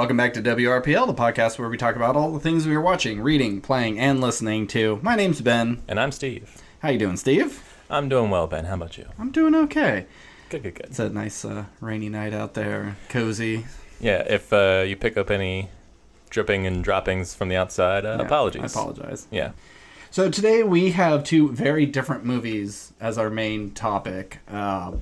Welcome back to WRPL, the podcast where we talk about all the things we are watching, reading, playing, and listening to. My name's Ben. And I'm Steve. How you doing, Steve? I'm doing well, Ben. How about you? I'm doing okay. Good. It's a nice rainy night out there, cozy. Yeah, if you pick up any dripping and droppings from the outside, apologies. I apologize. Yeah. So today we have two very different movies as our main topic.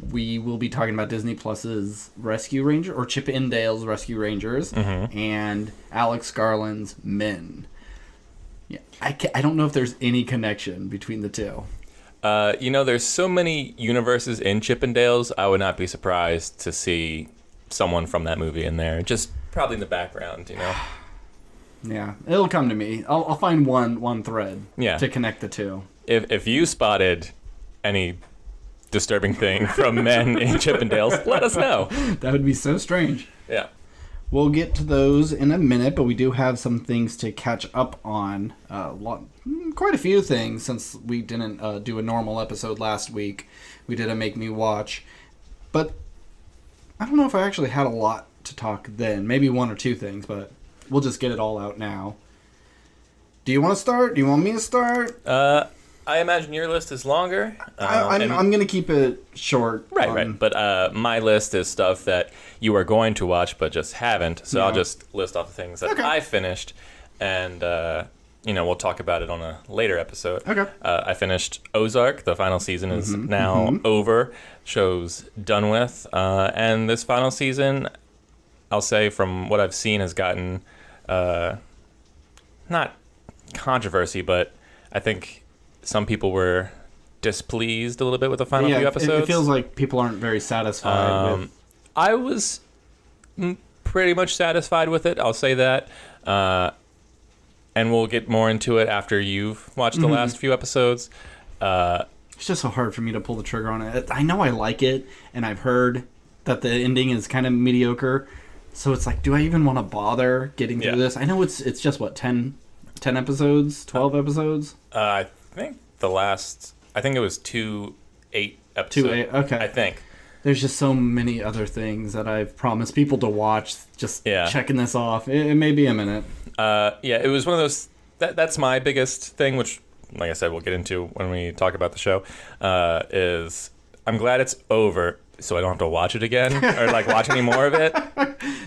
We will be talking about Disney Plus's Rescue Ranger, or Chippendale's Rescue Rangers, and Alex Garland's Men. Yeah, I don't know if there's any connection between the two. There's so many universes in Chippendales, I would not be surprised to see someone from that movie in there. Just probably in the background, you know? Yeah, it'll come to me. I'll find one thread to connect the two. If you spotted any disturbing thing from Men in Chippendales, let us know. That would be so strange. Yeah. We'll get to those in a minute, but we do have some things to catch up on. Quite a few things since we didn't do a normal episode last week. We did a Make Me Watch. But I don't know if I actually had a lot to talk then. Maybe one or two things, but we'll just get it all out now. Do you want to start? Do you want me to start? I imagine your list is longer. I'm going to keep it short. Right. But my list is stuff that you are going to watch but just haven't. So I'll just list off the things that I finished. And, we'll talk about it on a later episode. Okay. I finished Ozark. The final season is now over. Show's done with. And this final season, I'll say from what I've seen, has gotten not controversy, but I think some people were displeased a little bit with the final few episodes. It feels like people aren't very satisfied with... I was pretty much satisfied with it, I'll say that. And we'll get more into it after you've watched the last few episodes. It's just so hard for me to pull the trigger on it. I know I like it, and I've heard that the ending is kind of mediocre. So it's like, do I even want to bother getting through this? I know it's just, 10 episodes? 12 episodes? I think it was 8 episodes. 8, okay. I think. There's just so many other things that I've promised people to watch. Just checking this off. It may be a minute. It was one of those... That's my biggest thing, which, like I said, we'll get into when we talk about the show, is I'm glad it's over, so I don't have to watch it again or watch any more of it.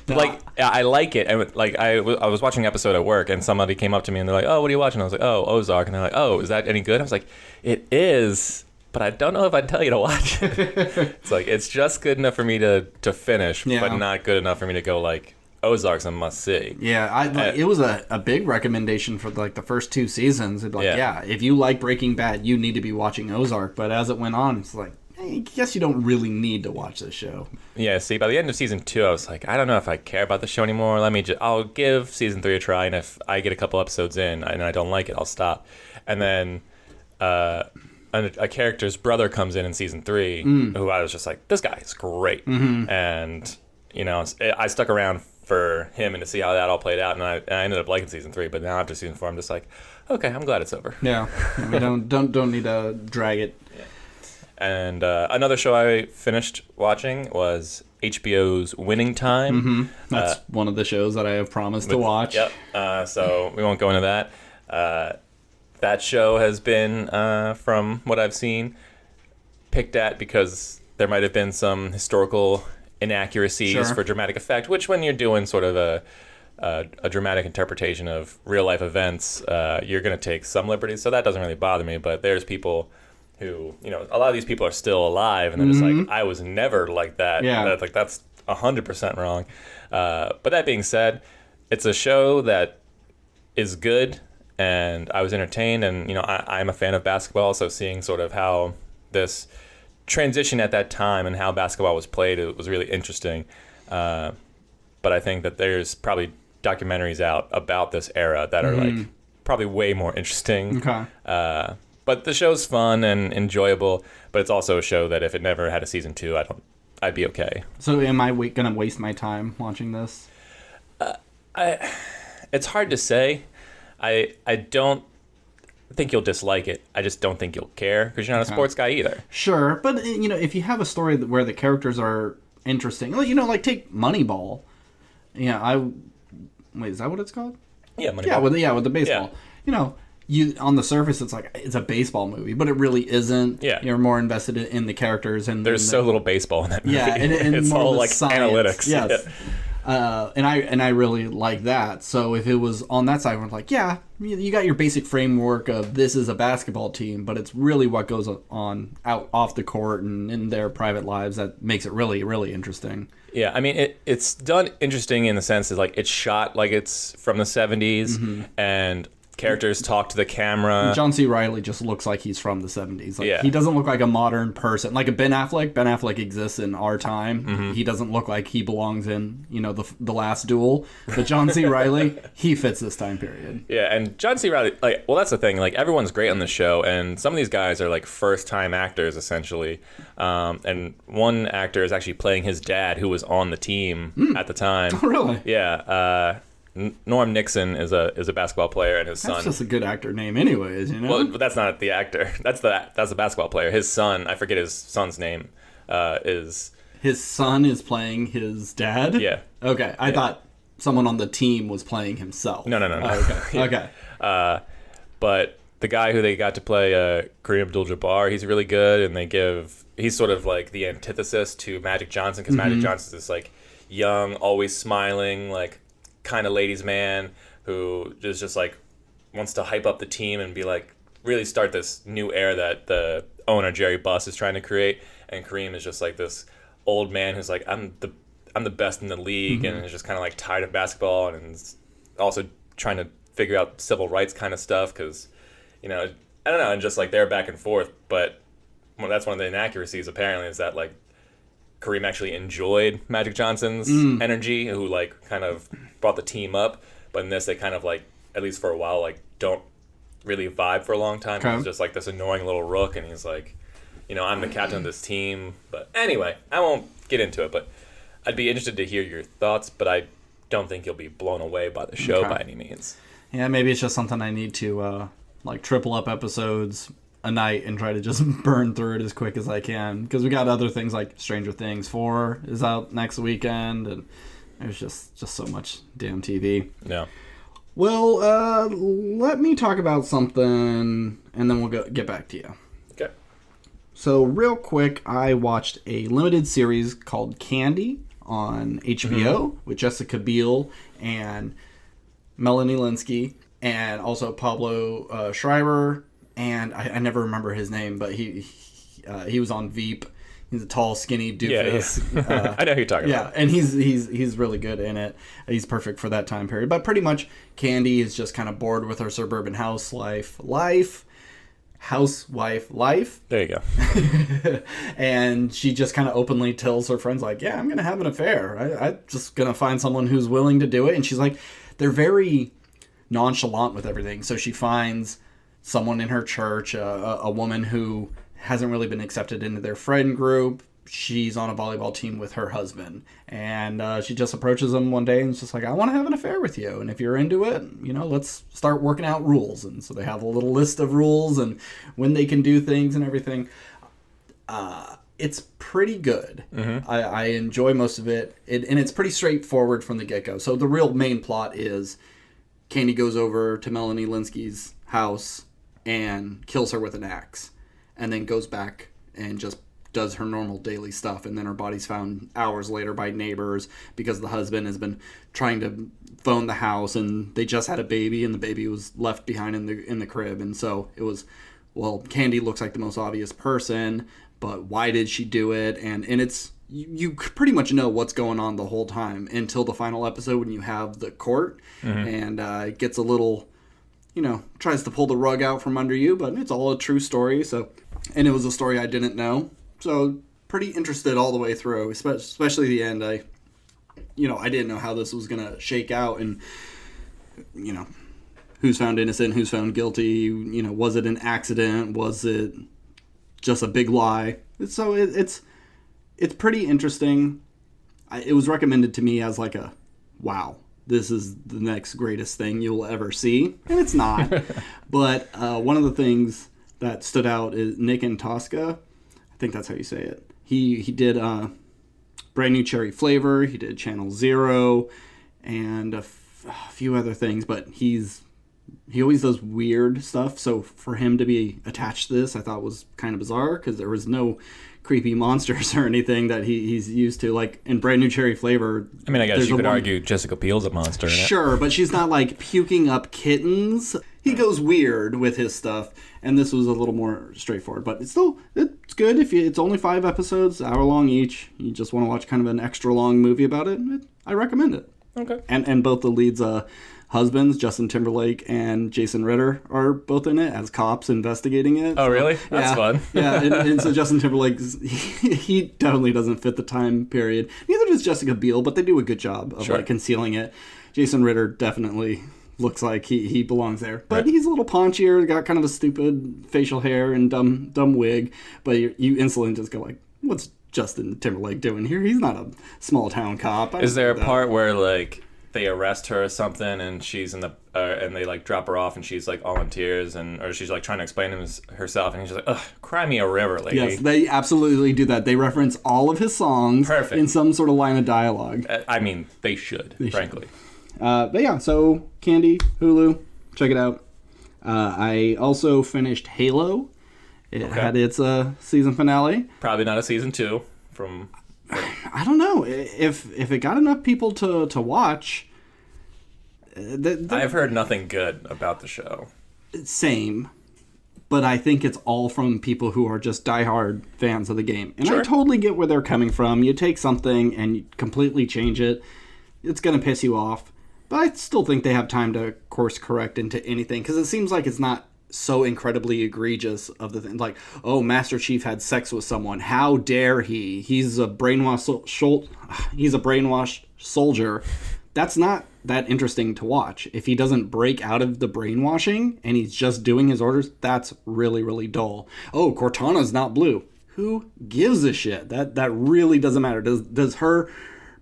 No. I like it. And I was watching an episode at work, and somebody came up to me and they're like, "Oh, what are you watching?" I was like, "Oh, Ozark." And they're like, "Oh, is that any good?" I was like, "It is, but I don't know if I'd tell you to watch it." It's it's just good enough for me to finish, but not good enough for me to go Ozark's a must see. Yeah, it was a big recommendation for the first 2 seasons. It'd be if you like Breaking Bad, you need to be watching Ozark. But as it went on, it's I guess you don't really need to watch this show. Yeah, see, by the end of season 2, I was like, I don't know if I care about the show anymore. I'll give season 3 a try, and if I get a couple episodes in and I don't like it, I'll stop. And then a character's brother comes in season 3, who I was just like, this guy is great. And, I stuck around for him and to see how that all played out, and I ended up liking season 3. But now after season 4, I'm just like, okay, I'm glad it's over. Yeah, we don't need to drag it. Yeah. And another show I finished watching was HBO's Winning Time. That's one of the shows that I have promised to watch. Yep. So we won't go into that. That show has been, from what I've seen, picked at because there might have been some historical inaccuracies for dramatic effect, which when you're doing sort of a dramatic interpretation of real life events, you're going to take some liberties. So that doesn't really bother me, but there's people who, a lot of these people are still alive, and they're just I was never like that. Yeah. That's 100% wrong. But that being said, it's a show that is good, and I was entertained, and, I'm a fan of basketball, so seeing sort of how this transition at that time and how basketball was played, it was really interesting. But I think that there's probably documentaries out about this era that are probably way more interesting. Okay. But the show's fun and enjoyable, but it's also a show that if it never had a season 2, I'd be okay. So am I going to waste my time watching this? It's hard to say. I don't think you'll dislike it. I just don't think you'll care because you're not a sports guy either. Sure, but if you have a story where the characters are interesting, take Moneyball. I Wait, is that what it's called? Yeah, Moneyball. With the baseball. Yeah. You know, you on the surface it's like it's a baseball movie, but it really isn't. Yeah. You're more invested in the characters and there's so little baseball in that movie. Yeah, and it's more all of the like science. analytics. Yes. Yeah. And I really like that. So if it was on that side, we're like, yeah, you got your basic framework of this is a basketball team, but it's really what goes on out off the court and in their private lives that makes it really, really interesting. Yeah, I mean, it's done interesting in the sense that, like, it's shot like it's from the 70s, and characters talk to the camera. John C. Reilly just looks like he's from the 70s. Like, Yeah. he doesn't look like a modern person. Like a Ben Affleck. Ben Affleck exists in our time. He doesn't look like he belongs in, the Last Duel. But John C. Reilly, he fits this time period. Yeah, and John C. Reilly, like, well, that's the thing. Like, everyone's great on the show, and some of these guys are, like, first-time actors, essentially. And one actor is actually playing his dad, who was on the team at the time. Oh, really? Yeah, Norm Nixon is a basketball player, and his son. That's just a good actor name, anyways. Well, but that's not the actor. That's the basketball player. His son, I forget his son's name, is. His son is playing his dad. Yeah. Okay, I thought someone on the team was playing himself. No. Oh, okay. Okay. But the guy who they got to play, Kareem Abdul-Jabbar, he's really good, and he's sort of like the antithesis to Magic Johnson, because Magic Johnson's this like young, always smiling, like kind of ladies' man who is just like wants to hype up the team and be like really start this new era that the owner Jerry Buss is trying to create. And Kareem is just like this old man who's like, I'm the best in the league, and is just kind of like tired of basketball, and is also trying to figure out civil rights kind of stuff, because I don't know, and just like they're back and forth. But that's one of the inaccuracies apparently, is that like Kareem actually enjoyed Magic Johnson's energy, who like kind of brought the team up, but in this they kind of like, at least for a while, like don't really vibe for a long time. Okay. He's just like this annoying little rook, and he's like, I'm the captain of this team. But anyway, I won't get into it, but I'd be interested to hear your thoughts, but I don't think you'll be blown away by the show by any means. Yeah, maybe it's just something I need to like triple up episodes a night and try to just burn through it as quick as I can, because we got other things like Stranger Things 4 is out next weekend, and there's just so much damn TV. Yeah. Well, let me talk about something, and then we'll get back to you. Okay. So real quick, I watched a limited series called Candy on HBO with Jessica Biel and Melanie Linsky, and also Pablo Schreiber. And I never remember his name, but he was on Veep. He's a tall, skinny doofus. Yeah. I know who you're talking about. Yeah, and he's really good in it. He's perfect for that time period. But pretty much, Candy is just kind of bored with her suburban housewife life. There you go. And she just kind of openly tells her friends, like, yeah, I'm going to have an affair. I'm just going to find someone who's willing to do it. And she's like, they're very nonchalant with everything. So she finds someone in her church, a woman who hasn't really been accepted into their friend group. She's on a volleyball team with her husband, and she just approaches him one day and is just like, I want to have an affair with you, and if you're into it, let's start working out rules. And so they have a little list of rules and when they can do things and everything. It's pretty good. I enjoy most of it, and it's pretty straightforward from the get-go. So the real main plot is Candy goes over to Melanie Linsky's house and kills her with an axe, and then goes back and just does her normal daily stuff. And then her body's found hours later by neighbors because the husband has been trying to phone the house, and they just had a baby, and the baby was left behind in the crib. And so it was, well, Candy looks like the most obvious person, but why did she do it? And it's, you pretty much know what's going on the whole time until the final episode when you have the court, and it gets a little, tries to pull the rug out from under you, but it's all a true story. So, and it was a story I didn't know. So pretty interested all the way through, especially the end. I didn't know how this was going to shake out, and, who's found innocent, who's found guilty, was it an accident? Was it just a big lie? So it's pretty interesting. It was recommended to me as like a, wow, this is the next greatest thing you'll ever see. And it's not. But one of the things that stood out is Nick and Tosca. I think that's how you say it. He did Brand New Cherry Flavor. He did Channel Zero. And a few other things, but he always does weird stuff. So for him to be attached to this, I thought was kind of bizarre because there was no creepy monsters or anything that he's used to. Like in Brand New Cherry Flavor. I mean, I guess you could argue Jessica Biel's a monster. Sure, but she's not like puking up kittens. He goes weird with his stuff, and this was a little more straightforward. But it's good if it's only 5 episodes, hour long each. You just want to watch kind of an extra long movie about it. I recommend it. Okay. And both the leads, husbands, Justin Timberlake and Jason Ritter, are both in it as cops investigating it. Oh, really? That's fun. Yeah, and so Justin Timberlake, he definitely doesn't fit the time period. Neither does Jessica Biel, but they do a good job of like concealing it. Jason Ritter definitely looks like he belongs there. But he's a little paunchier, got kind of a stupid facial hair and dumb wig. But you instantly just go like, what's Justin Timberlake doing here? He's not a small town cop. Is there a part where like they arrest her or something and she's in the and they like drop her off and she's like all in tears or she's like trying to explain to herself and he's like, ugh, cry me a river, lady. Yes, they absolutely do that. They reference all of his songs in some sort of line of dialogue. I mean, they should, frankly. But yeah, so Candy, Hulu, check it out. I also finished Halo. It had its season finale. Probably not a season 2 from... I don't know if it got enough people to watch. I've heard nothing good about the show. Same, but I think it's all from people who are just diehard fans of the game, and Sure. I totally get where they're coming from. You take something and you completely change it, it's gonna piss you off. But I still think they have time to course correct into anything because it seems like it's not so incredibly egregious of the thing, like, oh, Master Chief had sex with someone. How dare he? He's a brainwashed soldier. That's not that interesting to watch. If he doesn't break out of the brainwashing and he's just doing his orders, that's really, really dull. Oh, Cortana's not blue. Who gives a shit? That really doesn't matter. Does her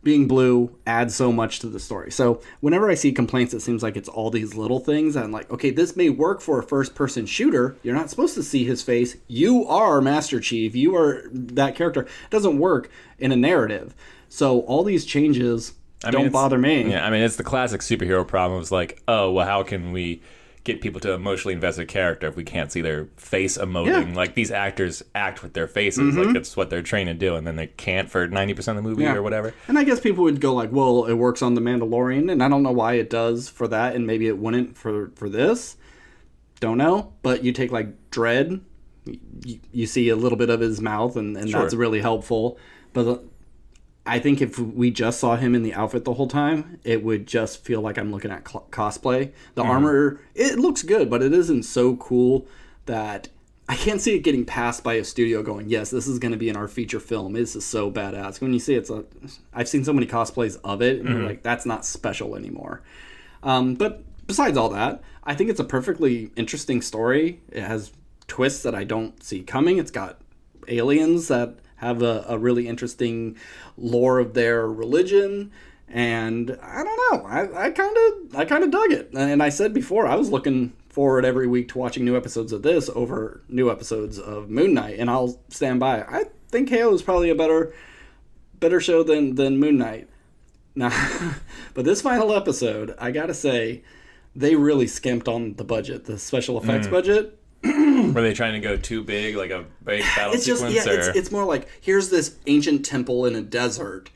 being blue adds so much to the story. So whenever I see complaints, it seems like it's all these little things. I'm like, okay, this may work for a first-person shooter. You're not supposed to see his face. You are Master Chief. You are that character. It doesn't work in a narrative. So all these changes don't bother me. Yeah, I mean, it's the classic superhero problem. It's like, oh, well, how can we get people to emotionally invest in a character if we can't see their face emoting? Yeah. Like, these actors act with their faces. Like, it's what they're trained to do, and then they can't for 90% of the movie or whatever. And I guess people would go like, well, it works on The Mandalorian, and I don't know why it does for that, and maybe it wouldn't for this. Don't know. But you take, like, Dredd, you see a little bit of his mouth, and that's really helpful. But I think if we just saw him in the outfit the whole time, it would just feel like I'm looking at cosplay. The armor, it looks good, but it isn't so cool that I can't see it getting passed by a studio going, yes, this is going to be in our feature film. This is so badass. When you see I've seen so many cosplays of it, and you're like, that's not special anymore. But besides all that, I think it's a perfectly interesting story. It has twists that I don't see coming. It's got aliens that have a really interesting lore of their religion, and I don't know. I kind of dug it. And I said before, I was looking forward every week to watching new episodes of this over new episodes of Moon Knight, and I'll stand by. I think Halo is probably a better show than Moon Knight. Now, but this final episode, I gotta say, they really skimped on the budget, the special effects budget. Were they trying to go too big, like a big battle sequence? It's more like, here's this ancient temple in a desert,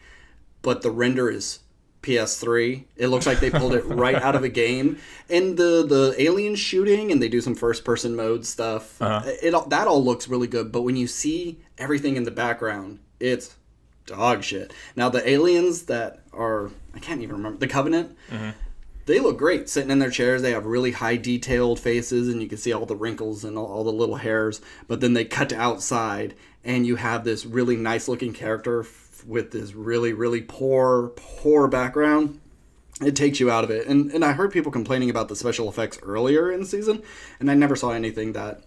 but the render is PS3. It looks like they pulled it right out of a game. And the alien shooting, and they do some first-person mode stuff, that all looks really good. But when you see everything in the background, it's dog shit. Now, the aliens that are, I can't even remember, the Covenant, they look great sitting in their chairs. They have really high detailed faces, and you can see all the wrinkles and all the little hairs. But then they cut to outside, and you have this really nice looking character with this really, really poor background. It takes you out of it. And I heard people complaining about the special effects earlier in the season, and I never saw anything that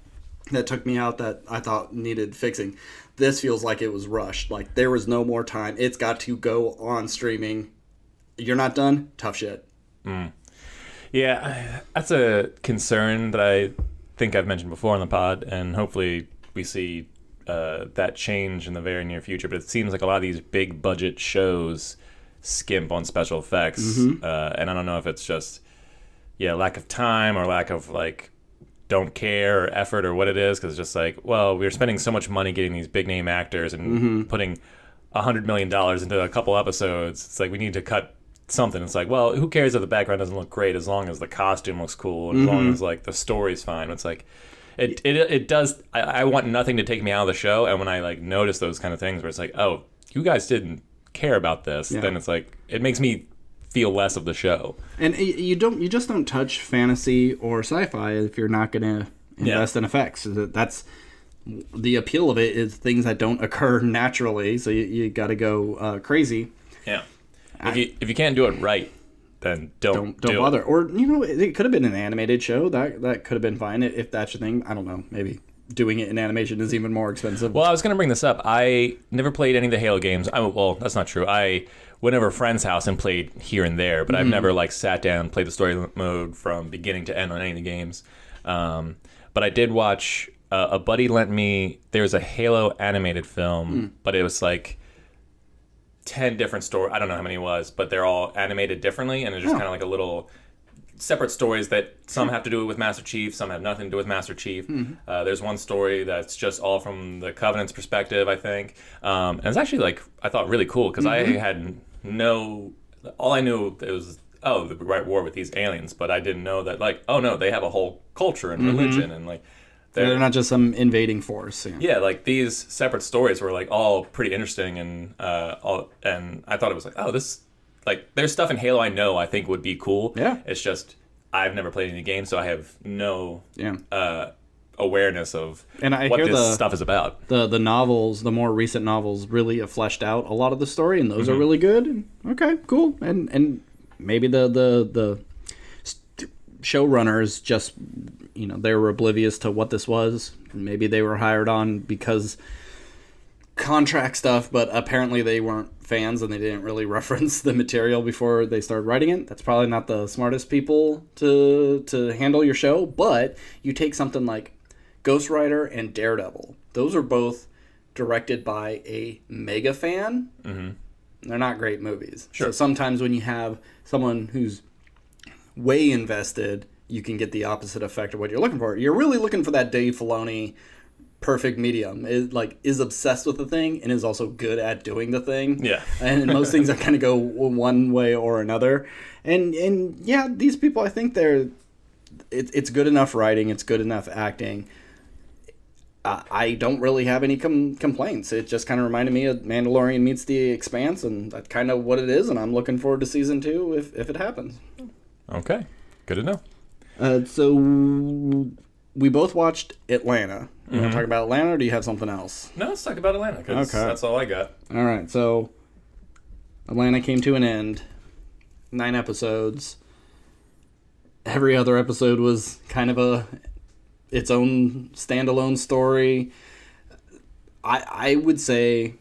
took me out that I thought needed fixing. This feels like it was rushed. Like, there was no more time. It's got to go on streaming. You're not done? Tough shit. Yeah, that's a concern that I think I've mentioned before on the pod, and hopefully we see that change in the very near future. But it seems like a lot of these big budget shows skimp on special effects, and I don't know if it's just lack of time or lack of like don't care or effort or what it is, because it's just like, well, we're spending so much money getting these big name actors and putting $100 million into a couple episodes. It's like we need to cut something. It's like, well, who cares if the background doesn't look great as long as the costume looks cool and as long as like the story's fine. It's like it does. I want nothing to take me out of the show, and when I like notice those kind of things where it's like, oh, you guys didn't care about this, then it's like it makes me feel less of the show. And you just don't touch fantasy or sci-fi if you're not going to invest in effects. That's the appeal of it, is things that don't occur naturally, so you got to go crazy. Yeah. If you can't do it right, then don't bother. Or it could have been an animated show that could have been fine if that's your thing. I don't know. Maybe doing it in animation is even more expensive. Well, I was going to bring this up. I never played any of the Halo games. Well, that's not true. I went over a friend's house and played here and there, but I've never like sat down, played the story mode from beginning to end on any of the games. But I did watch. A buddy lent me. There was a Halo animated film, but it was like 10 different stories. I don't know how many it was, but they're all animated differently, and it's just kind of like a little separate stories that some have to do with Master Chief, some have nothing to do with Master Chief. There's one story that's just all from the Covenant's perspective, I think. And it's actually like, I thought really cool, because I had all I knew it was, the right war with these aliens, but I didn't know that like, oh no, they have a whole culture and religion, and like, they're not just some invading force. Yeah, like these separate stories were like all pretty interesting, and and I thought it was like, oh, this, like, there's stuff in Halo I think would be cool. Yeah. It's just I've never played any games, so I have no awareness of what this stuff is about. The novels, the more recent novels, really have fleshed out a lot of the story, and those are really good. Okay, cool. And maybe the showrunners just, they were oblivious to what this was. Maybe they were hired on because contract stuff, but apparently they weren't fans and they didn't really reference the material before they started writing it. That's probably not the smartest people to handle your show, but you take something like Ghost Rider and Daredevil. Those are both directed by a mega fan. They're not great movies. Sure. So sometimes when you have someone who's way invested, you can get the opposite effect of what you're looking for. You're really looking for that Dave Filoni perfect medium. Is obsessed with the thing and is also good at doing the thing. Yeah. And most things that kind of go one way or another. And yeah, these people, I think it's good enough writing, it's good enough acting. I don't really have any complaints. It just kind of reminded me of Mandalorian meets The Expanse, and that's kind of what it is, and I'm looking forward to season 2 if it happens. Okay, good to know. So we both watched Atlanta. You want to talk about Atlanta, or do you have something else? No, let's talk about Atlanta, because that's all I got. All right, so Atlanta came to an end. 9 episodes. Every other episode was kind of its own standalone story. I would say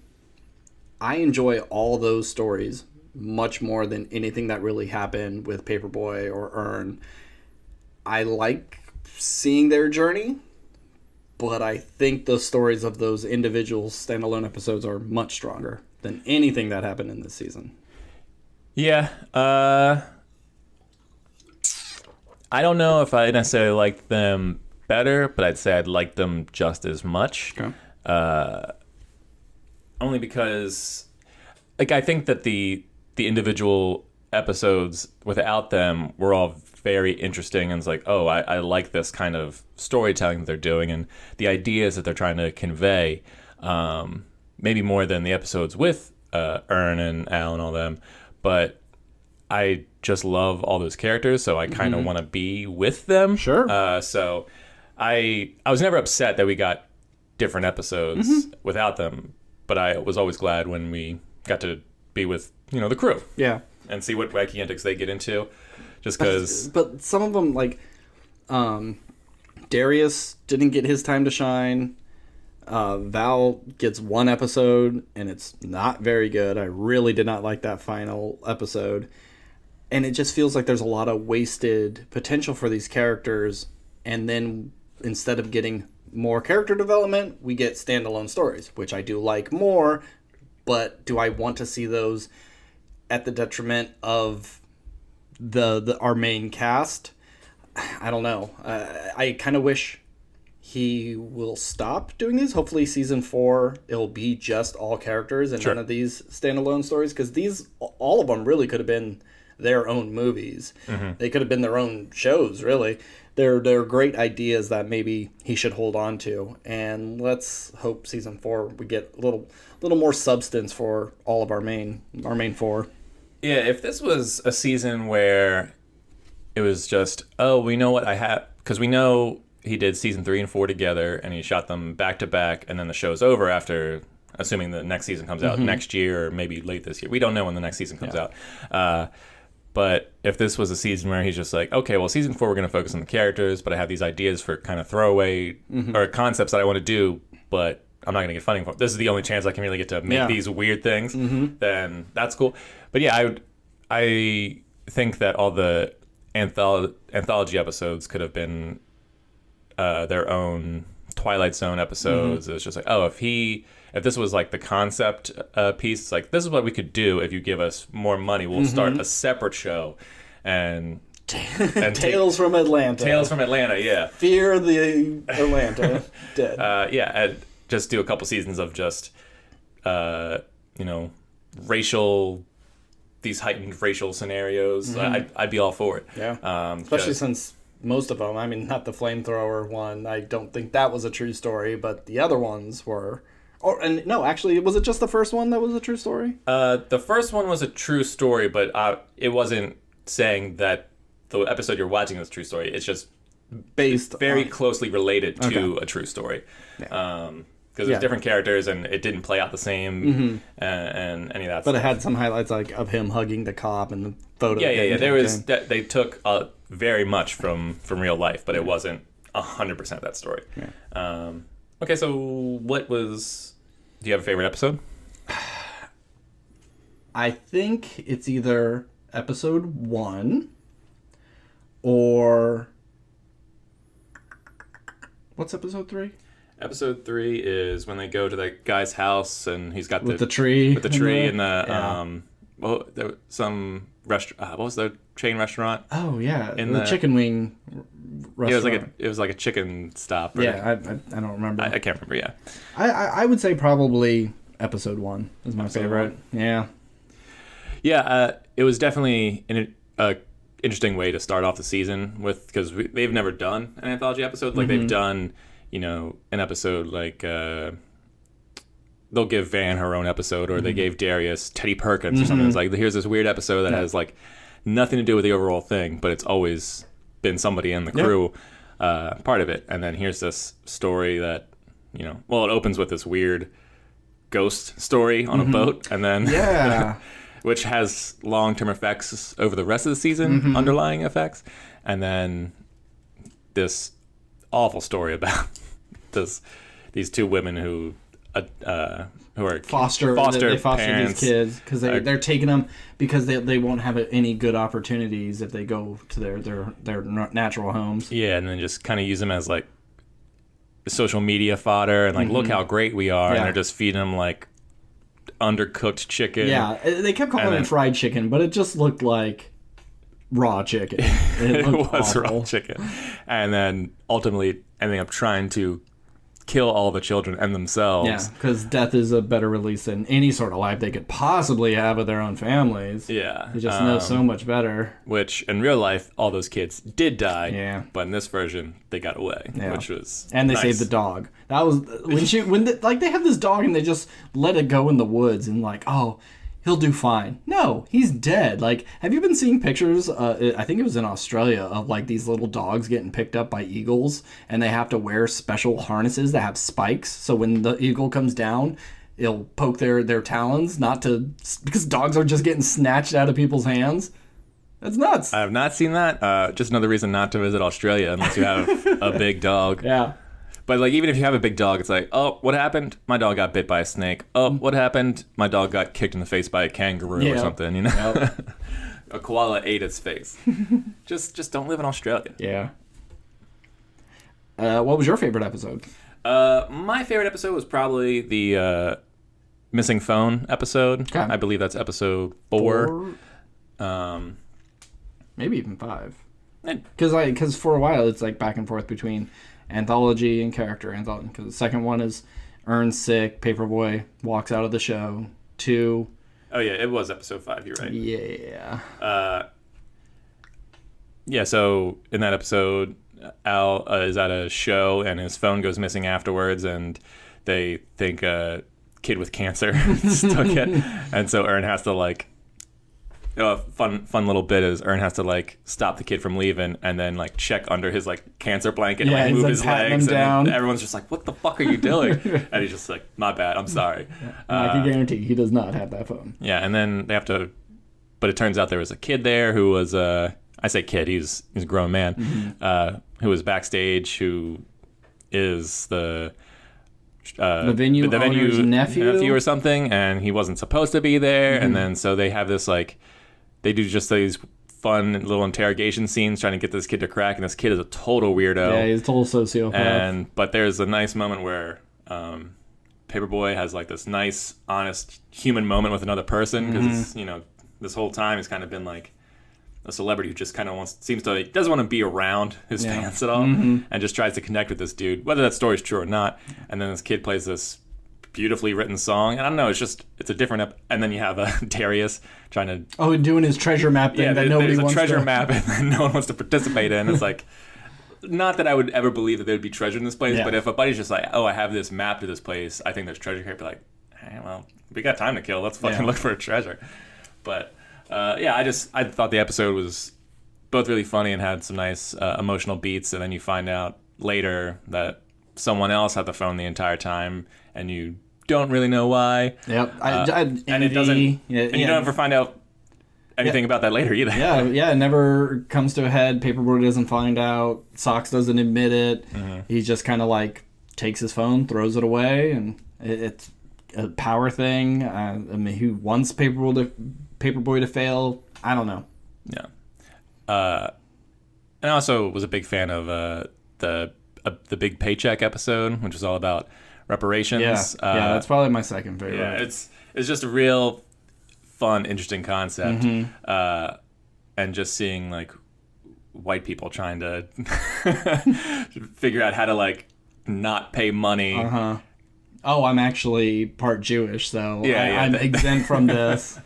I enjoy all those stories much more than anything that really happened with Paperboy or Earn. I like seeing their journey, but I think the stories of those individual standalone episodes are much stronger than anything that happened in this season. Yeah, I don't know if I necessarily like them better, but I'd say I'd like them just as much. Okay. Only because, like, I think that the individual episodes without them were all very interesting, and it's like, oh, I like this kind of storytelling that they're doing and the ideas that they're trying to convey, maybe more than the episodes with Ern and Al and all them. But I just love all those characters, so I kind of want to be with them. Sure. So I was never upset that we got different episodes without them, but I was always glad when we got to be with, the crew. Yeah. And see what wacky antics they get into, just because. But some of them, like, Darius didn't get his time to shine. Val gets one episode, and it's not very good. I really did not like that final episode. And it just feels like there's a lot of wasted potential for these characters, and then instead of getting more character development, we get standalone stories, which I do like more, but do I want to see those at the detriment of our main cast. I don't know. I kind of wish he will stop doing these. Hopefully season 4 it'll be just all characters and none of these standalone stories, because these, all of them really could have been their own movies. They could have been their own shows, really. They're great ideas that maybe he should hold on to, and let's hope season 4 we get a little more substance for all of our main 4. Yeah, if this was a season where it was just, oh, we know what I have, because we know he did season 3 and 4 together, and he shot them back to back, and then the show's over after, assuming the next season comes out next year or maybe late this year. We don't know when the next season comes out. But if this was a season where he's just like, okay, well, season 4 we're going to focus on the characters, but I have these ideas for kind of throwaway or concepts that I want to do, but I'm not going to get funding for it. This is the only chance I can really get to make these weird things. Then that's cool. But yeah, I think that all the anthology episodes could have been their own Twilight Zone episodes. It's just like, oh, if this was like the concept piece, it's like, this is what we could do if you give us more money. We'll start a separate show and Tales from Atlanta. Tales from Atlanta, yeah. Fear the Atlanta Dead. And just do a couple seasons of just these heightened racial scenarios. I'd be all for it. Yeah. Especially since most of them, I mean, not the flamethrower one, I don't think that was a true story, but the other ones were. Actually, was it just the first one that was a true story? The first one was a true story, but it wasn't saying that the episode you're watching is a true story. It's just very closely related to a true story. Because there's different characters, and it didn't play out the same, and any of that stuff. But it had some highlights like of him hugging the cop and the photo. Yeah. There was they took very much from real life, but it wasn't 100% that story. Yeah. Okay, so do you have a favorite episode? I think it's either episode 1 or... What's episode 3? Episode 3 is when they go to that guy's house and he's got the tree. With the tree and the... there was some restaurant... what was the chain restaurant? Oh, yeah. In the chicken wing restaurant. Yeah, it was like a chicken stop. Right? Yeah, I don't remember. I can't remember, yeah. I would say probably episode 1 is my favorite. Yeah. Yeah, it was definitely an interesting way to start off the season with, because they've never done an anthology episode. Like, they've done, an episode like... they'll give Van her own episode, or they gave Darius Teddy Perkins or something. It's like, here's this weird episode that has like nothing to do with the overall thing, but it's always been somebody in the crew part of it. And then here's this story that, it opens with this weird ghost story on a boat, and then which has long-term effects over the rest of the season, underlying effects, and then this awful story about these two women who are foster parents. these kids because they're taking them because they won't have any good opportunities if they go to their natural homes. Yeah, and then just kind of use them as like social media fodder and like, look how great we are, and they're just feeding them like undercooked chicken. Yeah, they kept calling it fried chicken, but it just looked like raw chicken. It was raw chicken, and then ultimately ending up trying to kill all the children and themselves. Yeah, because death is a better release than any sort of life they could possibly have with their own families. Yeah. They just know so much better. Which, in real life, all those kids did die. Yeah. But in this version, they got away, which was And they nice. saved the dog. That was... they have this dog and they just let it go in the woods and like, oh... he'll do fine. No, he's dead. Like, have you been seeing pictures? I think it was in Australia of like these little dogs getting picked up by eagles, and they have to wear special harnesses that have spikes. So when the eagle comes down, it'll poke their talons, because dogs are just getting snatched out of people's hands. That's nuts. I have not seen that. Just another reason not to visit Australia unless you have a big dog. Yeah. But, like, even if you have a big dog, it's like, oh, what happened? My dog got bit by a snake. Oh, what happened? My dog got kicked in the face by a kangaroo or something, Yep. A koala ate its face. Just don't live in Australia. Yeah. What was your favorite episode? My favorite episode was probably the missing phone episode. Okay. I believe that's episode 4. Maybe even 5. Because for a while it's like back and forth between anthology and character anthology. Because the second one is Ern's sick, Paperboy walks out of the show. 2. Oh yeah, it was episode 5. You're right. Yeah. Yeah. So in that episode, Al is at a show and his phone goes missing afterwards, and they think a kid with cancer took it, and so Ern has to like. Fun little bit is Ern has to like stop the kid from leaving and then like check under his like cancer blanket and like move his legs, and everyone's just like, "What the fuck are you doing?" And he's just like, "My bad, I'm sorry." I can guarantee he does not have that phone. Yeah, and then they have to, but it turns out there was a kid there who was I say kid, he's a grown man, who was backstage, who is the venue owner's nephew or something, and he wasn't supposed to be there, and then so they have this like. They do just these fun little interrogation scenes trying to get this kid to crack, and this kid is a total weirdo. Yeah, he's a total sociopath. But there's a nice moment where Paperboy has like this nice, honest human moment with another person, because this whole time he's kind of been like a celebrity who just kind of doesn't want to be around his fans at all, and just tries to connect with this dude, whether that story's true or not. And then this kid plays this beautifully written song, and I don't know, it's a different and then you have Darius trying to doing his treasure map thing that nobody wants to. There's a treasure map and no one wants to participate in. It's like, not that I would ever believe that there would be treasure in this place, but if a buddy's just like, oh, I have this map to this place, I think there's treasure here, I'd be like, hey, well, we got time to kill, let's fucking look for a treasure. But I thought the episode was both really funny and had some nice emotional beats, and then you find out later that someone else had the phone the entire time, and you don't really know why. Yep. And it doesn't. And you don't ever find out anything about that later either. Yeah. It never comes to a head. Paperboy doesn't find out. Socks doesn't admit it. He just kind of like takes his phone, throws it away, and it's a power thing. I mean, who wants Paperboy to fail? I don't know. Yeah. And I also was a big fan of the Big Paycheck episode, which was all about reparations. Yeah, that's probably my second favorite. Yeah, it's just a real fun, interesting concept, and just seeing like white people trying to figure out how to like not pay money. Oh, I'm actually part Jewish, so I'm exempt from this.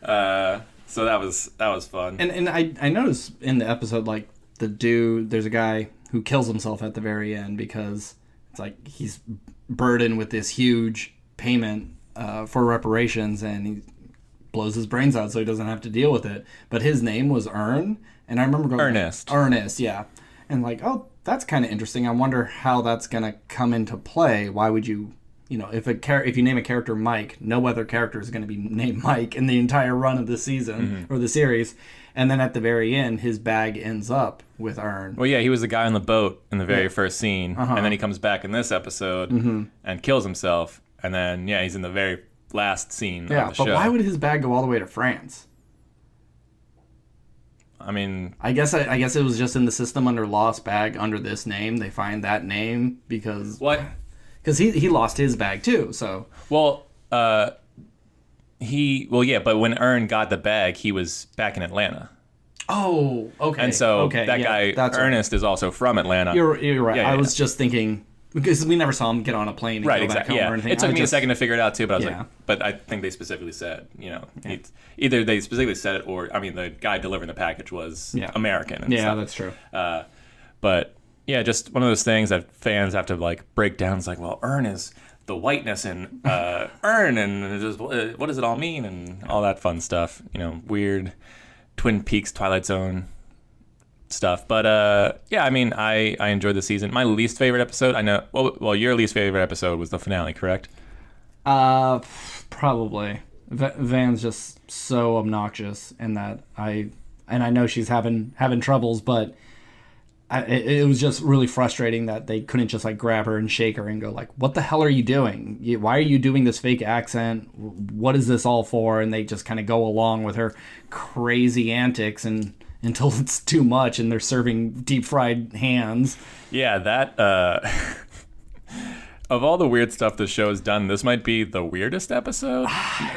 So that was fun. And I noticed in the episode, like the dude, there's a guy who kills himself at the very end because it's like he's burdened with this huge payment for reparations, and he blows his brains out so he doesn't have to deal with it. But his name was Ern, and I remember going Ernest, yeah, and like, oh, that's kind of interesting. I wonder how that's gonna come into play. Why would you if you name a character Mike, no other character is going to be named Mike in the entire run of the season or the series. And then at the very end, his bag ends up with Ern. Well, yeah, he was the guy on the boat in the very first scene. And then he comes back in this episode and kills himself. And then, he's in the very last scene of the show. But why would his bag go all the way to France? I mean... I guess it was just in the system under Lost Bag under this name. They find that name because... What? Because he lost his bag too, so... Well, but when Ern got the bag, he was back in Atlanta. Oh, okay. And so that guy, Ernest, is also from Atlanta. You're right. I was just thinking, because we never saw him get on a plane and go back home or anything. It took me a second to figure it out too, but I was like, but I think they specifically said, either they specifically said it or, I mean, the guy delivering the package was American. And stuff. That's true. But... Yeah, just one of those things that fans have to like break down. It's like, well, Ern is the whiteness in Ern, and just, what does it all mean, and all that fun stuff. Weird Twin Peaks, Twilight Zone stuff. But I mean, I enjoyed the season. My least favorite episode, I know. Well, your least favorite episode was the finale, correct? Probably. Van's just so obnoxious in that I know she's having troubles, but. It was just really frustrating that they couldn't just like grab her and shake her and go like, what the hell are you doing? Why are you doing this fake accent? What is this all for? And they just kind of go along with her crazy antics until it's too much and they're serving deep fried hands. Yeah, that of all the weird stuff the show has done, this might be the weirdest episode.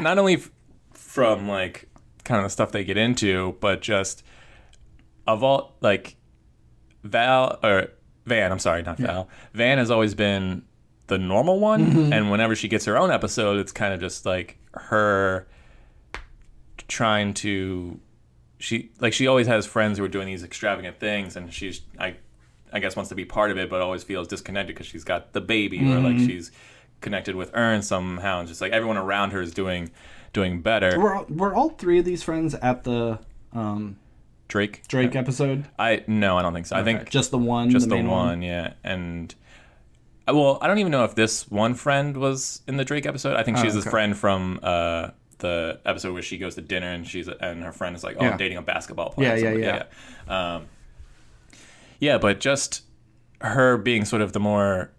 Not only from like kind of the stuff they get into, but just of all like Van. I'm sorry, not Val. Van has always been the normal one, and whenever she gets her own episode, it's kind of just like her trying to. She always has friends who are doing these extravagant things, and she's I guess wants to be part of it, but always feels disconnected because she's got the baby, or like she's connected with Ern somehow, and just like everyone around her is doing better. Were all three of these friends at the Drake episode? No, I don't think so. Okay. I think just the one. Just the one, yeah. And well, I don't even know if this one friend was in the Drake episode. I think she's this friend from the episode where she goes to dinner and her friend is like, I'm dating a basketball player. Yeah, but just her being sort of the more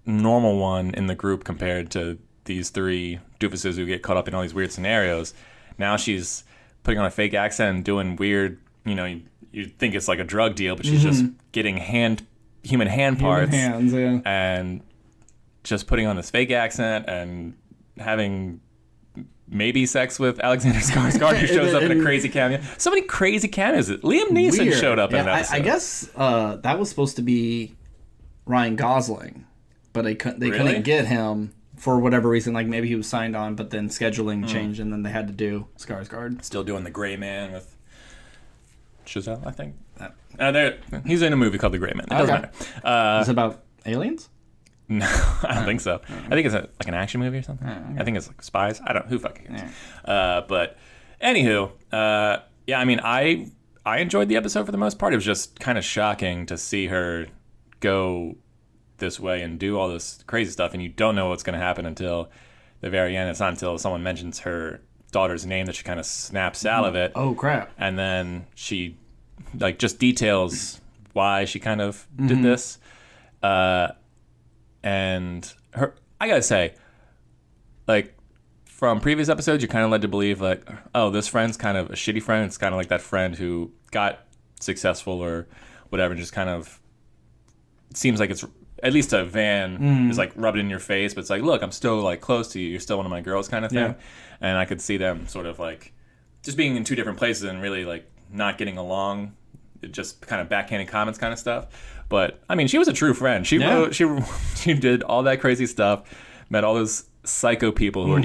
normal one in the group compared to these three doofuses who get caught up in all these weird scenarios. Now she's putting on a fake accent and doing weird, you think it's like a drug deal, but she's just getting human hand parts. Human hands, yeah. And just putting on this fake accent and having maybe sex with Alexander Skarsgård, who shows up in a crazy cameo. So many crazy cameos. Liam Neeson showed up in an episode. I guess that was supposed to be Ryan Gosling, but they couldn't get him for whatever reason. Like maybe he was signed on, but then scheduling changed, and then they had to do Skarsgård. Still doing the Gray Man with Chazelle, I think. He's in a movie called The Gray Man. It doesn't matter. Is it about aliens? No, I don't think so. I think it's like an action movie or something. Okay. I think it's like spies. I don't. Who fucking cares? But anywho, I mean, I enjoyed the episode for the most part. It was just kind of shocking to see her go this way and do all this crazy stuff, and you don't know what's going to happen until the very end. It's not until someone mentions her daughter's name that she kind of snaps out of it. Oh crap! And then she like just details why she kind of did this. And I gotta say, like, from previous episodes, you're kind of led to believe, like, oh, this friend's kind of a shitty friend. It's kind of like that friend who got successful or whatever, and just kind of seems like it's, at least a Van is, like, rubbed in your face, but it's like, look, I'm still, like, close to you. You're still one of my girls kind of thing. Yeah. And I could see them sort of, like, just being in two different places and really, like, not getting along, just kind of backhanded comments kind of stuff. But I mean, she was a true friend. She did all that crazy stuff, met all those psycho people who are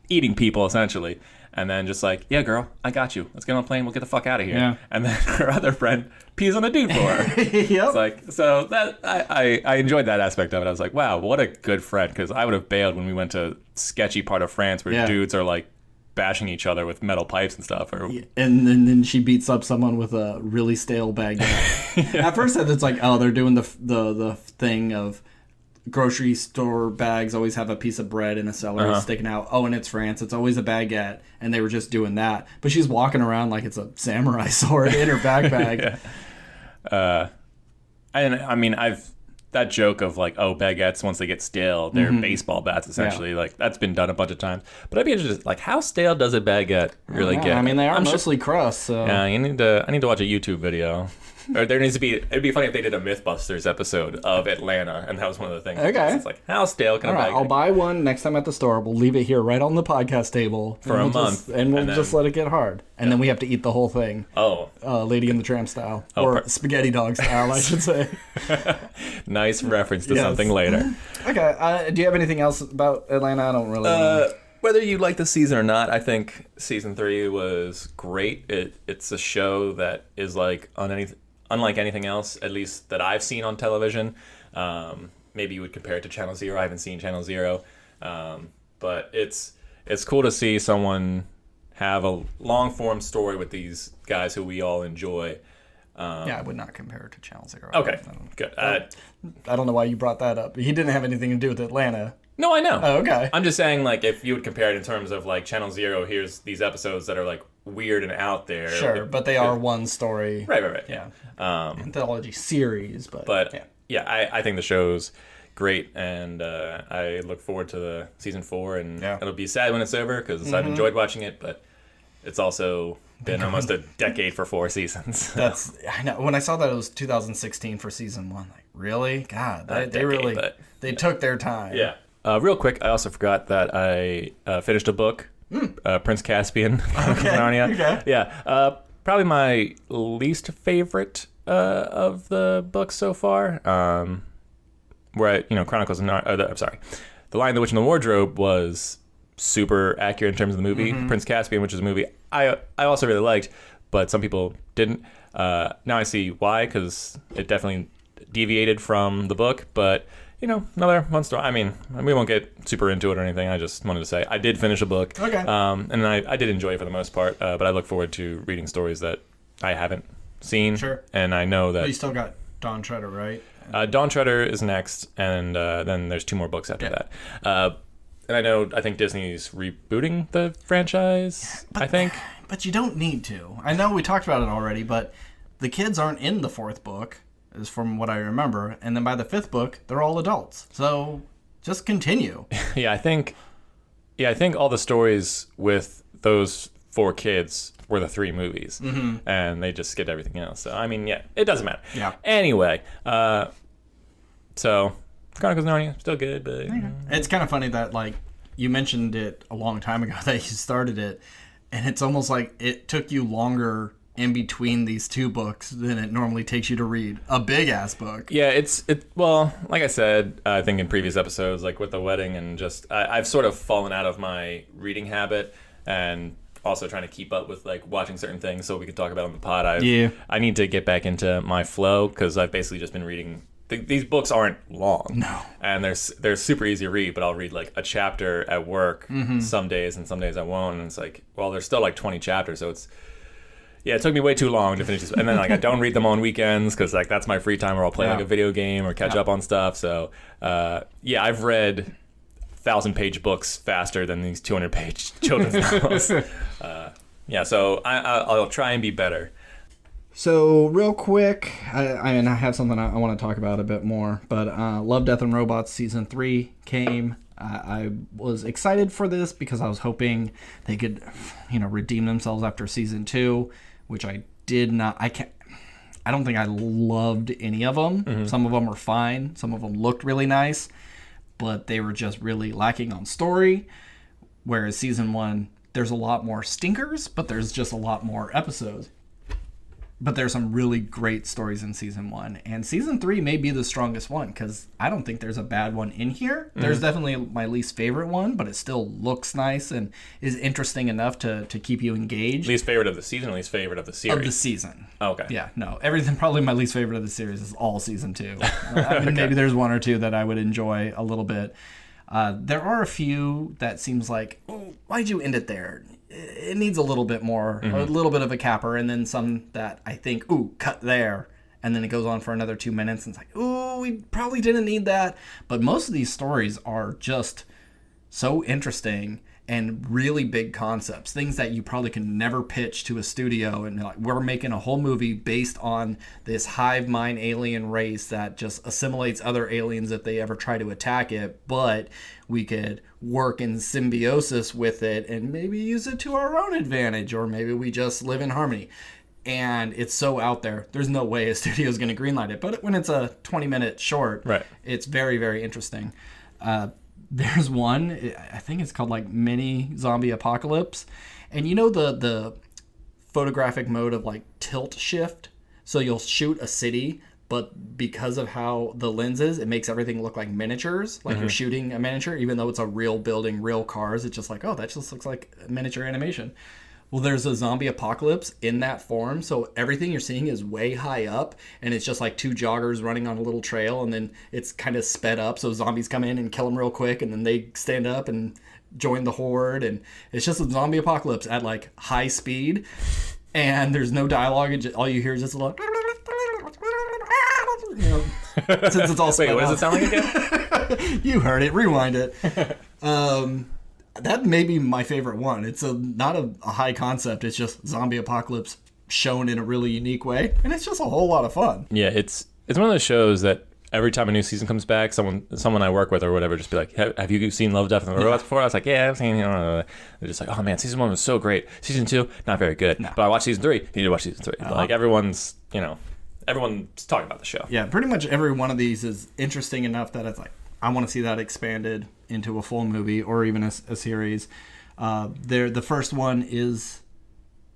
eating people essentially, and then just like, yeah, girl, I got you. Let's get on a plane. We'll get the fuck out of here. Yeah. And then her other friend pees on a dude for her. Yep. It's like, so that I enjoyed that aspect of it. I was like, wow, what a good friend, because I would have bailed when we went to sketchy part of France where dudes are like bashing each other with metal pipes and stuff. And then she beats up someone with a really stale baguette. At first it's like, oh, they're doing the thing of grocery store bags always have a piece of bread in a cellar sticking out. Oh, and it's France. It's always a baguette. And they were just doing that. But she's walking around like it's a samurai sword in her backpack. And I mean, that joke of like, oh, baguettes, once they get stale, they're baseball bats, essentially. Like, that's been done a bunch of times. But I'd be interested, like, how stale does a baguette really get? I mean, they are mostly crust, so... Yeah, I need to watch a YouTube video. Or there needs to be... It'd be funny if they did a Mythbusters episode of Atlanta, and that was one of the things. Okay. It's like, how stale can a baguette... I'll buy one next time at the store. We'll leave it here right on the podcast table. For a month. And we'll just let it get hard. And then we have to eat the whole thing. Oh. Lady and the Tramp style. Or Spaghetti Dog style, I should say. Nice reference to something later. Okay. Do you have anything else about Atlanta? I don't really whether you like the season or not, I think season 3 was great. It's a show that is like unlike anything else, at least that I've seen on television. Maybe you would compare it to Channel Zero. I haven't seen Channel Zero. But it's cool to see someone have a long-form story with these guys who we all enjoy. I would not compare it to Channel Zero. Okay, good. I don't know why you brought that up. He didn't have anything to do with Atlanta. No, I know. Oh, okay. I'm just saying, like, if you would compare it in terms of, like, Channel Zero, here's these episodes that are, like, weird and out there. Sure, but they are one story. Right. Yeah. Anthology series, but yeah, I think the show's great, and I look forward to the season 4, and it'll be sad when it's over, because I've enjoyed watching it, but it's also been almost a decade for 4 seasons. I know. When I saw that it was 2016 for season 1, like, really? God, they really... They took their time. Yeah. Real quick, I also forgot that I finished a book, Prince Caspian. Okay. Narnia. Okay. Yeah. Probably my least favorite of the books so far. Chronicles of Narnia. I'm sorry. The Lion, the Witch, and the Wardrobe was super accurate in terms of the movie. Prince Caspian, which is a movie I also really liked, but some people didn't. Now I see why, because it definitely deviated from the book, but another one story. I mean, we won't get super into it or anything. I just wanted to say I did finish a book. Okay. And I did enjoy it for the most part, but I look forward to reading stories that I haven't seen. Sure. And I know that... But you still got Dawn Treader, right? Dawn Treader is next, and then there's 2 more books after that. And I think Disney's rebooting the franchise, I think. But you don't need to. I know we talked about it already, but the kids aren't in the 4th book, is from what I remember. And then by the 5th book, they're all adults. So just continue. I think all the stories with those 4 kids were the 3 movies. And they just skipped everything else. So, I mean, it doesn't matter. Yeah. Anyway, so Chronicles of Narnia, still good, but... It's kind of funny that, like, you mentioned it a long time ago that you started it, and it's almost like it took you longer in between these 2 books than it normally takes you to read a big-ass book. Yeah, well, like I said, I think in previous episodes, like with the wedding and just... I've sort of fallen out of my reading habit, and also trying to keep up with, like, watching certain things so we could talk about on the pod. I need to get back into my flow, because I've basically just been reading... These books aren't long. No. And they're super easy to read, but I'll read like a chapter at work some days, and some days I won't. And it's like, well, there's still like 20 chapters, so it took me way too long to finish this. And then like I don't read them on weekends, because like that's my free time where I'll play like a video game or catch up on stuff. So I've read 1,000-page books faster than these 200-page children's novels. So I'll try and be better. So, real quick, I have something I want to talk about a bit more, but Love, Death, and Robots Season 3 came. I was excited for this because I was hoping they could, redeem themselves after Season 2, which I did not. I don't think I loved any of them. Some of them were fine. Some of them looked really nice, but they were just really lacking on story, whereas Season 1, there's a lot more stinkers, but there's just a lot more episodes. But there's some really great stories in Season 1. And Season 3 may be the strongest one, because I don't think there's a bad one in here. There's definitely my least favorite one, but it still looks nice and is interesting enough to keep you engaged. Least favorite of the season, least favorite of the series? Of the season. Oh, okay. Yeah, no. Everything, probably my least favorite of the series is all Season 2. Maybe there's 1 or 2 that I would enjoy a little bit. There are a few that seems like, why'd you end it there? It needs a little bit more, a little bit of a capper, and then some that I think, cut there, and then it goes on for another 2 minutes, and it's like, we probably didn't need that. But most of these stories are just so interesting and really big concepts, things that you probably can never pitch to a studio, and like, we're making a whole movie based on this hive mind alien race that just assimilates other aliens if they ever try to attack it, but we could work in symbiosis with it and maybe use it to our own advantage, or maybe we just live in harmony. And it's so out there, there's no way a studio is going to greenlight it. But when it's a 20-minute short, It's very, very interesting. There's one, I think it's called like Mini Zombie Apocalypse. And the photographic mode of like tilt shift? So you'll shoot a city, but because of how the lens is, it makes everything look like miniatures. Like you're shooting a miniature, even though it's a real building, real cars. It's just like, that just looks like miniature animation. Well, there's a zombie apocalypse in that form, so everything you're seeing is way high up, and it's just like 2 joggers running on a little trail, and then it's kind of sped up, so zombies come in and kill them real quick, and then they stand up and join the horde, and it's just a zombie apocalypse at like high speed, and there's no dialogue, and all you hear is just a lot. Since it's all sped Wait, what does it sound like again? You heard it. Rewind it. That may be my favorite one. It's not a high concept. It's just zombie apocalypse shown in a really unique way, and it's just a whole lot of fun. Yeah, it's one of those shows that every time a new season comes back, someone I work with or whatever just be like, have you seen Love, Death, and Robots before? I was like, yeah, I've seen it. They're just like, oh man, season 1 was so great. Season 2, not very good. No. But I watched season 3. You need to watch season 3. Like everyone's talking about the show. Yeah, pretty much every one of these is interesting enough that it's like, I want to see that expanded into a full movie or even a series. The first one is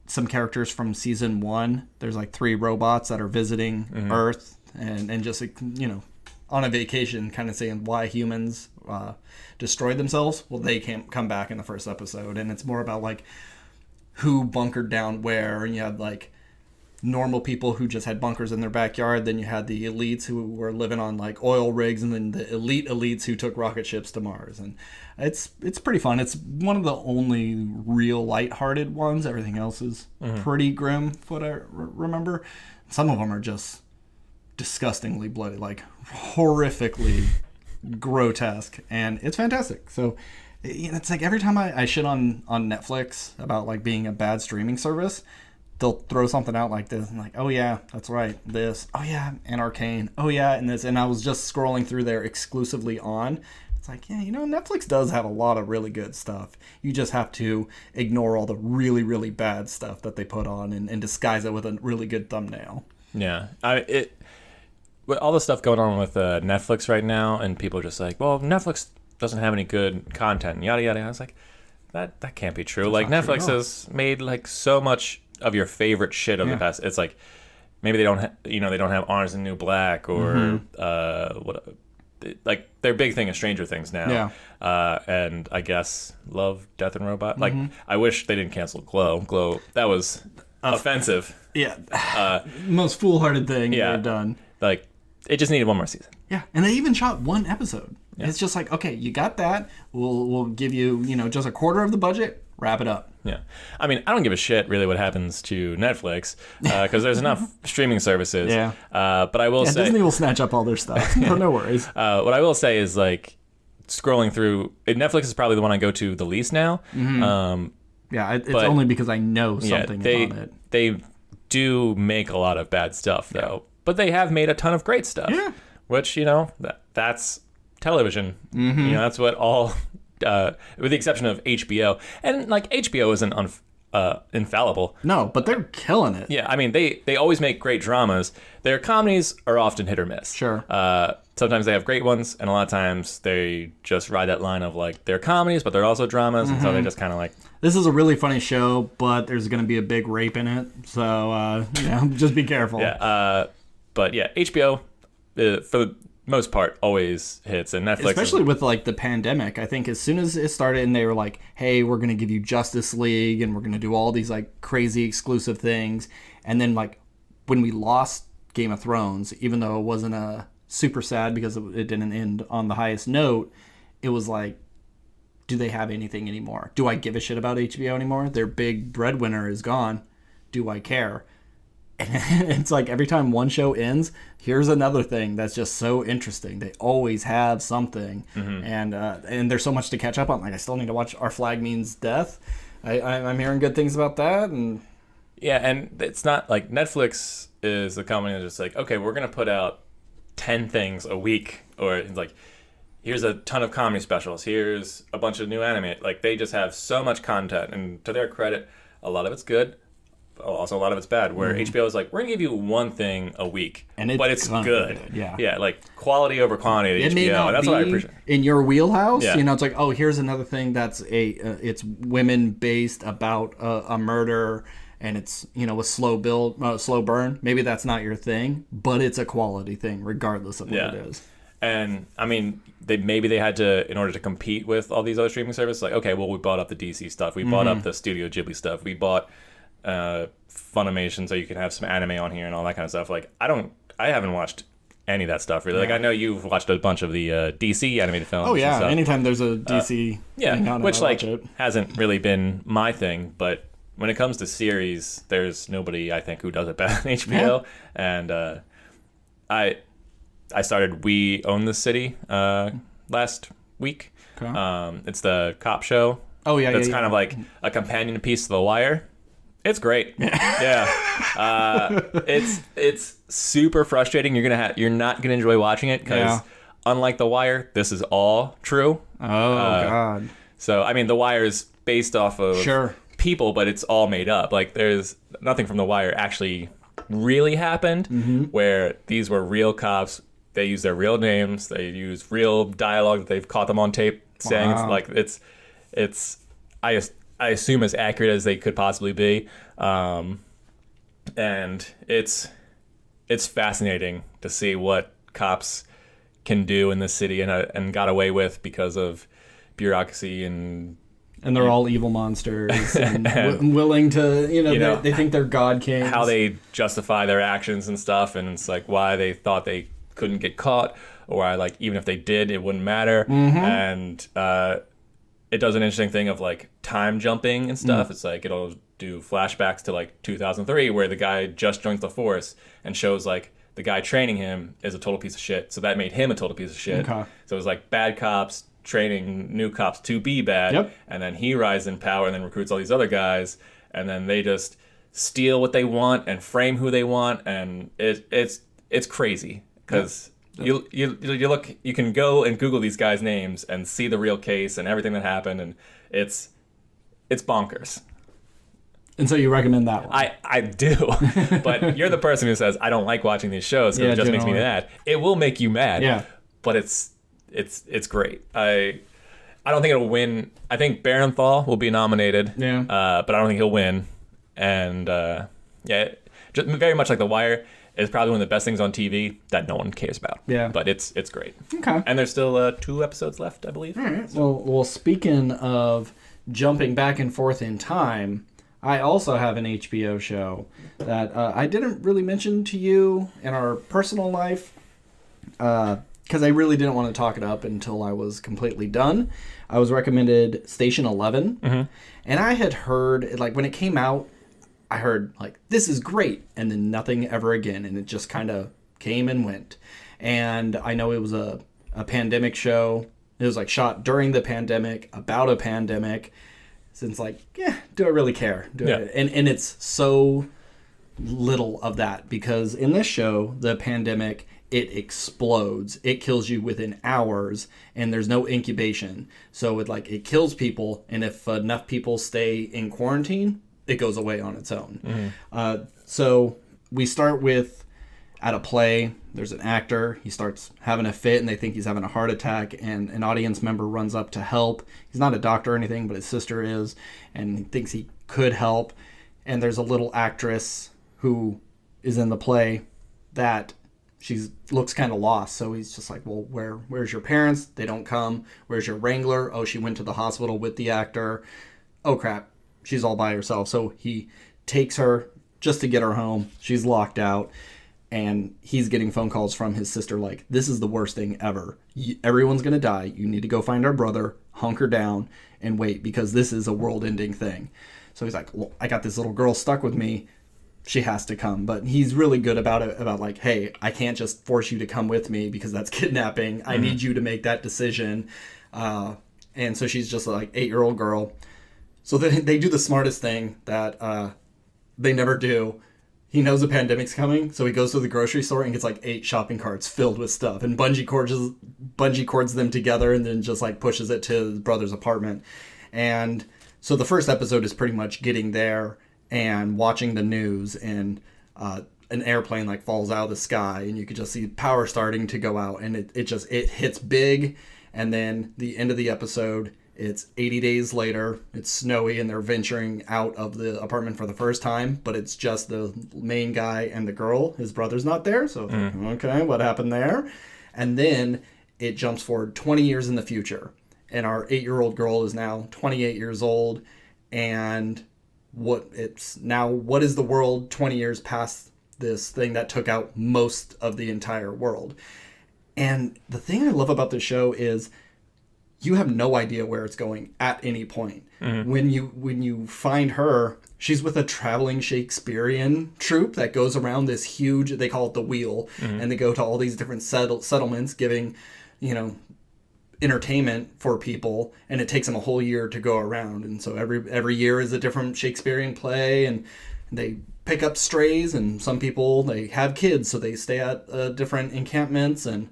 some characters from season 1. There's like 3 robots that are visiting Earth and just, you know, on a vacation, kind of saying why humans destroyed themselves. Well, they can't come back in the first episode, and it's more about like who bunkered down where, and you had like normal people who just had bunkers in their backyard. Then you had the elites who were living on like oil rigs, and then the elites who took rocket ships to Mars. And it's pretty fun. It's one of the only real lighthearted ones. Everything else is pretty grim, what I remember. Some of them are just disgustingly bloody, like horrifically grotesque, and it's fantastic. So it's like every time I shit on Netflix about like being a bad streaming service, they'll throw something out like this and like, oh yeah, that's right, this, oh yeah, and Arcane, oh yeah, and this. And I was just scrolling through there exclusively on, it's like, yeah, you know, Netflix does have a lot of really good stuff. You just have to ignore all the really, really bad stuff that they put on and disguise it with a really good thumbnail. Yeah, with all the stuff going on with Netflix right now, and people are just like, well, Netflix doesn't have any good content, yada yada. I was like, that can't be true. That's like Netflix has made like so much of your favorite shit of the past. It's like maybe they don't they don't have Orange and New Black or like their big thing is Stranger Things now. And I guess Love, Death and Robot. Like I wish they didn't cancel Glow. That was offensive. Most foolhardy thing they've done. Like it just needed one more season. Yeah, and they even shot one episode. Yeah. It's just like, okay, you got that. We'll give you, just a quarter of the budget. Wrap it up. Yeah. I mean, I don't give a shit really what happens to Netflix because there's enough streaming services. Yeah. But I will say... Disney will snatch up all their stuff. No worries. What I will say is, like, scrolling through... Netflix is probably the one I go to the least now. It's only because I know something about it. They do make a lot of bad stuff, though. But they have made a ton of great stuff. Yeah. Which, that's television. That's what all... with the exception of HBO. And, like, HBO isn't infallible. No, but they're killing it. Yeah, I mean, they always make great dramas. Their comedies are often hit or miss. Sure. Sometimes they have great ones, and a lot of times they just ride that line of, like, they're comedies, but they're also dramas, and so they just kind of, like... This is a really funny show, but there's going to be a big rape in it, so, just be careful. Yeah, but, yeah, HBO, for the most part, always hits, and Netflix... Especially with, like, the pandemic. I think as soon as it started and they were like, hey, we're going to give you Justice League, and we're going to do all these, like, crazy exclusive things, and then, like, when we lost Game of Thrones, even though it wasn't super sad because it didn't end on the highest note, it was like, do they have anything anymore? Do I give a shit about HBO anymore? Their big breadwinner is gone. Do I care? And it's like every time one show ends, here's another thing that's just so interesting. They always have something, and there's so much to catch up on. Like I still need to watch Our Flag Means Death. I'm hearing good things about that, and it's not like Netflix is a company that's just like, okay, we're gonna put out 10 things a week, or it's like, here's a ton of comedy specials, here's a bunch of new anime. Like they just have so much content, and to their credit, a lot of it's good. Also, a lot of it's bad. Where HBO is like, we're gonna give you one thing a week, but it's good. Yeah, like quality over quantity. At HBO, and that's what I appreciate. In your wheelhouse, it's like, oh, here's another thing that's it's women based about a murder, and it's a slow burn. Maybe that's not your thing, but it's a quality thing, regardless of what it is. And I mean, they had to, in order to compete with all these other streaming services, like, okay, well, we bought up the DC stuff, we bought up the Studio Ghibli stuff, we bought Funimation so you can have some anime on here and all that kind of stuff. Like I haven't watched any of that stuff really. Like I know you've watched a bunch of the DC animated films. Oh yeah, anytime there's a DC thing on which like hasn't really been my thing, but when it comes to series, there's nobody I think who does it better than HBO. And I started We Own the City last week. Okay. It's the cop show. Oh yeah, that's kind of like a companion piece to The Wire. It's great. Yeah. It's super frustrating. You're not gonna enjoy watching it because unlike The Wire, this is all true. Oh God. So I mean, The Wire is based off of people, but it's all made up. Like there's nothing from The Wire actually really happened. Where these were real cops they use their real names. They use real dialogue that they've caught them on tape saying. Wow. It's I assume as accurate as they could possibly be, and it's fascinating to see what cops can do in this city and got away with because of bureaucracy and they're all evil monsters and willing to, they think they're God kings. How they justify their actions and stuff, and it's like why they thought they couldn't get caught, or why, like, even if they did, it wouldn't matter. And it does an interesting thing of like time jumping and stuff. It's like it'll do flashbacks to like 2003 where the guy just joins the force and shows like the guy training him is a total piece of shit. So that made him a total piece of shit. Okay. So it was like bad cops training new cops to be bad. Yep. And then he rises in power and then recruits all these other guys. And then they just steal what they want and frame who they want. And it's crazy because you look, you can go and Google these guys' names and see the real case and everything that happened. And it's bonkers. And so you recommend that one? I do, but you're the person who says I don't like watching these shows because it just makes me mad. It will make you mad, but it's great. I don't think it'll win. I think Barenthal will be nominated, but I don't think he'll win. And just very much like The Wire is probably one of the best things on TV that no one cares about. Yeah, but it's great. Okay, and there's still 2 episodes left, I believe. All right. Well, speaking of jumping back and forth in time, I also have an HBO show that I didn't really mention to you in our personal life because I really didn't want to talk it up until I was completely done. I was recommended Station 11, and I had heard, like, when it came out, I heard, like, this is great, and then nothing ever again, and it just kind of came and went. And I know it was a pandemic show. It was, like, shot during the pandemic, about a pandemic. Since, like, do I really care? And it's so little of that because in this show, the pandemic, it explodes. It kills you within hours, and there's no incubation. So it kills people, and if enough people stay in quarantine, it goes away on its own. So we start with at a play. There's an actor. He starts having a fit, and they think he's having a heart attack, and an audience member runs up to help. He's not a doctor or anything, but his sister is, and he thinks he could help. And there's a little actress who is in the play that she looks kind of lost. So he's just like, well, where's your parents? They don't come. Where's your wrangler? Oh, she went to the hospital with the actor. Oh, crap. She's all by herself. So he takes her just to get her home. She's locked out. And he's getting phone calls from his sister like, this is the worst thing ever. Everyone's going to die. You need to go find our brother, hunker down, and wait because this is a world-ending thing. So he's like, well, I got this little girl stuck with me. She has to come. But he's really good about it, about like, hey, I can't just force you to come with me because that's kidnapping. I need you to make that decision. And so she's just like 8-year-old girl. So they do the smartest thing that they never do. He knows a pandemic's coming, so he goes to the grocery store and gets like 8 shopping carts filled with stuff and bungee cords them together and then just like pushes it to his brother's apartment. And so the first episode is pretty much getting there and watching the news, and an airplane like falls out of the sky and you could just see power starting to go out, and it hits big. And then the end of the episode, it's 80 days later, it's snowy, and they're venturing out of the apartment for the first time, but it's just the main guy and the girl. His brother's not there, so okay, what happened there? And then it jumps forward 20 years in the future, and our 8-year-old girl is now 28 years old, and what is the world 20 years past this thing that took out most of the entire world? And the thing I love about this show is you have no idea where it's going at any point. When you find her, she's with a traveling Shakespearean troupe that goes around this huge, they call it the wheel, and they go to all these different settlements giving, entertainment for people, and it takes them a whole year to go around. And so every year is a different Shakespearean play, and they pick up strays, and some people, they have kids, so they stay at different encampments, and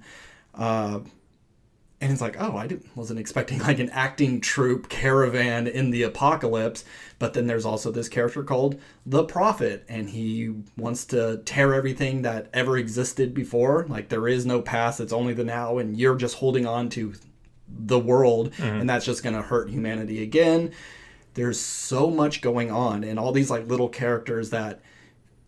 And it's like, oh, wasn't expecting like an acting troupe caravan in the apocalypse. But then there's also this character called the Prophet, and he wants to tear everything that ever existed before. Like, there is no past, it's only the now, and you're just holding on to the world, and that's just going to hurt humanity again. There's so much going on, and all these like little characters that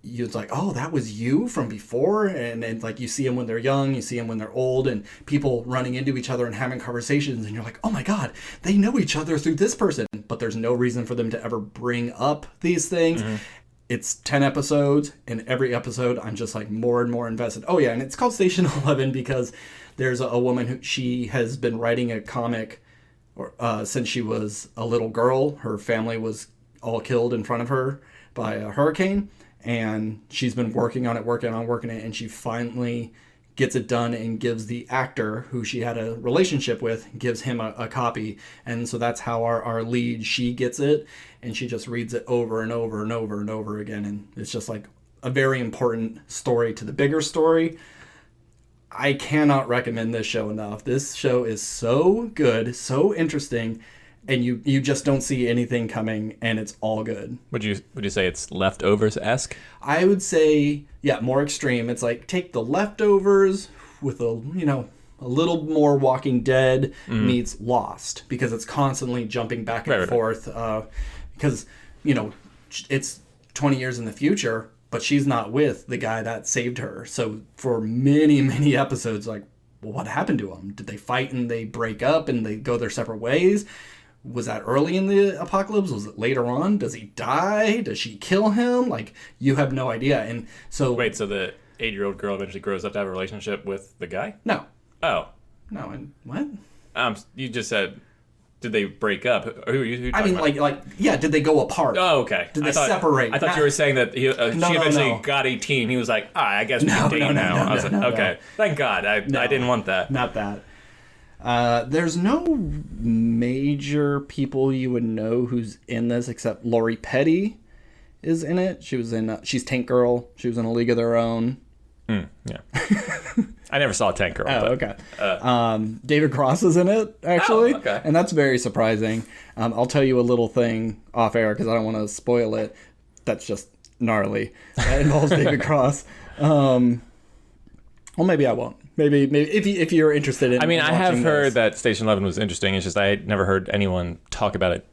it's like, oh, that was you from before, and like you see them when they're young, you see them when they're old, and people running into each other and having conversations, and you're like, oh my god, they know each other through this person, but there's no reason for them to ever bring up these things. It's 10 episodes, and every episode I'm just like more and more invested. Oh yeah, and it's called Station 11 because there's a woman who she has been writing a comic since she was a little girl. Her family was all killed in front of her by a hurricane. And she's been working on it, and she finally gets it done and gives the actor who she had a relationship with, gives him a copy. And so that's how our lead, she gets it, and she just reads it over and over and over and over again. And it's just like a very important story to the bigger story. I cannot recommend this show enough. This show is so good, so interesting, and you just don't see anything coming, and it's all good. Would you say it's Leftovers-esque? I would say, yeah, more extreme. It's like take the Leftovers with a little more Walking Dead meets Lost, because it's constantly jumping back and forth. Because it's 20 years in the future, but she's not with the guy that saved her. So for many, many episodes, like, well, what happened to them? Did they fight and they break up and they go their separate ways? Was that early in the apocalypse? Was it later on? Does he die? Does she kill him? Like, you have no idea. And so... Wait, so the 8-year-old girl eventually grows up to have a relationship with the guy? No. Oh. No, and what? You just said, did they break up? Who are you talking about? like, yeah, did they go apart? Oh, okay. Did they separate? I thought you were saying that she eventually got 18. He was like, I guess we can date now. I was like, okay. Thank God. I didn't want that. Not that. There's no major people you would know who's in this except Lori Petty is in it. She was in she's Tank Girl. She was in A League of Their Own. Yeah. I never saw Tank Girl. Oh, okay. David Cross is in it, actually. Oh, okay. And that's very surprising. I'll tell you a little thing off air because I don't want to spoil it. That's just gnarly. That involves David Cross. Well, maybe I won't. Maybe if you're interested in. I mean, I have heard that Station 11 was interesting. It's just I had never heard anyone talk about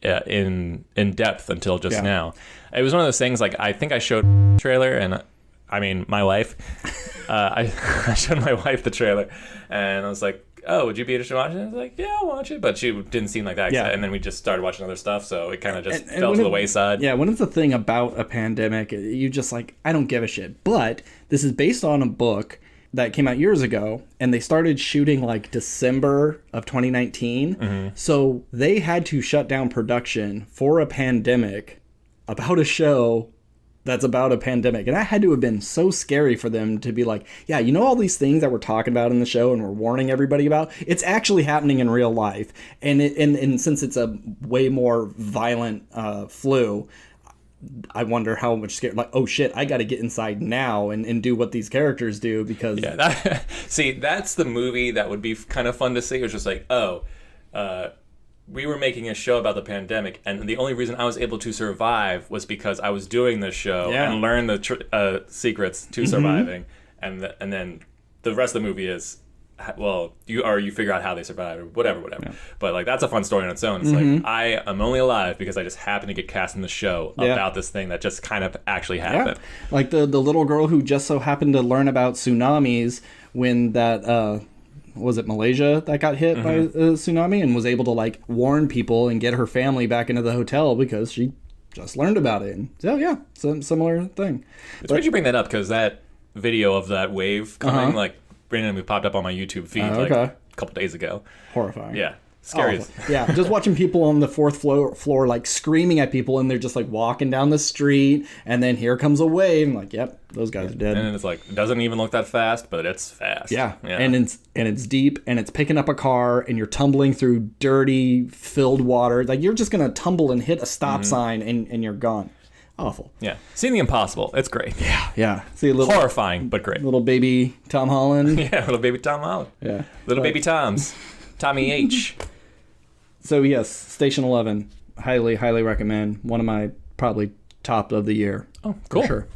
it in depth until just now. It was one of those things. Like, I think I showed the trailer, and I mean, my wife. I showed my wife the trailer, and I was like, "Oh, would you be interested in watching it?" I was like, "Yeah, I'll watch it," but she didn't seem like that. Yeah. And then we just started watching other stuff, so it kind of just fell to the wayside. Yeah, when it's a thing about a pandemic, you just like, I don't give a shit. But this is based on a book that came out years ago, and they started shooting like December of 2019. So they had to shut down production for a pandemic about a show that's about a pandemic. And that had to have been so scary for them to be like, yeah, all these things that we're talking about in the show and we're warning everybody about, it's actually happening in real life. And and since it's a way more violent flu, I wonder how much scared, like, oh shit, I got to get inside now and do what these characters do because... Yeah, see, that's the movie that would be kind of fun to see. It was just like, we were making a show about the pandemic, and the only reason I was able to survive was because I was doing this show and learned the secrets to surviving. And then the rest of the movie is... Well, you figure out how they survive or whatever. Yeah. But like that's a fun story on its own. It's like I am only alive because I just happened to get cast in the show about this thing that just kind of actually happened. Yeah. Like the little girl who just so happened to learn about tsunamis when that was it Malaysia that got hit by a tsunami and was able to like warn people and get her family back into the hotel because she just learned about it. And so yeah, some similar thing. It's weird you bring that up because that video of that wave coming like. Randomly popped up on my YouTube feed a couple days ago. Horrifying. Yeah. Scary. Yeah, just watching people on the fourth floor like screaming at people and they're just like walking down the street and then here comes a wave and like, yep, those guys are dead. And it's like, it doesn't even look that fast, but it's fast. Yeah. And it's deep and it's picking up a car and you're tumbling through dirty, filled water. Like you're just going to tumble and hit a stop sign and you're gone. Awful. Yeah. Seeing the impossible. It's great. Yeah. See a little Horrifying, but great. little baby Tom Holland. Yeah, little baby Tom Holland. Yeah. Little baby Toms. Tommy H. So yes, Station 11. Highly, highly recommend. One of my probably top of the year. Oh, cool. For sure.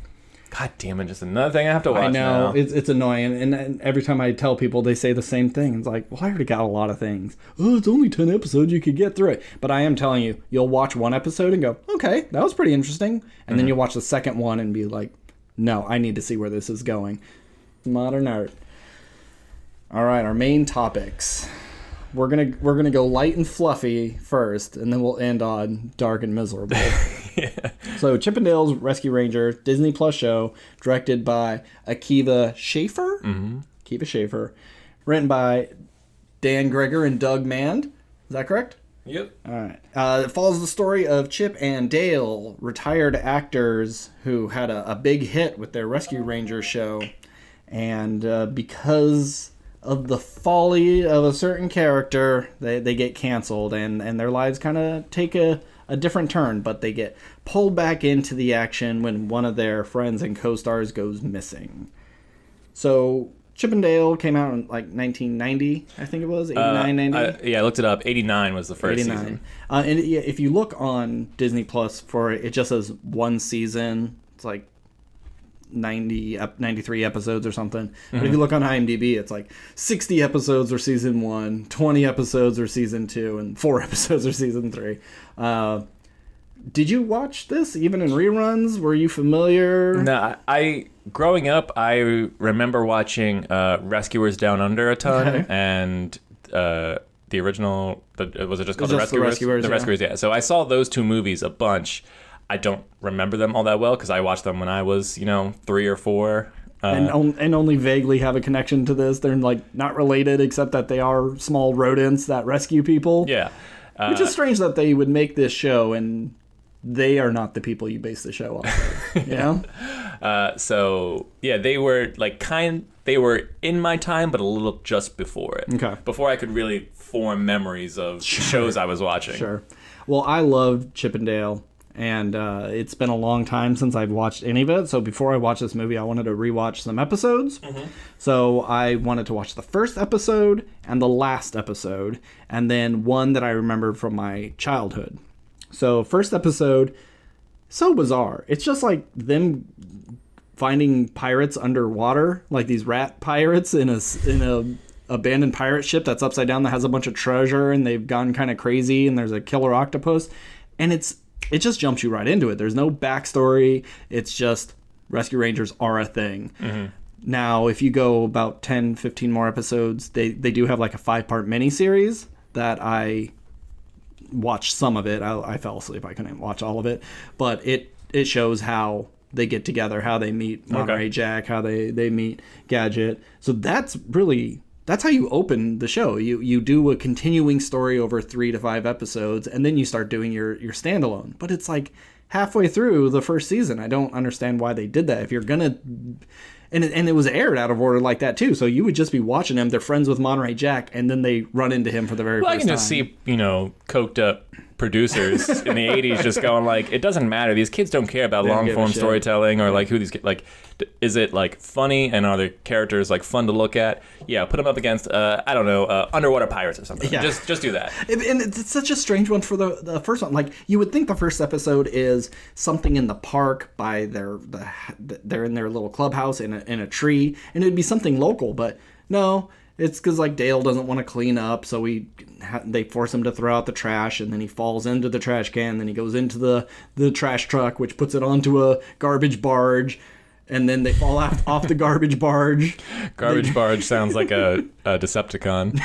God damn it, just another thing I have to watch I know. now. It's annoying. And every time I tell people, they say the same thing. It's like, well, I already got a lot of things. Oh, it's only 10 episodes. You could get through it. But I am telling you, you'll watch one episode and go, okay, that was pretty interesting. And then you'll watch the second one and be like, no, I need to see where this is going. Modern art. All right, our main topics. We're gonna go light and fluffy first, and then we'll end on dark and miserable. Yeah. So Chippendale's Rescue Ranger, Disney Plus show, directed by Akiva Schaffer. Akiva Schaffer, written by Dan Greger and Doug Mand. Is that correct? Yep. All right. It follows the story of Chip and Dale, retired actors who had a big hit with their Rescue Ranger show, and because of the folly of a certain character, they get canceled, and their lives kind of take a different turn, but they get pulled back into the action when one of their friends and co-stars goes missing. So Chippendale came out in like 1990, I think it was, 89, 90? Yeah, I looked it up. 89 was the first 89. season. And if you look on Disney Plus for it, it just says one season. It's like 93 episodes or something. But if you look on IMDb, it's like 60 episodes are season 1, 20 episodes are season 2, and 4 episodes are season 3. Did you watch this even in reruns? Were you familiar? No, I growing up, I remember watching Rescuers Down Under a ton, and the original, was it just called The Rescuers? The Rescuers, yeah. So I saw those two movies a bunch. I don't remember them all that well because I watched them when I was, 3 or 4. And only vaguely have a connection to this. They're like not related except that they are small rodents that rescue people. Yeah. Which is strange that they would make this show and they are not the people you base the show off of. You know? So yeah, they were they were in my time, but a little just before it. Okay. Before I could really form memories of shows I was watching. Sure. Well, I loved Chippendale. And it's been a long time since I've watched any of it. So before I watched this movie, I wanted to rewatch some episodes. So I wanted to watch the first episode and the last episode, and then one that I remembered from my childhood. So first episode, so bizarre. It's just like them finding pirates underwater, like these rat pirates in a abandoned pirate ship that's upside down that has a bunch of treasure, and they've gone kind of crazy, and there's a killer octopus, and it just jumps you right into it. There's no backstory. It's just Rescue Rangers are a thing. Now, if you go about 10, 15 more episodes, they do have like a 5-part miniseries that I watched some of it. I fell asleep. I couldn't watch all of it. But it shows how they get together, how they meet Monterey Jack, how they meet Gadget. So that's how you open the show. You do a continuing story over 3 to 5 episodes, and then you start doing your standalone. But it's like halfway through the first season. I don't understand why they did that. If you're gonna, and it was aired out of order like that too. So you would just be watching them. They're friends with Monterey Jack, and then they run into him for the very first time. I can just see coked up producers in the 80s just going like, it doesn't matter. These kids don't care about long form storytelling or like who these like. Is it like funny and are the characters like fun to look at? Yeah, put them up against underwater pirates or something. Yeah. Just do that. And it's such a strange one for the first one. Like you would think the first episode is something in the park by they're in their little clubhouse in a tree, and it'd be something local, but no. It's because like Dale doesn't want to clean up, so they force him to throw out the trash, and then he falls into the trash can. Then he goes into the trash truck, which puts it onto a garbage barge, and then they fall off the garbage barge. Barge sounds like a Decepticon.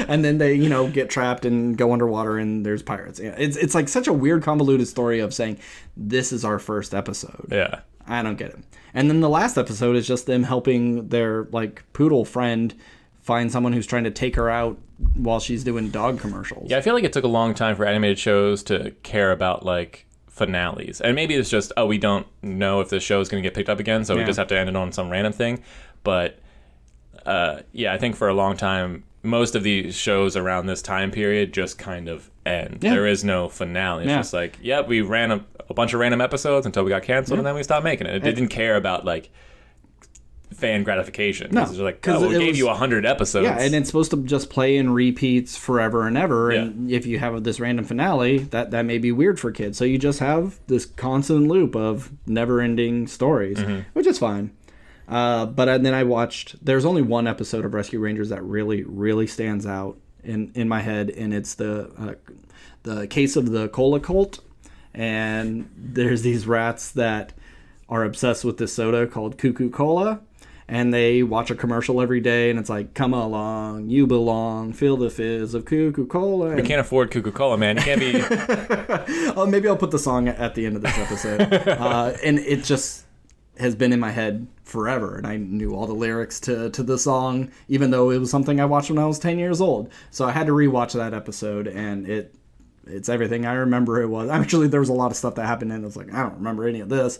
And then they get trapped and go underwater, and there's pirates. Yeah, it's like such a weird convoluted story of saying this is our first episode. Yeah. I don't get it. And then the last episode is just them helping their like poodle friend find someone who's trying to take her out while she's doing dog commercials. Yeah, I feel like it took a long time for animated shows to care about like finales. And maybe it's just, we don't know if the show is going to get picked up again, so we just have to end it on some random thing. But I think for a long time, most of these shows around this time period just kind of end. Yeah. There is no finale. It's just like, we ran a bunch of random episodes until we got canceled, and then we stopped making it. It didn't care about like fan gratification. No, it was like, oh, we gave you 100 episodes. Yeah, and it's supposed to just play in repeats forever and ever. And if you have this random finale, that may be weird for kids. So you just have this constant loop of never-ending stories, which is fine. But then I watched. There's only one episode of Rescue Rangers that really, really stands out in my head, and it's the case of the cola cult. And there's these rats that are obsessed with this soda called Cuckoo Cola. And they watch a commercial every day, and it's like, come along, you belong, feel the fizz of Coca-Cola. We can't afford Coca-Cola, man. You can't be... Oh, maybe I'll put the song at the end of this episode. And it just has been in my head forever, and I knew all the lyrics to the song, even though it was something I watched when I was 10 years old. So I had to rewatch that episode, and it's everything I remember it was. Actually, there was a lot of stuff that happened, and I was like, I don't remember any of this.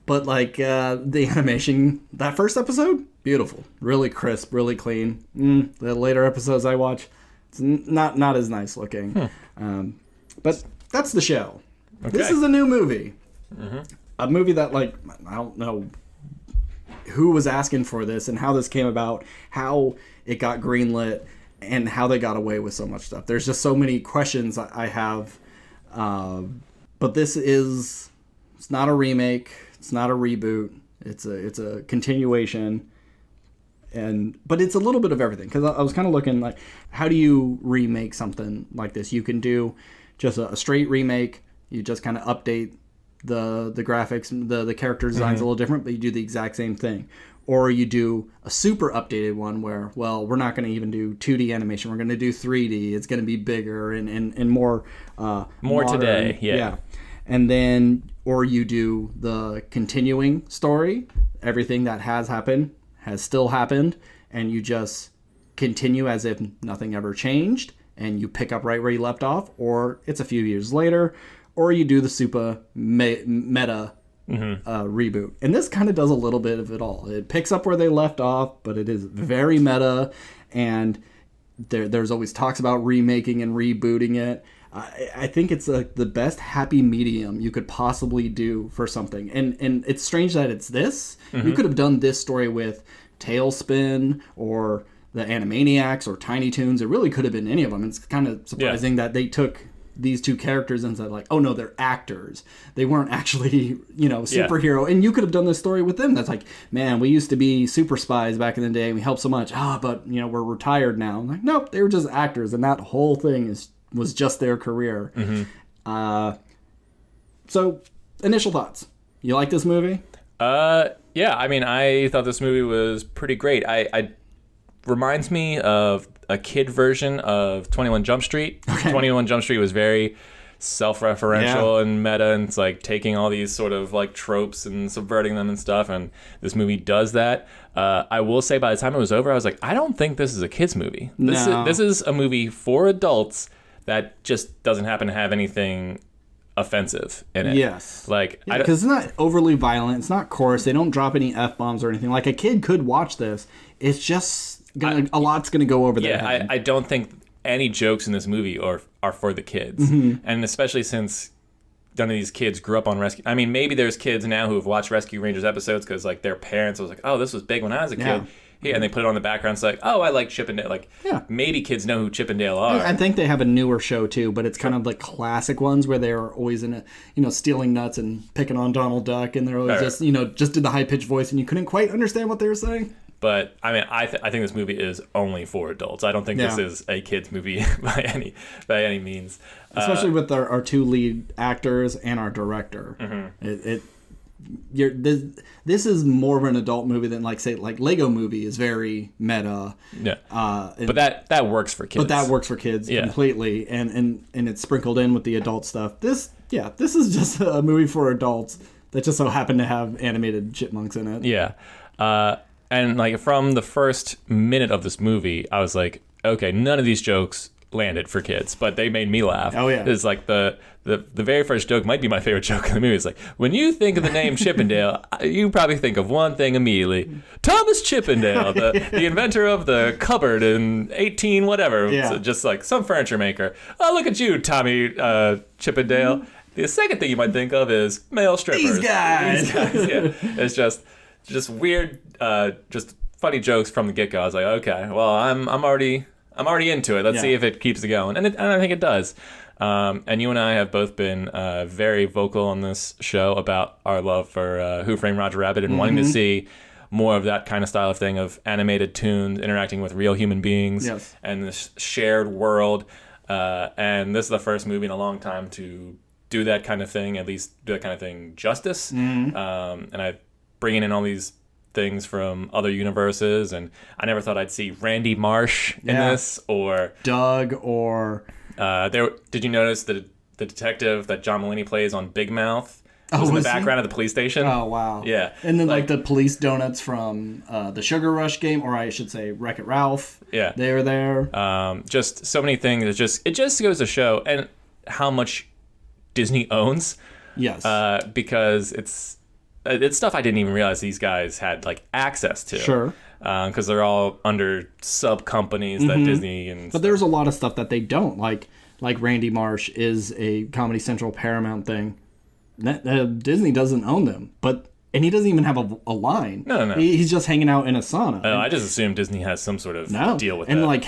But, like, the animation, that first episode, beautiful. Really crisp, really clean. The later episodes I watch, it's not as nice looking. But that's the show. Okay. This is a new movie. A movie that, like, I don't know who was asking for this and how this came about, how it got greenlit, and how they got away with so much stuff. There's just so many questions I have. But this is... It's not a remake. It's not a reboot. It's a continuation, but it's a little bit of everything. Because I was kind of looking like, how do you remake something like this? You can do just a straight remake. You just kind of update the graphics, the character designs a little different, but you do the exact same thing. Or you do a super updated one where, well, we're not going to even do 2D animation. We're going to do 3D. It's going to be bigger and more modern. Today. Yeah. And then, or you do the continuing story. Everything that has happened has still happened, and you just continue as if nothing ever changed, and you pick up right where you left off, or it's a few years later, or you do the super meta reboot. And this kind of does a little bit of it all. It picks up where they left off, but it is very meta, and there's always talks about remaking and rebooting it. I think it's like the best happy medium you could possibly do for something. And it's strange that it's this. You could have done this story with Tailspin or the Animaniacs or Tiny Toons. It really could have been any of them. It's kind of surprising that they took these two characters and said, like, oh no, they're actors. They weren't actually, superhero. Yeah. And you could have done this story with them. That's like, man, we used to be super spies back in the day and we helped so much. But we're retired now. I'm like, nope, they were just actors. And that whole thing was just their career. So, initial thoughts. You like this movie? Yeah, I mean, I thought this movie was pretty great. I reminds me of a kid version of 21 Jump Street. Okay. 21 Jump Street was very self-referential and meta, and it's like taking all these sort of like tropes and subverting them and stuff, and this movie does that. I will say by the time it was over, I was like, I don't think this is a kid's movie. This is a movie for adults that just doesn't happen to have anything offensive in it. Yes. Like, because it's not overly violent. It's not coarse. They don't drop any F-bombs or anything. Like, a kid could watch this. It's just a lot's going to go over their head. I don't think any jokes in this movie are for the kids. And especially since none of these kids grew up on Rescue... I mean, maybe there's kids now who have watched Rescue Rangers episodes because, like, their parents was like, oh, this was big when I was a kid. Yeah, and they put it on the background. It's like, oh, I like Chippendale. Like, maybe kids know who Chippendale are. I think they have a newer show too, but it's kind of like classic ones where they're always in a, stealing nuts and picking on Donald Duck, and they're always just did the high pitched voice, and you couldn't quite understand what they were saying. But I mean, I think this movie is only for adults. I don't think this is a kids movie by any means. Especially with our two lead actors and our director. This is more of an adult movie than like Lego Movie is very meta. Yeah. But that works for kids. But that works for kids completely, and it's sprinkled in with the adult stuff. This is just a movie for adults that just so happened to have animated chipmunks in it. Yeah. And like from the first minute of this movie, I was like, okay, none of these jokes landed for kids, but they made me laugh. Oh yeah. It's like the very first joke might be my favorite joke in the movie. It's like, when you think of the name Chippendale, you probably think of one thing immediately. Thomas Chippendale, the inventor of the cupboard in 18 whatever. Yeah. So just like some furniture maker. Oh, look at you, Tommy Chippendale. The second thing you might think of is male strippers. These guys. Yeah. It's just weird, just funny jokes from the get-go. I was like, okay, well, I'm already into it. Let's see if it keeps it going, and I think it does. And you and I have both been very vocal on this show about our love for Who Framed Roger Rabbit and wanting to see more of that kind of style of thing, of animated toons interacting with real human beings and this shared world. And this is the first movie in a long time to do that kind of thing, at least do that kind of thing justice. And I bringing in all these things from other universes, and I never thought I'd see Randy Marsh in this, or Doug, or did you notice the detective that John Mulaney plays on Big Mouth was in the background of the police station? Oh, wow. Yeah. And then like the police donuts from the Sugar Rush game, or I should say Wreck-It Ralph. Yeah. They were there. Just so many things. It just goes to show and how much Disney owns. Yes. Because it's stuff I didn't even realize these guys had like access to. Sure. Because they're all under sub companies that Disney and. But there's a lot of stuff that they don't like Randy Marsh is a Comedy Central Paramount thing. Disney doesn't own them, and he doesn't even have a line. No. He's just hanging out in a sauna. Oh, I just assumed Disney has some sort of deal with that. And like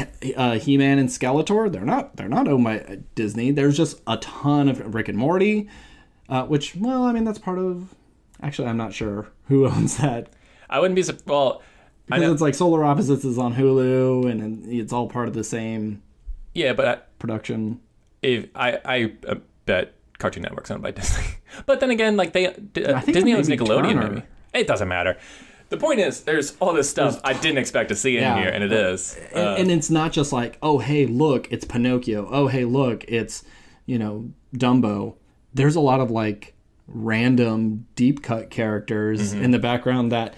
He-Man and Skeletor, they're not owned by Disney. There's just a ton of Rick and Morty, which, well, I mean, that's part of. Actually, I'm not sure who owns that. I wouldn't be well. Because it's like Solar Opposites is on Hulu, and it's all part of the same. Yeah, but production. If I bet Cartoon Network's owned by Disney, but then again, like Disney owns Nickelodeon. Turner. Maybe it doesn't matter. The point is, there's all this stuff I didn't expect to see in here, and it is. And it's not just like, oh, hey, look, it's Pinocchio. Oh, hey, look, it's Dumbo. There's a lot of like random deep cut characters in the background that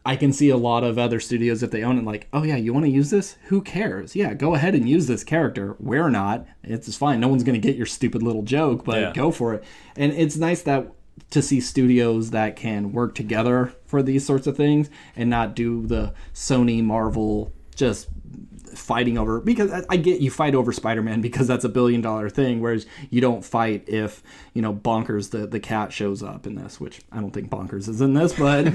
I can see a lot of other studios, if they own it, like, oh yeah, you want to use this? Who cares? Yeah, go ahead and use this character. We're not. It's fine. No one's going to get your stupid little joke, but go for it. And it's nice to see studios that can work together for these sorts of things and not do the Sony Marvel just fighting over, because I get you fight over Spider-Man because that's $1 billion thing, whereas you don't fight if Bonkers the cat shows up in this, which I don't think Bonkers is in this, but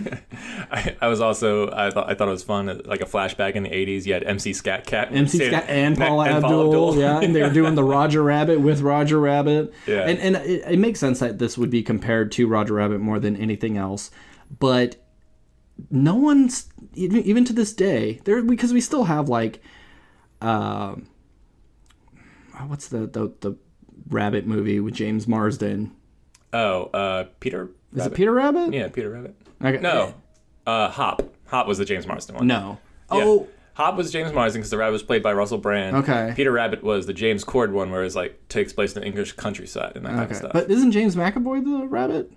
I was also I thought it was fun, like a flashback in the 80s. You had MC Scat Cat, and Paula Abdul, yeah, and they're doing the Roger Rabbit with Roger Rabbit, and it makes sense that this would be compared to Roger Rabbit more than anything else, but no one's even to this day there, because we still have like. What's the Rabbit movie with James Marsden? Oh, Peter Rabbit? Is it Peter Rabbit? Yeah, Peter Rabbit. Okay. No, Hop. Hop was the James Marsden one. No. Yeah. Oh. Hop was James Marsden because the rabbit was played by Russell Brand. Okay. Peter Rabbit was the James Corden one, where it's like takes place in the English countryside and that kind of stuff. But isn't James McAvoy the rabbit?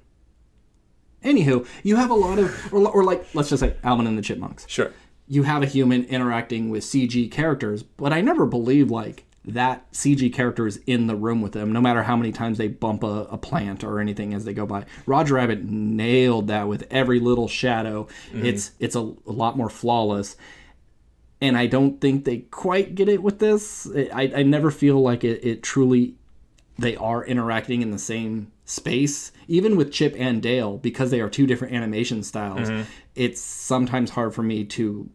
Anywho, you have a lot of, or like, let's just say Alvin and the Chipmunks. Sure. You have a human interacting with CG characters, but I never believed like that CG character is in the room with them, no matter how many times they bump a plant or anything as they go by. Roger Rabbit nailed that with every little shadow. It's a lot more flawless. And I don't think they quite get it with this. I never feel like it truly, they are interacting in the same space. Even with Chip and Dale, because they are two different animation styles, it's sometimes hard for me to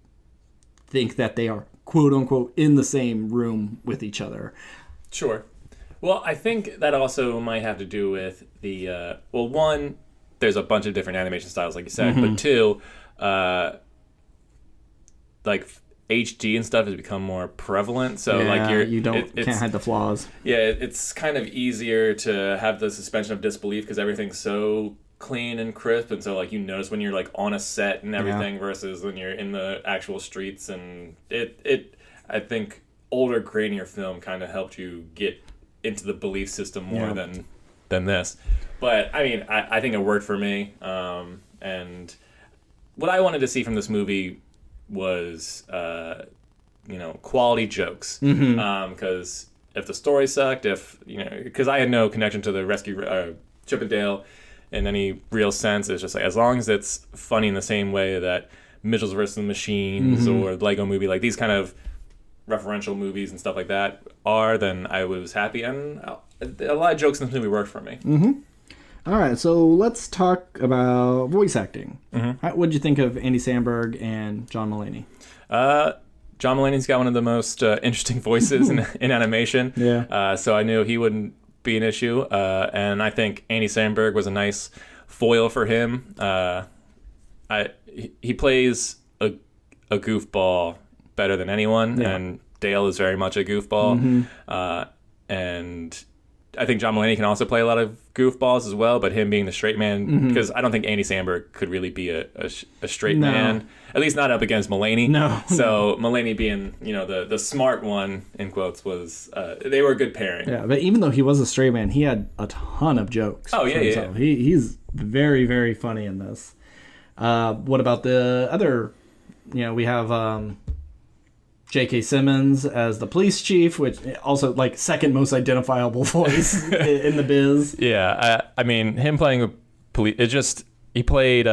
think that they are quote unquote in the same room with each other. Sure. Well, I think that also might have to do with the one, there's a bunch of different animation styles like you said, but two, like HD and stuff has become more prevalent, so like you can't hide the flaws. Yeah, it's kind of easier to have the suspension of disbelief because everything's so clean and crisp, and so like you notice when you're like on a set and everything versus when you're in the actual streets, and it I think older grainier film kind of helped you get into the belief system more than this. But I mean, I think it worked for me, and what I wanted to see from this movie was quality jokes, because if the story sucked, because I had no connection to the rescue Chippendale in any real sense, it's just like as long as it's funny in the same way that Mitchell's vs. the Machines or Lego Movie, like these kind of referential movies and stuff like that are, then I was happy. And a lot of jokes in this movie worked for me. Mm-hmm. All right, so let's talk about voice acting. Mm-hmm. What did you think of Andy Samberg and John Mulaney? John Mulaney's got one of the most interesting voices in animation. Yeah. So I knew he wouldn't be an issue. And I think Andy Samberg was a nice foil for him. He plays a goofball better than anyone, and Dale is very much a goofball. Mm-hmm. And I think John Mulaney can also play a lot of goofballs as well, but him being the straight man, because I don't think Andy Samberg could really be a straight man, at least not up against Mulaney. No. So Mulaney being, the smart one, in quotes, was, they were a good pairing. Yeah, but even though he was a straight man, he had a ton of jokes. Oh, yeah. He's very, very funny in this. What about the other, we have J.K. Simmons as the police chief, which also like second most identifiable voice in the biz. Yeah, I mean him playing a police. He played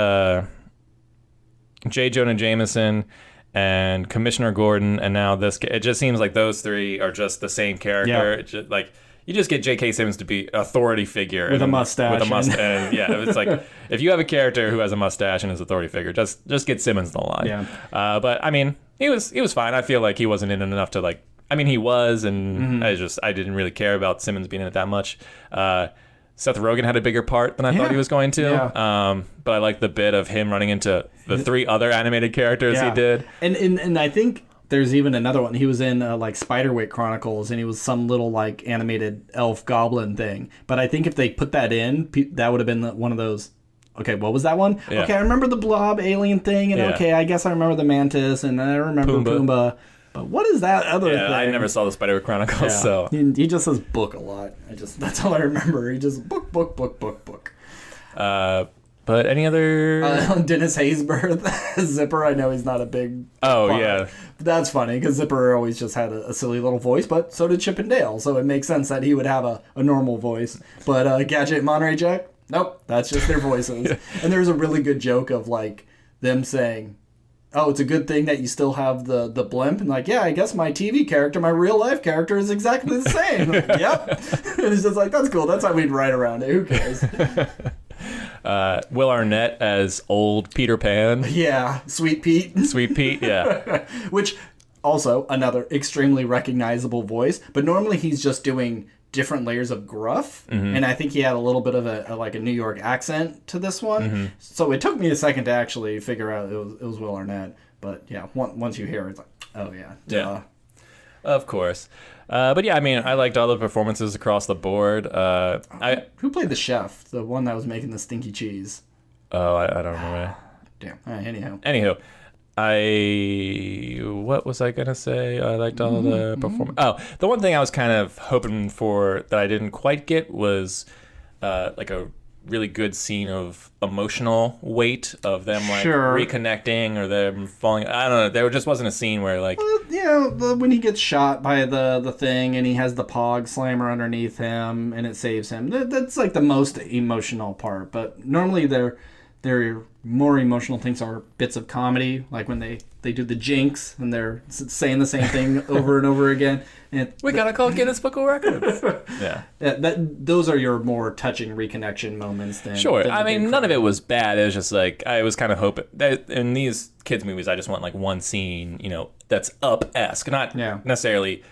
J. Jonah Jameson and Commissioner Gordon, and now this. It just seems like those three are just the same character. Yeah. It's just, like you just get J.K. Simmons to be authority figure with a mustache. And yeah, it's like if you have a character who has a mustache and is authority figure, just get Simmons on the line. Yeah. But I mean. He was fine. I feel like he wasn't in it enough to like. I mean, he was, and I didn't really care about Simmons being in it that much. Seth Rogen had a bigger part than I thought he was going to. Yeah. But I like the bit of him running into the three other animated characters he did. And I think there's even another one. He was in like Spiderwick Chronicles, and he was some little like animated elf goblin thing. But I think if they put that in, that would have been one of those. Okay, what was that one? Yeah. Okay, I remember the blob alien thing, and okay, I guess I remember the mantis, and I remember Pumbaa. But what is that other thing? I never saw the Spider Chronicles, so he just says book a lot. That's all I remember. He just book. But any other Dennis Haysbert, Zipper. I know he's not a big. Oh part. yeah, that's funny because Zipper always just had a silly little voice, but so did Chippendale. So it makes sense that he would have a normal voice. But Gadget and Monterey Jack. Nope, that's just their voices. And there's a really good joke of like them saying, "Oh, it's a good thing that you still have the blimp." And like, yeah, I guess my TV character, my real life character, is exactly the same. Like, yep. And it's just like that's cool. That's how we'd write around it. Who cares? Will Arnett as old Peter Pan. Yeah, Sweet Pete. Sweet Pete. Yeah. Which also another extremely recognizable voice, but normally he's just doing different layers of gruff, and I think he had a little bit of a New York accent to this one. So it took me a second to actually figure out it was Will Arnett. But yeah, once you hear it, it's like, oh yeah, duh. Yeah, of course. But yeah, I mean, I liked all the performances across the board. Who played the chef, the one that was making the stinky cheese? Oh, I don't remember. Damn. All right, Anywho. What was I gonna say? I liked all the performance. Oh, the one thing I was kind of hoping for that I didn't quite get was like a really good scene of emotional weight of them like reconnecting or them falling. I don't know. There just wasn't a scene where like when he gets shot by the thing and he has the pog slammer underneath him and it saves him. That's like the most emotional part. But normally they're more emotional things are bits of comedy, like when they do the jinx and they're saying the same thing over and over again. And we gotta call Guinness Book of Records. Yeah, those are your more touching reconnection moments. I mean, none of it was bad. It was just like I was kind of hoping that in these kids movies, I just want like one scene, that's up-esque, not necessarily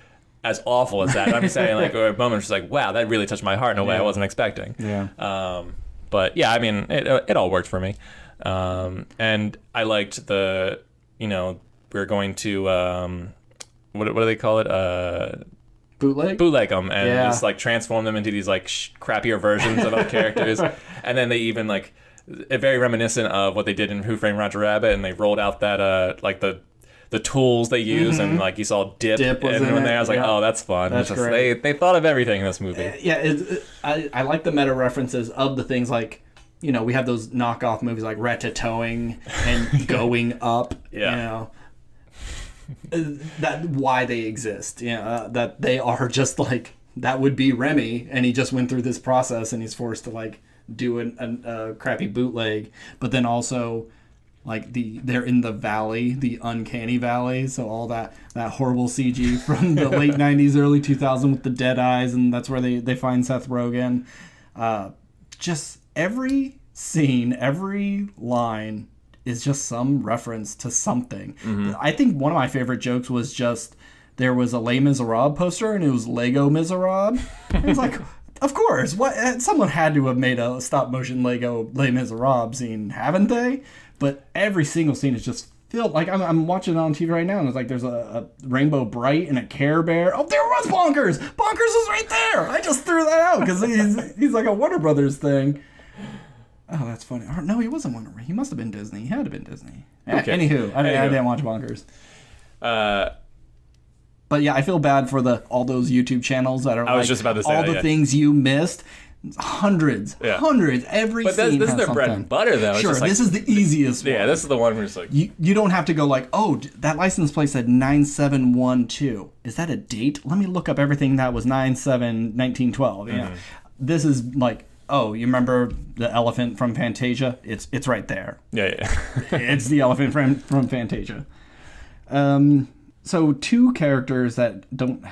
as awful as that. I'm saying like or a moment just like, wow, that really touched my heart in a way I wasn't expecting. Yeah. But yeah, I mean, it all worked for me. And I liked the, we're going to, what do they call it? Bootleg them and just like transform them into these like crappier versions of other characters. And then they even like, very reminiscent of what they did in Who Framed Roger Rabbit. And they rolled out that, like the tools they use and like you saw Dip was in there. I was like, oh, that's fun. That's just, great. They thought of everything in this movie. I like the meta references of the things like, we have those knockoff movies like Ratatouille and Going Up. That why they exist. That they are just like, that would be Remy and he just went through this process and he's forced to like do a crappy bootleg. But then also like they're in the valley, the uncanny valley. So all that horrible CG from the late 90s, early 2000s with the dead eyes, and that's where they find Seth Rogen. Just every scene, every line is just some reference to something. I think one of my favorite jokes was just there was a Les Miserables poster and it was Lego Miserables. It was like, of course, what someone had to have made a stop motion Lego Les Miserables scene, haven't they? But every single scene is just filled. Like I'm watching it on TV right now, and it's like there's a Rainbow Bright and a Care Bear. Oh, there was Bonkers. Bonkers was right there. I just threw that out because he's like a Warner Brothers thing. Oh, that's funny. No, he wasn't Warner. He must have been Disney. He had to have been Disney. Okay. Anywho, I didn't watch Bonkers. But yeah, I feel bad for all those YouTube channels that are just about to say all the things you missed. Hundreds every but scene this has is their something. bread and butter, though. Sure, this is the easiest one. Yeah, this is the one where it's like you don't have to go like, oh, that license plate said 9712. Is that a date? Let me look up everything that was 9/7/1912. Yeah, this is like, oh, you remember the elephant from Fantasia? It's right there. Yeah. It's the elephant from Fantasia. So two characters that don't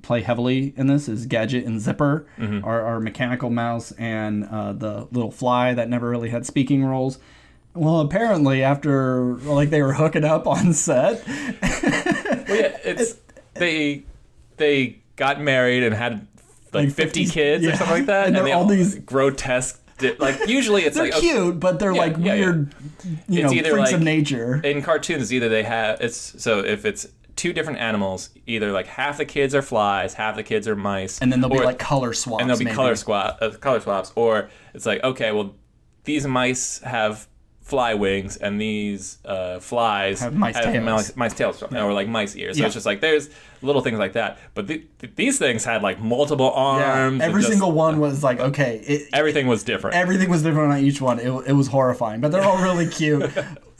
play heavily in this is Gadget and Zipper, our mechanical mouse, and the little fly that never really had speaking roles. Well, apparently after they were hooking up on set. They got married and had like 50 kids or something like that, and they all these grotesque. Usually it's they're cute, but they're weird, freaks of nature. In cartoons, either they have if it's two different animals, either like half the kids are flies, half the kids are mice, and then there'll be like color swaps, and there'll be color swaps, or it's like, okay, well, these mice have fly wings and these flies have mice tails, or like mice ears. So it's just like there's little things like that, but these things had like multiple arms. Every single one was like, okay, everything was different. Everything was different on each one. It was horrifying, but they're all really cute.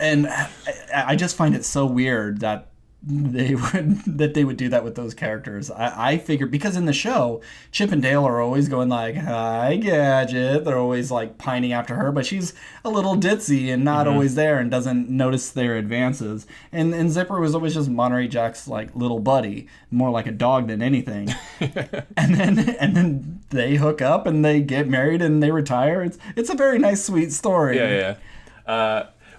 And I just find it so weird that they would do that with those characters. I figured, because in the show, Chip and Dale are always going like, hi, Gadget. They're always like pining after her, but she's a little ditzy and not always there and doesn't notice their advances. And Zipper was always just Monterey Jack's like little buddy, more like a dog than anything. and then they hook up and they get married and they retire. It's a very nice, sweet story. Yeah.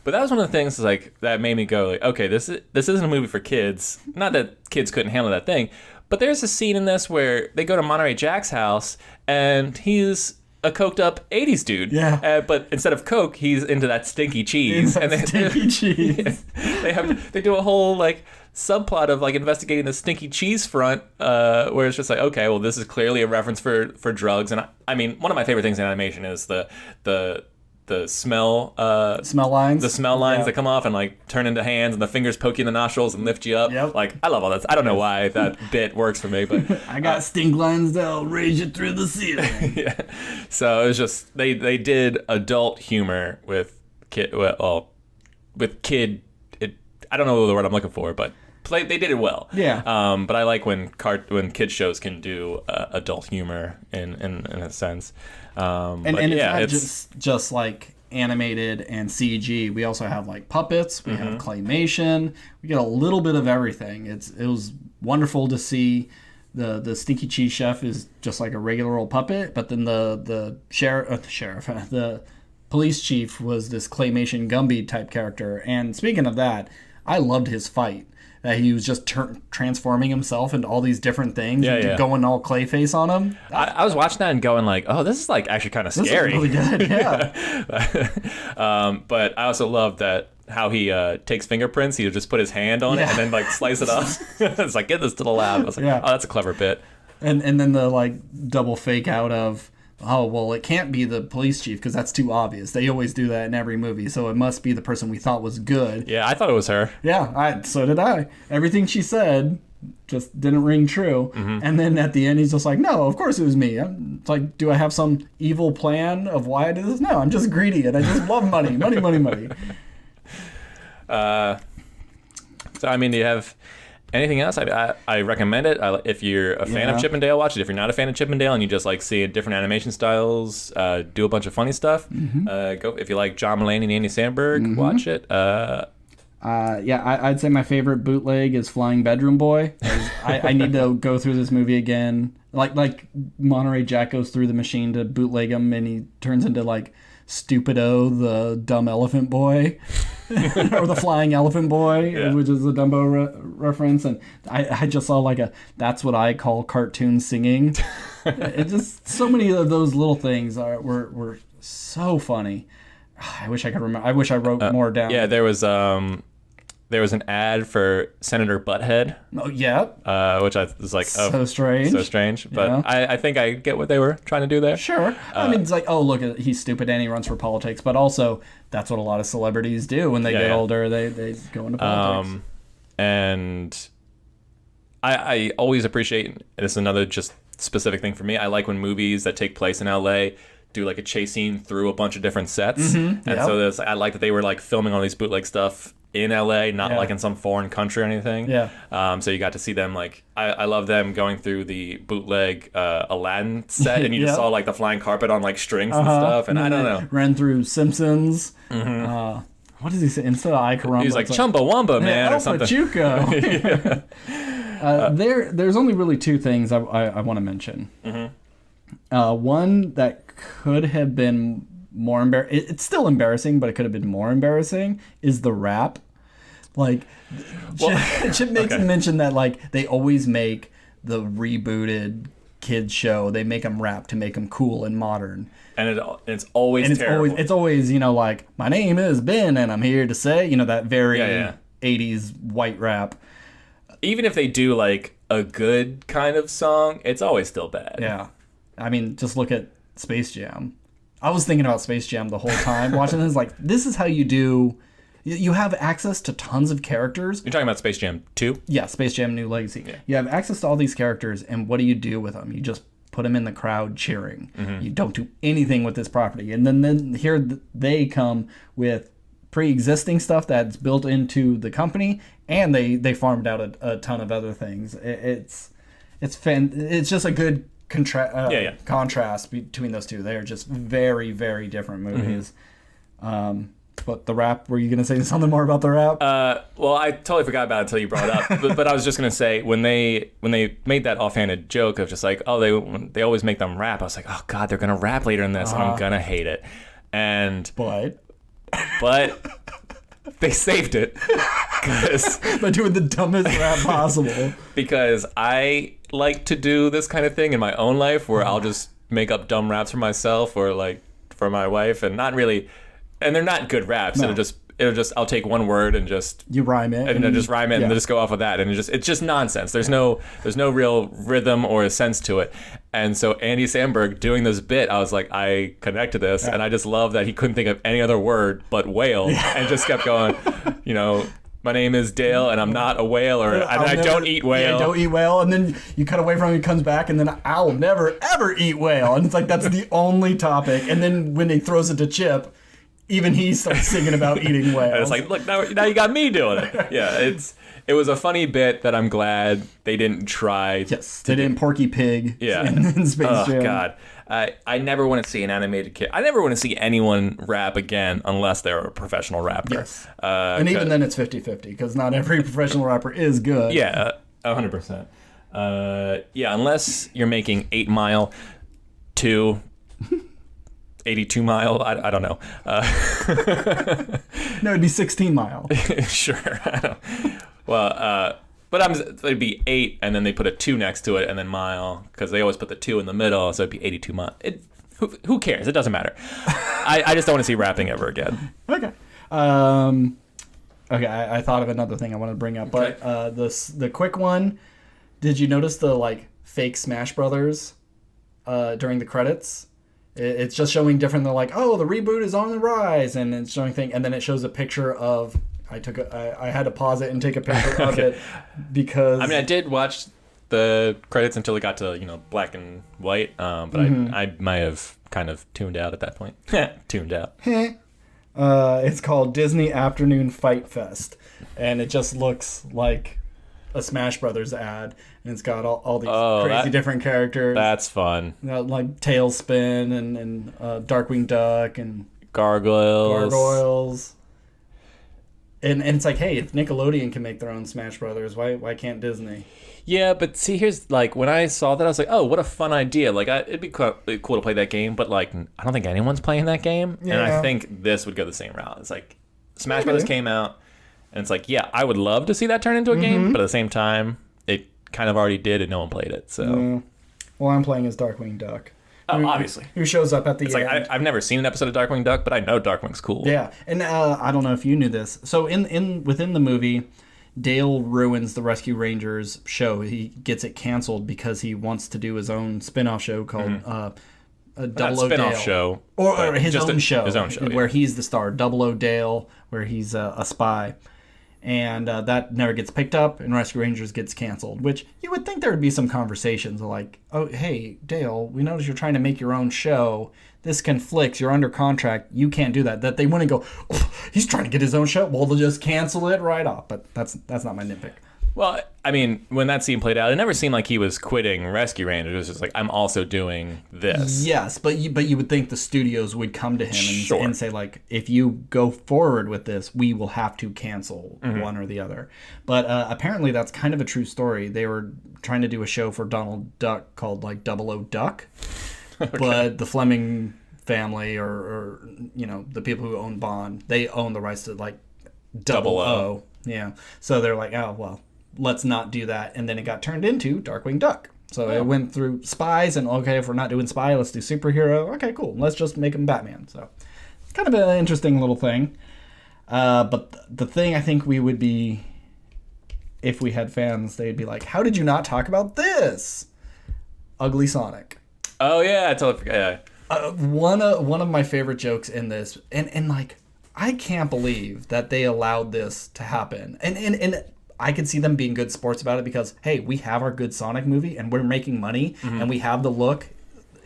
But that was one of the things that made me go like, okay, this isn't a movie for kids. Not that kids couldn't handle that thing, but there's a scene in this where they go to Monterey Jack's house and he's a coked up 80s dude. Yeah. But instead of Coke, he's into that stinky cheese. Cheese. They do a whole like subplot of like investigating the stinky cheese front, where it's just like, okay, well, this is clearly a reference for drugs. And I mean, one of my favorite things in animation is the smell lines. The smell lines that come off and like turn into hands, and the fingers poke you in the nostrils and lift you up. Yep. Like, I love all that. I don't know why that bit works for me, but I got stink lines that'll raise you through the ceiling. Yeah. So it was just they did adult humor with kid. I don't know the word I'm looking for, but they did it well. Yeah. But I like when kids shows can do adult humor in a sense. And it's not just like animated and CG. We also have like puppets. We have claymation. We get a little bit of everything. It was wonderful to see. The Stinky Cheese Chef is just like a regular old puppet, but then the police chief was this claymation Gumby type character. And speaking of that, I loved his fight. That he was just transforming himself into all these different things, going all Clayface on him. I was watching that and going like, oh, this is like actually kind of scary. This is really good, yeah. But I also love that how he takes fingerprints. He'll just put his hand on it and then like slice it off. It's like, get this to the lab. I was like, oh, that's a clever bit. And then the like double fake out of, oh, well, it can't be the police chief because that's too obvious. They always do that in every movie, so it must be the person we thought was good. Yeah, I thought it was her. Yeah, so did I. Everything she said just didn't ring true. And then at the end, he's just like, no, of course it was me. It's like, do I have some evil plan of why I did this? No, I'm just greedy and I just love money. Money. So, I mean, do you have anything else, I recommend it. If you're a fan of Chippendale, watch it. If you're not a fan of Chippendale and you just like see different animation styles, do a bunch of funny stuff, go. If you like John Mulaney and Andy Samberg, watch it. I'd say my favorite bootleg is Flying Bedroom Boy. I need to go through this movie again. Like Monterey Jack goes through the machine to bootleg him, and he turns into like Stupido, the dumb elephant boy, or the flying elephant boy, which is a Dumbo reference. And I just saw like that's what I call cartoon singing. It just so many of those little things were so funny. I wish I could remember. I wish I wrote more down. Yeah, there was an ad for Senator Butthead. Oh yeah. Which I was like, so strange. So strange. But I think I get what they were trying to do there. Sure. I mean, it's like, oh look, he's stupid and he runs for politics. But also, that's what a lot of celebrities do when they get older. They go into politics. And I always appreciate. And this is another just specific thing for me. I like when movies that take place in L.A. do like a chase scene through a bunch of different sets. And so I like that they were like filming all these bootleg stuff in LA, not like in some foreign country or anything. So you got to see them like I love them going through the bootleg Aladdin set, and you just saw like the flying carpet on like strings and stuff, and I don't know. Ran through Simpsons. What does he say instead of I Caramba? He's like Chumbawamba man or something. Pachuco. There's only really two things I want to mention. One that could have been more embarrassing. It's still embarrassing, but it could have been more embarrassing. Is the rap? Like, Chip makes mention that like they always make the rebooted kids show. They make them rap to make them cool and modern. And it's always terrible. It's always like, my name is Ben and I'm here to say, that very 80s white rap. Even if they do like a good kind of song, it's always still bad. Yeah. I mean, just look at Space Jam. I was thinking about Space Jam the whole time watching this. Like, this is how you do. You have access to tons of characters. You're talking about Space Jam 2? Yeah, Space Jam New Legacy. Yeah. You have access to all these characters, and what do you do with them? You just put them in the crowd cheering. You don't do anything with this property. And then here they come with pre-existing stuff that's built into the company, and they farmed out a ton of other things. It's just a good contrast between those two. They're just very, very different movies. But the rap, were you going to say something more about the rap? Well, I totally forgot about it until you brought it up. but I was just going to say, when they made that offhanded joke of just like, oh, they always make them rap, I was like, oh God, they're going to rap later in this, and I'm going to hate it. But they saved it. By doing the dumbest rap possible. Because I like to do this kind of thing in my own life where I'll just make up dumb raps for myself or like for my wife, and not really, and they're not good raps. No. It'll just I'll take one word and just you rhyme it and just rhyme it and just go off of that, and it's just nonsense. There's no real rhythm or a sense to it. And so Andy Samberg doing this bit, I was like, I connect to this, and I just love that he couldn't think of any other word but whale, and just kept going, my name is Dale, and I'm not a whale, and I don't eat whale. Yeah, don't eat whale. And then you cut away from him, he comes back, and then I'll never, ever eat whale. And it's like, that's the only topic. And then when he throws it to Chip, even he starts singing about eating whales. And it's like, look, now you got me doing it. Yeah, it was a funny bit that I'm glad they didn't try. Yes, they didn't Porky Pig in Space Jam. Oh, God. I never want to see an animated kid. I never want to see anyone rap again unless they're a professional rapper. Yes. And even then it's 50-50 because not every professional rapper is good. Yeah, 100%. Unless you're making 8 Mile to 82 Mile. I don't know. No, it'd be 16 Mile. Sure. Well, but it'd be 8, and then they put a 2 next to it, and then mile, because they always put the 2 in the middle, so it'd be 82 mile. Who cares? It doesn't matter. I just don't want to see rapping ever again. Okay. I thought of another thing I wanted to bring up, but the quick one. Did you notice the fake Smash Brothers during the credits? It's just showing different. They're like, oh, the reboot is on the rise, and it's showing thing, and then it shows a picture of. I had to pause it and take a picture of it because I did watch the credits until it got to black and white, but I might have kind of tuned out at that point. Tuned out. It's called Disney Afternoon Fight Fest, and it just looks like a Smash Brothers ad, and it's got all these that- different characters. That's fun. Like Tailspin and Darkwing Duck and Gargoyles. And it's like, hey, if Nickelodeon can make their own Smash Brothers, why can't Disney? Yeah, but see, here's like when I saw that, I was like, oh, what a fun idea! Like, it'd be cool to play that game, but like, I don't think anyone's playing that game, and I think this would go the same route. It's like Smash Brothers came out, and it's like, yeah, I would love to see that turn into a game, but at the same time, it kind of already did, and no one played it. So, well, I'm playing as Darkwing Duck. Obviously. Who shows up at the end. It's like, I've never seen an episode of Darkwing Duck, but I know Darkwing's cool. Yeah, and I don't know if you knew this. So within the movie, Dale ruins the Rescue Rangers show. He gets it canceled because he wants to do his own spin-off show called Double O spin-off Dale. show. Or his own show. His own show, where he's the star. Double O Dale, where he's a spy. And that never gets picked up, and Rescue Rangers gets canceled, which you would think there would be some conversations like, oh, hey, Dale, we notice you're trying to make your own show. This conflicts. You're under contract. You can't do that. That they wouldn't go, oh, he's trying to get his own show. Well, they'll just cancel it right off. But that's not my nitpick. Well, I mean, when that scene played out, it never seemed like he was quitting Rescue Rangers. It was just like, I'm also doing this. Yes, but you would think the studios would come to him Sure. and say, like, if you go forward with this, we will have to cancel one or the other. But apparently that's kind of a true story. They were trying to do a show for Donald Duck called, like, Double O Duck. Okay. But the Fleming family or the people who own Bond, they own the rights to, like, Double O. Yeah. So they're like, oh, well, let's not do that. And then it got turned into Darkwing Duck. So it went through spies, and okay, if we're not doing spy, let's do superhero. Okay, cool. Let's just make him Batman. So it's kind of an interesting little thing. But the thing I think we would be, if we had fans, they'd be like, how did you not talk about this? Ugly Sonic. Oh, yeah, I totally forgot. Yeah. One of my favorite jokes in this, and like, I can't believe that they allowed this to happen. And I could see them being good sports about it because, hey, we have our good Sonic movie and we're making money and we have the look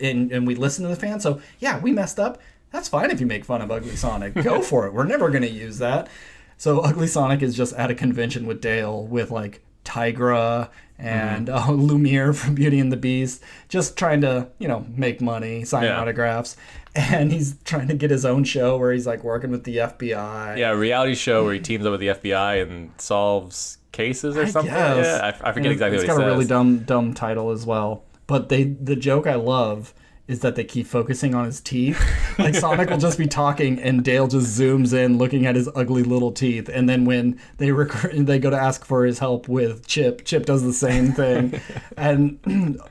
and we listen to the fans. So, yeah, we messed up. That's fine if you make fun of Ugly Sonic. Go for it. We're never going to use that. So Ugly Sonic is just at a convention with Dale with, like, Tigra and Lumiere from Beauty and the Beast, just trying to, make money, sign autographs. And he's trying to get his own show where he's, like, working with the FBI. Yeah, a reality show where he teams up with the FBI and solves cases or something. Yeah, I forget exactly what he says. It's got a really dumb title as well. But the joke I love is that they keep focusing on his teeth. Like, Sonic will just be talking and Dale just zooms in looking at his ugly little teeth. And then when they go to ask for his help with Chip does the same thing. And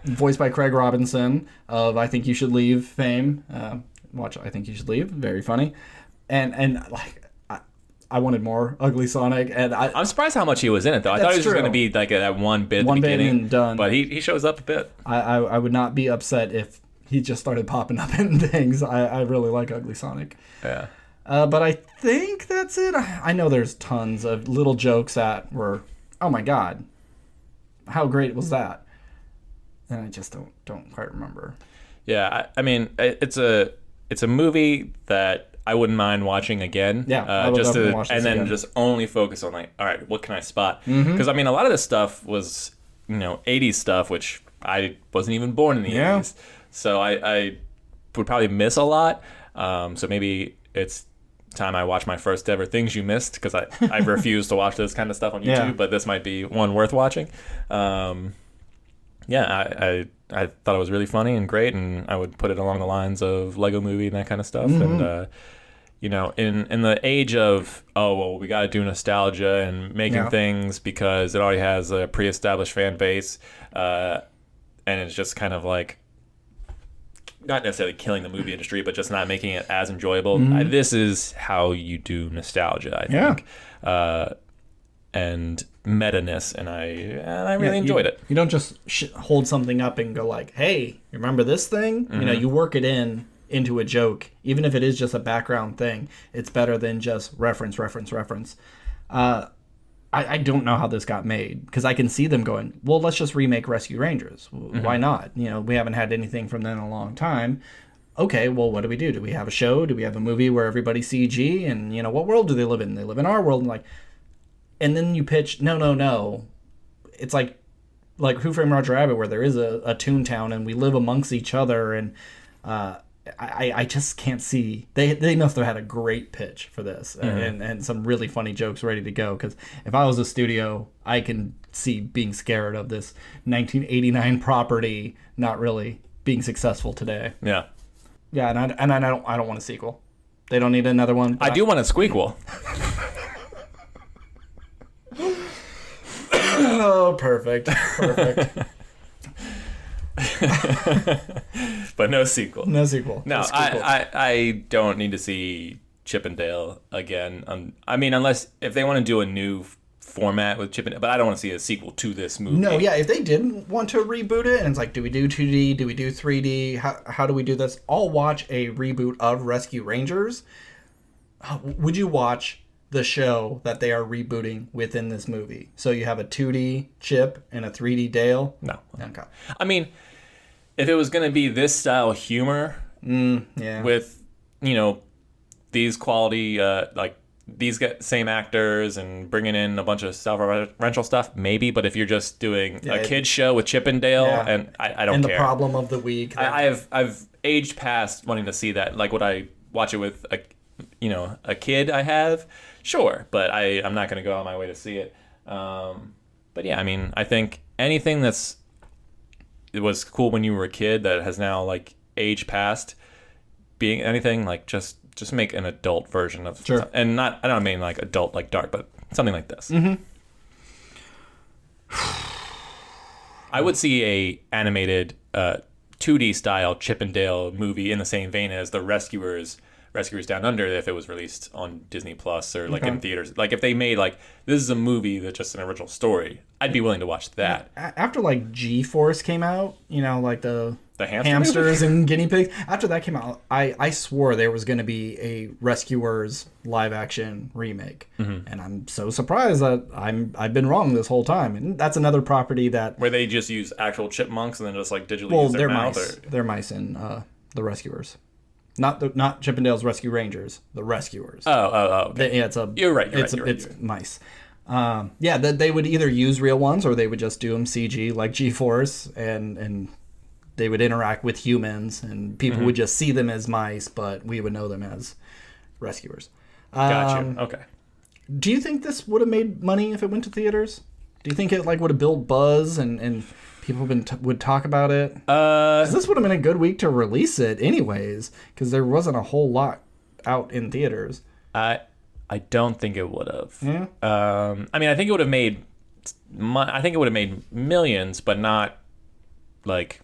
voiced by Craig Robinson of I Think You Should Leave fame. Watch I Think You Should Leave. Very funny. And like, I wanted more Ugly Sonic, and I'm surprised how much he was in it, though. I thought he was just going to be like that one bit at the beginning, and done. But he shows up a bit. I would not be upset if he just started popping up in things. I really like Ugly Sonic. Yeah. But I think that's it. I know there's tons of little jokes that were, oh my god, how great was that? And I just don't quite remember. Yeah, I mean, it's a movie that I wouldn't mind watching again. Yeah, just to and then just only focus on, like, all right, what can I spot? Because I mean, a lot of this stuff was 80s stuff, which I wasn't even born in the 80s, so I would probably miss a lot. So maybe it's time I watch my first ever Things You Missed, because I refuse to watch this kind of stuff on YouTube, but this might be one worth watching. I thought it was really funny and great, and I would put it along the lines of Lego Movie and that kind of stuff. And in the age of, oh, well, we got to do nostalgia and making things because it already has a pre-established fan base, and it's just kind of like not necessarily killing the movie industry, but just not making it as enjoyable. This is how you do nostalgia, I think. And meta-ness, and I really enjoyed it. You don't just hold something up and go like, hey, you remember this thing? You work it into a joke, even if it is just a background thing. It's better than just reference. I don't know how this got made, because I can see them going, well, let's just remake Rescue Rangers. Why not? We haven't had anything from them in a long time. Okay, well, what do we do? Do we have a show? Do we have a movie where everybody's CG? And, what world do they live in? They live in our world. And then you pitch, no. it's like Who Framed Roger Rabbit, where there is a Toontown and we live amongst each other, and I just can't see. They must have had a great pitch for this, and some really funny jokes ready to go. Because if I was a studio, I can see being scared of this 1989 property not really being successful today. Yeah. Yeah, and I don't want a sequel. They don't need another one. I do want a squeakquel. Oh, perfect. But no sequel. No sequel. No, I don't need to see Chippendale again. I mean, unless if they want to do a new format with Chippendale, but I don't want to see a sequel to this movie. No, yeah, if they did want to reboot it, and it's like, do we do 2D? Do we do 3D? How do we do this? I'll watch a reboot of Rescue Rangers. Would you watch the show that they are rebooting within this movie? So you have a 2D Chip and a 3D Dale? No. Okay. I mean, if it was going to be this style humor with, these quality, these same actors and bringing in a bunch of self-referential stuff, maybe. But if you're just doing a kid's show with Chippendale, and I don't care. And the problem of the week. I've aged past wanting to see that. Like, would I watch it with a kid I have? Sure, but I'm not going to go out of my way to see it. But yeah, I mean, I think anything it was cool when you were a kid that has now like aged past being anything, like just make an adult version of and I don't mean like adult like dark, but something like this. Mm-hmm. I would see a animated 2D style Chippendale movie in the same vein as the Rescuers Down Under if it was released on Disney Plus or like in theaters. Like if they made like this is a movie that's just an original story, I'd be willing to watch that. After like G-Force came out, like the hamsters and guinea pigs. After that came out, I swore there was going to be a Rescuers live action remake, and I'm so surprised that I've been wrong this whole time. And that's another property that where they just use actual chipmunks and then just like digitally use their mouth. Mice. They're mice in the Rescuers. Not Chippendale's Rescue Rangers, the Rescuers. Oh. Okay. You're right. It's mice. They would either use real ones or they would just do them CG like G-Force, and they would interact with humans, and people would just see them as mice, but we would know them as rescuers. Gotcha. Okay. Do you think this would have made money if it went to theaters? Do you think it like would have built buzz and people would talk about it? 'Cause this would have been a good week to release it anyways, because there wasn't a whole lot out in theaters. I don't think it would have. Yeah. I mean, I think it would have made millions, but not like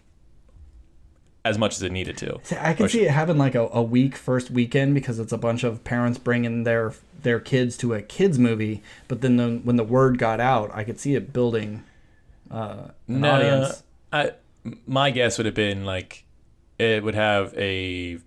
as much as it needed to. I can see it having like a week first weekend because it's a bunch of parents bringing their kids to a kids movie, but then when the word got out, I could see it building an audience. My guess would have been like it would have a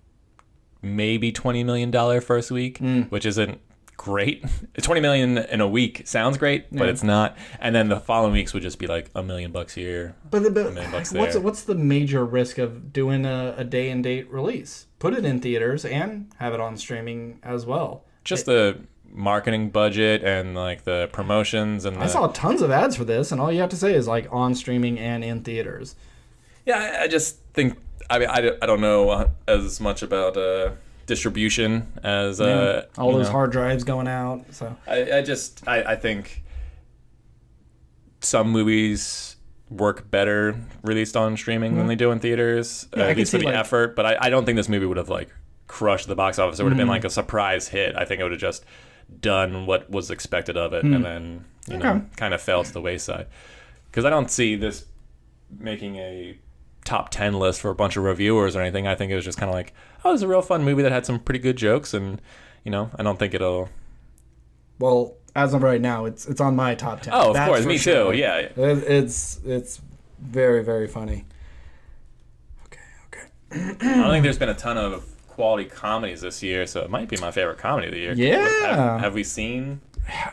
maybe $20 million first week, which isn't great. $20 million in a week sounds great, but it's not. And then the following weeks would just be like $1 million here, but $1 million there. What's the major risk of doing a day and date release? Put it in theaters and have it on streaming as well. Just the marketing budget and like the promotions and I saw tons of ads for this, and all you have to say is like on streaming and in theaters. Yeah, I just think I don't know as much about distribution as all those hard drives going out. So I think some movies work better released on streaming than they do in theaters, at least for the effort. But I don't think this movie would have like crushed the box office. It would have been like a surprise hit. I think it would have just done what was expected of it, and then kind of fell to the wayside. Because I don't see this making a top 10 list for a bunch of reviewers or anything. I think it was just kind of like, oh, it was a real fun movie that had some pretty good jokes, and I don't think it'll. Well, as of right now, it's on my top 10. Oh, of course, me too. Yeah, it's very, very funny. Okay. I don't think there's been a ton of quality comedies this year, so it might be my favorite comedy of the year. Yeah. Have we seen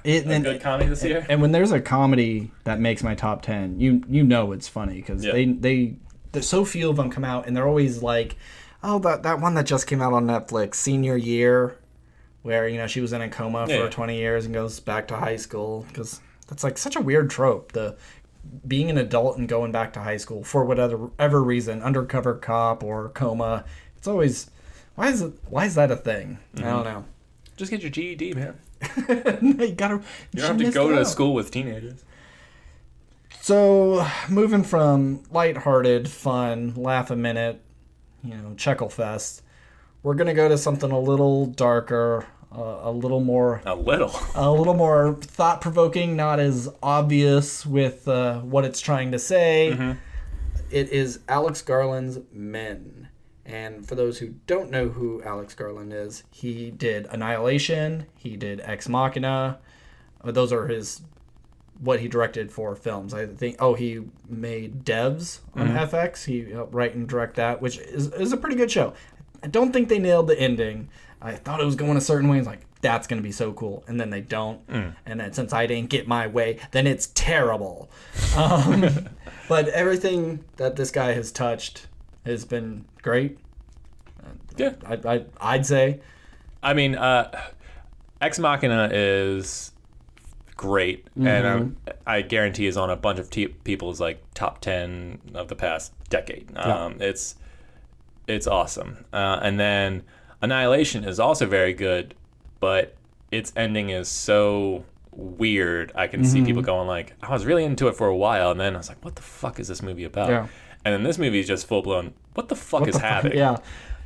a good comedy this year? And when there's a comedy that makes my top 10, you know it's funny because there's so few of them come out, and they're always like, oh, that one that just came out on Netflix, Senior Year, where she was in a coma for 20 years and goes back to high school, because that's like such a weird trope. The being an adult and going back to high school for whatever reason, undercover cop or coma. It's always, why is that a thing? I don't know. Just get your GED, man. You don't have to go to school with teenagers. So, moving from lighthearted, fun, laugh a minute, chuckle fest, we're going to go to something a little darker, a little more thought-provoking, not as obvious with what it's trying to say. Mm-hmm. It is Alex Garland's Men. And for those who don't know who Alex Garland is, he did Annihilation, he did Ex Machina. Those are what he directed for films. I think, he made Devs on FX. He helped write and direct that, which is a pretty good show. I don't think they nailed the ending. I thought it was going a certain way. It's like, that's going to be so cool. And then they don't. And then since I didn't get my way, then it's terrible. But everything that this guy has touched has been great. Yeah. I'd say. I mean, Ex Machina is great, and I guarantee is on a bunch of people's like top 10 of the past decade. It's awesome. And then Annihilation is also very good, but its ending is so weird. I can see people going like, I was really into it for a while, and then I was like, what the fuck is this movie about? Yeah. And then this movie is just full blown, what the fuck is happening? Yeah.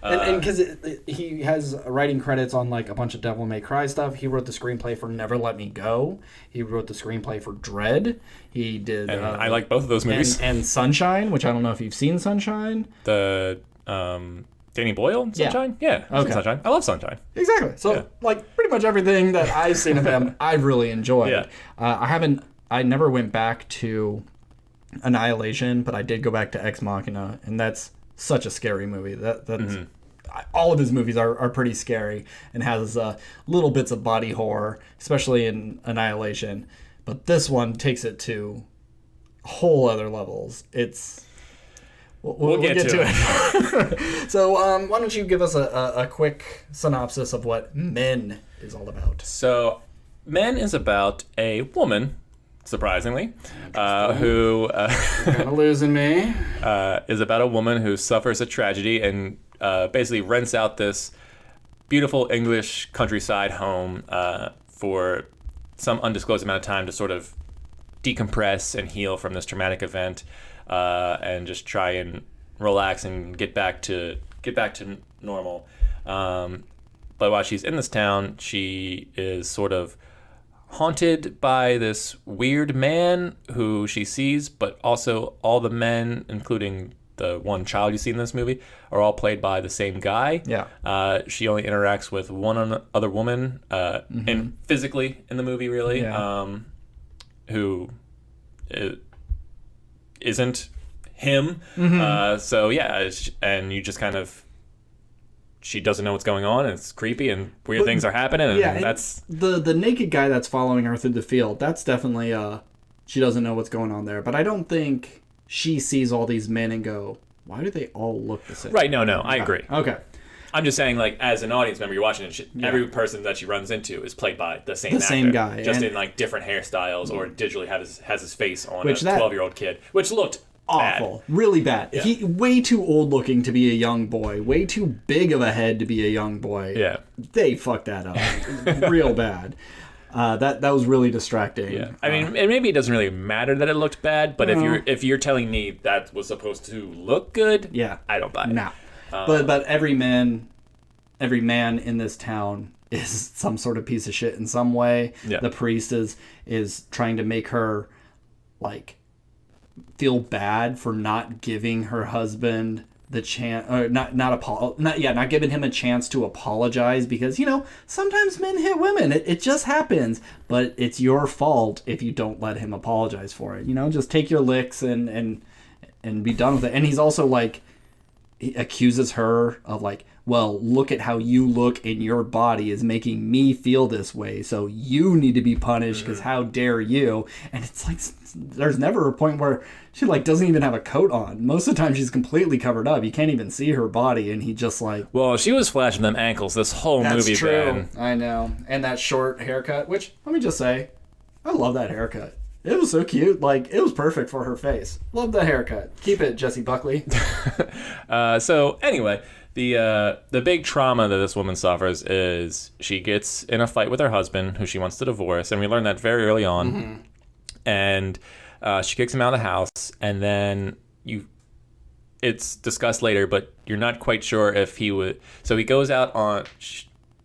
And because he has writing credits on like a bunch of Devil May Cry stuff. He wrote the screenplay for Never Let Me Go. He wrote the screenplay for Dread. He did. And I like both of those movies. And Sunshine, which I don't know if you've seen Sunshine. The Danny Boyle Sunshine? Yeah. Okay. Sunshine. I love Sunshine. Exactly. So like pretty much everything that I've seen of him, I've really enjoyed. Yeah. I never went back to Annihilation, but I did go back to Ex Machina, and that's such a scary movie. That's all of his movies are pretty scary and has little bits of body horror, especially in Annihilation. But this one takes it to whole other levels. We'll get to it. So why don't you give us a quick synopsis of what Men is all about? So Men is about a woman, surprisingly, who kind of losing me. Is about a woman who suffers a tragedy and basically rents out this beautiful English countryside home for some undisclosed amount of time to sort of decompress and heal from this traumatic event, and just try and relax and get back to normal. But while she's in this town, she is sort of haunted by this weird man who she sees, but also all the men, including the one child you see in this movie, are all played by the same guy. Yeah. She only interacts with one other woman, and physically in the movie, really, who isn't him. So yeah, and you just kind of, she doesn't know what's going on, and it's creepy, and weird things are happening, and that's the naked guy that's following her through the field. That's definitely she doesn't know what's going on there. But I don't think she sees all these men and go, why do they all look the same? Right? No, I agree. Okay. I'm just saying, like, as an audience member, you're watching it. Every person that she runs into is played by the same actor, same guy, just in like different hairstyles, or digitally has his face on a 12-year-old kid, which looked awful, bad. Really bad. Yeah. He way too old looking to be a young boy, way too big of a head to be a young boy. Yeah, they fucked that up real bad. That was really distracting. Yeah, I mean, and maybe it doesn't really matter that it looked bad, but if you're telling me that was supposed to look good, I don't buy it. No, but every man in this town is some sort of piece of shit in some way. Yeah. The priest is trying to make her like feel bad for not giving her husband the chance, or not giving him a chance to apologize, because sometimes men hit women. It just happens, but it's your fault if you don't let him apologize for it. Just take your licks and be done with it. And he's also like, he accuses her of like, well, look at how you look and your body is making me feel this way, so you need to be punished because how dare you. And it's like, there's never a point where she like doesn't even have a coat on. Most of the time she's completely covered up. You can't even see her body, and he just like... Well, she was flashing them ankles this whole movie. That's true. Ben. I know. And that short haircut, which, let me just say, I love that haircut. It was so cute. Like, it was perfect for her face. Love the haircut. Keep it, Jessie Buckley. So anyway, the big trauma that this woman suffers is she gets in a fight with her husband, who she wants to divorce, and we learn that very early on. Mm-hmm. And she kicks him out of the house, and then it's discussed later, but you're not quite sure if he would. So he goes out on.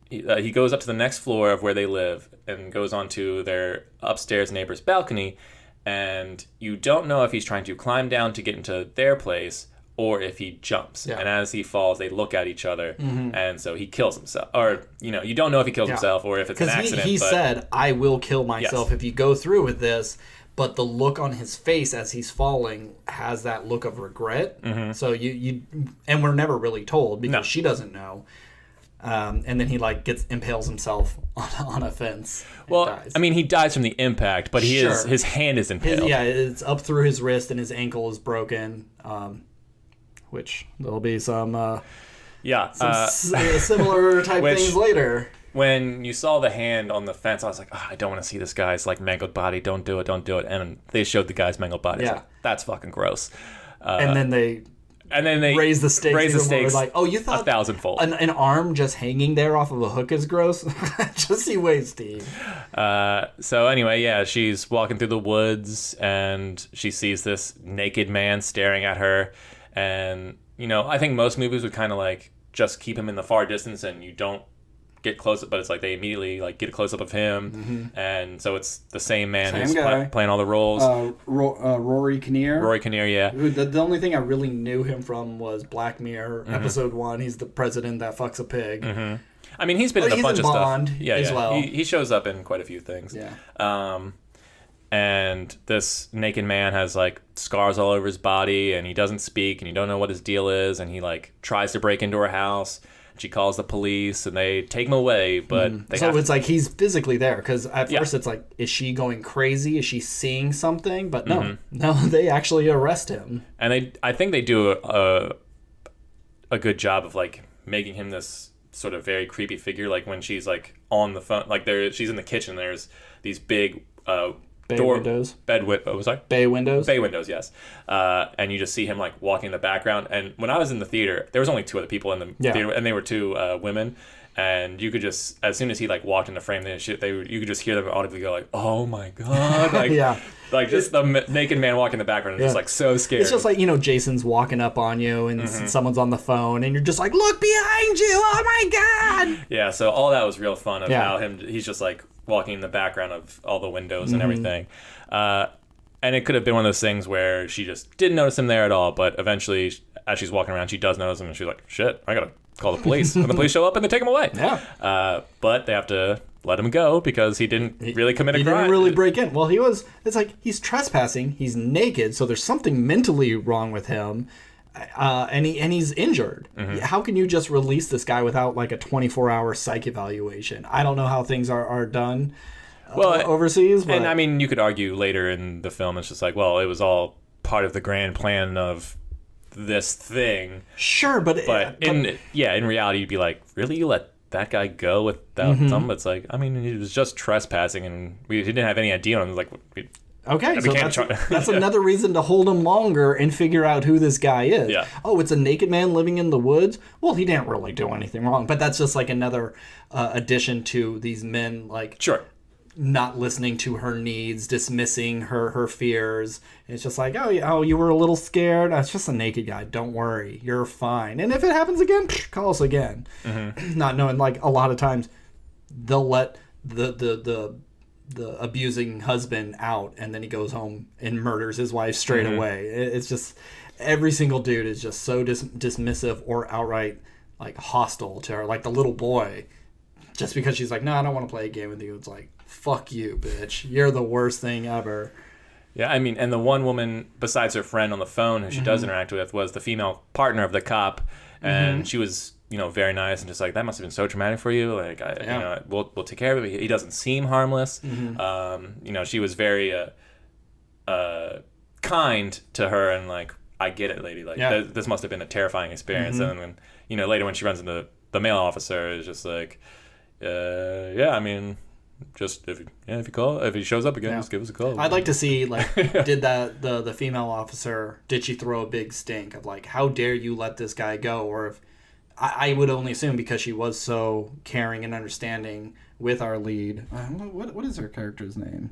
He goes up to the next floor of where they live and goes onto their upstairs neighbor's balcony, and you don't know if he's trying to climb down to get into their place or if he jumps. Yeah. And as he falls, they look at each other, and so he kills himself. Or, you don't know if he kills himself or if it's an accident. Because he said, I will kill myself if you go through with this, but the look on his face as he's falling has that look of regret. Mm-hmm. So and we're never really told because she doesn't know. And then he impales himself on a fence. Well, dies. I mean, he dies from the impact, but his hand is impaled. It's up through his wrist, and his ankle is broken. Which there'll be some similar type things later. When you saw the hand on the fence, I was like, I don't want to see this guy's mangled body. Don't do it. And they showed the guy's mangled body. Yeah, that's fucking gross. And then they raise the stakes. Like, you thought 1,000-fold. An arm just hanging there off of a hook is gross? Just see wait, Steve. So anyway, she's walking through the woods and she sees this naked man staring at her. And, I think most movies would kind of just keep him in the far distance and you don't get close up, but it's they immediately get a close up of him. Mm-hmm. And so it's the same man who's playing all the roles. Rory Kinnear. Rory Kinnear, yeah. The only thing I really knew him from was Black Mirror, episode 1. He's the president that fucks a pig. Mm-hmm. I mean, he's been in a bunch of Bond stuff. Yeah, as well. He shows up in quite a few things. Yeah. And this naked man has scars all over his body, and he doesn't speak, and you don't know what his deal is, and he tries to break into her house. She calls the police, and they take him away, but it's he's physically there, because at first it's is she going crazy? Is she seeing something? But no, they actually arrest him. And I think they do a good job of making him this sort of very creepy figure. When she's on the phone, she's in the kitchen. There's these big Bay windows. Bay windows, yes. And you just see him walking in the background. And when I was in the theater, there was only 2 other people in the theater, and they were 2 women. And you could just, as soon as he walked in the frame, you could just hear them audibly go "Oh my god!" Just the naked man walking in the background, and just so scared. It's just Jason's walking up on you, and someone's on the phone, and you're just look behind you! Oh my god! Yeah, so all that was real fun about him. He's just walking in the background of all the windows and everything. And it could have been one of those things where she just didn't notice him there at all, but eventually, as she's walking around, she does notice him, and she's like, shit, I gotta call the police. And the police show up, and they take him away. Yeah. But they have to let him go because he didn't really commit a crime. He didn't really break in. Well, it's he's trespassing, he's naked, so there's something mentally wrong with him. And he's injured. Mm-hmm. How can you just release this guy without a 24-hour psych evaluation? I don't know how things are done overseas. But... And I mean, you could argue later in the film, it's just it was all part of the grand plan of this thing. Sure, but in reality, you'd be really, you let that guy go without something? It's I mean, he was just trespassing, and he didn't have any idea on it. Okay, so that's another reason to hold him longer and figure out who this guy is. Yeah. Oh, it's a naked man living in the woods? Well, he didn't really do anything wrong. But that's just another addition to these men, sure, not listening to her needs, dismissing her fears. It's just you were a little scared. It's just a naked guy. Don't worry. You're fine. And if it happens again, call us again. Mm-hmm. Not knowing, a lot of times, they'll let the abusing husband out, and then he goes home and murders his wife straight away. It's just every single dude is just so dismissive or outright hostile to her. The little boy, just because she's no, I don't want to play a game with you. It's fuck you, bitch. You're the worst thing ever. Yeah, I mean, and the one woman besides her friend on the phone who she does interact with was the female partner of the cop, and she was very nice and just that must have been so traumatic for you. We'll take care of it. He doesn't seem harmless. Mm-hmm. She was very kind to her and I get it, lady. This must have been a terrifying experience. Mm-hmm. And then later when she runs into the male officer, it's just I mean, just if he shows up again, just give us a call. I'd like to see did the female officer, did she throw a big stink of how dare you let this guy go? Or if I would only assume because she was so caring and understanding with our lead. What is her character's name?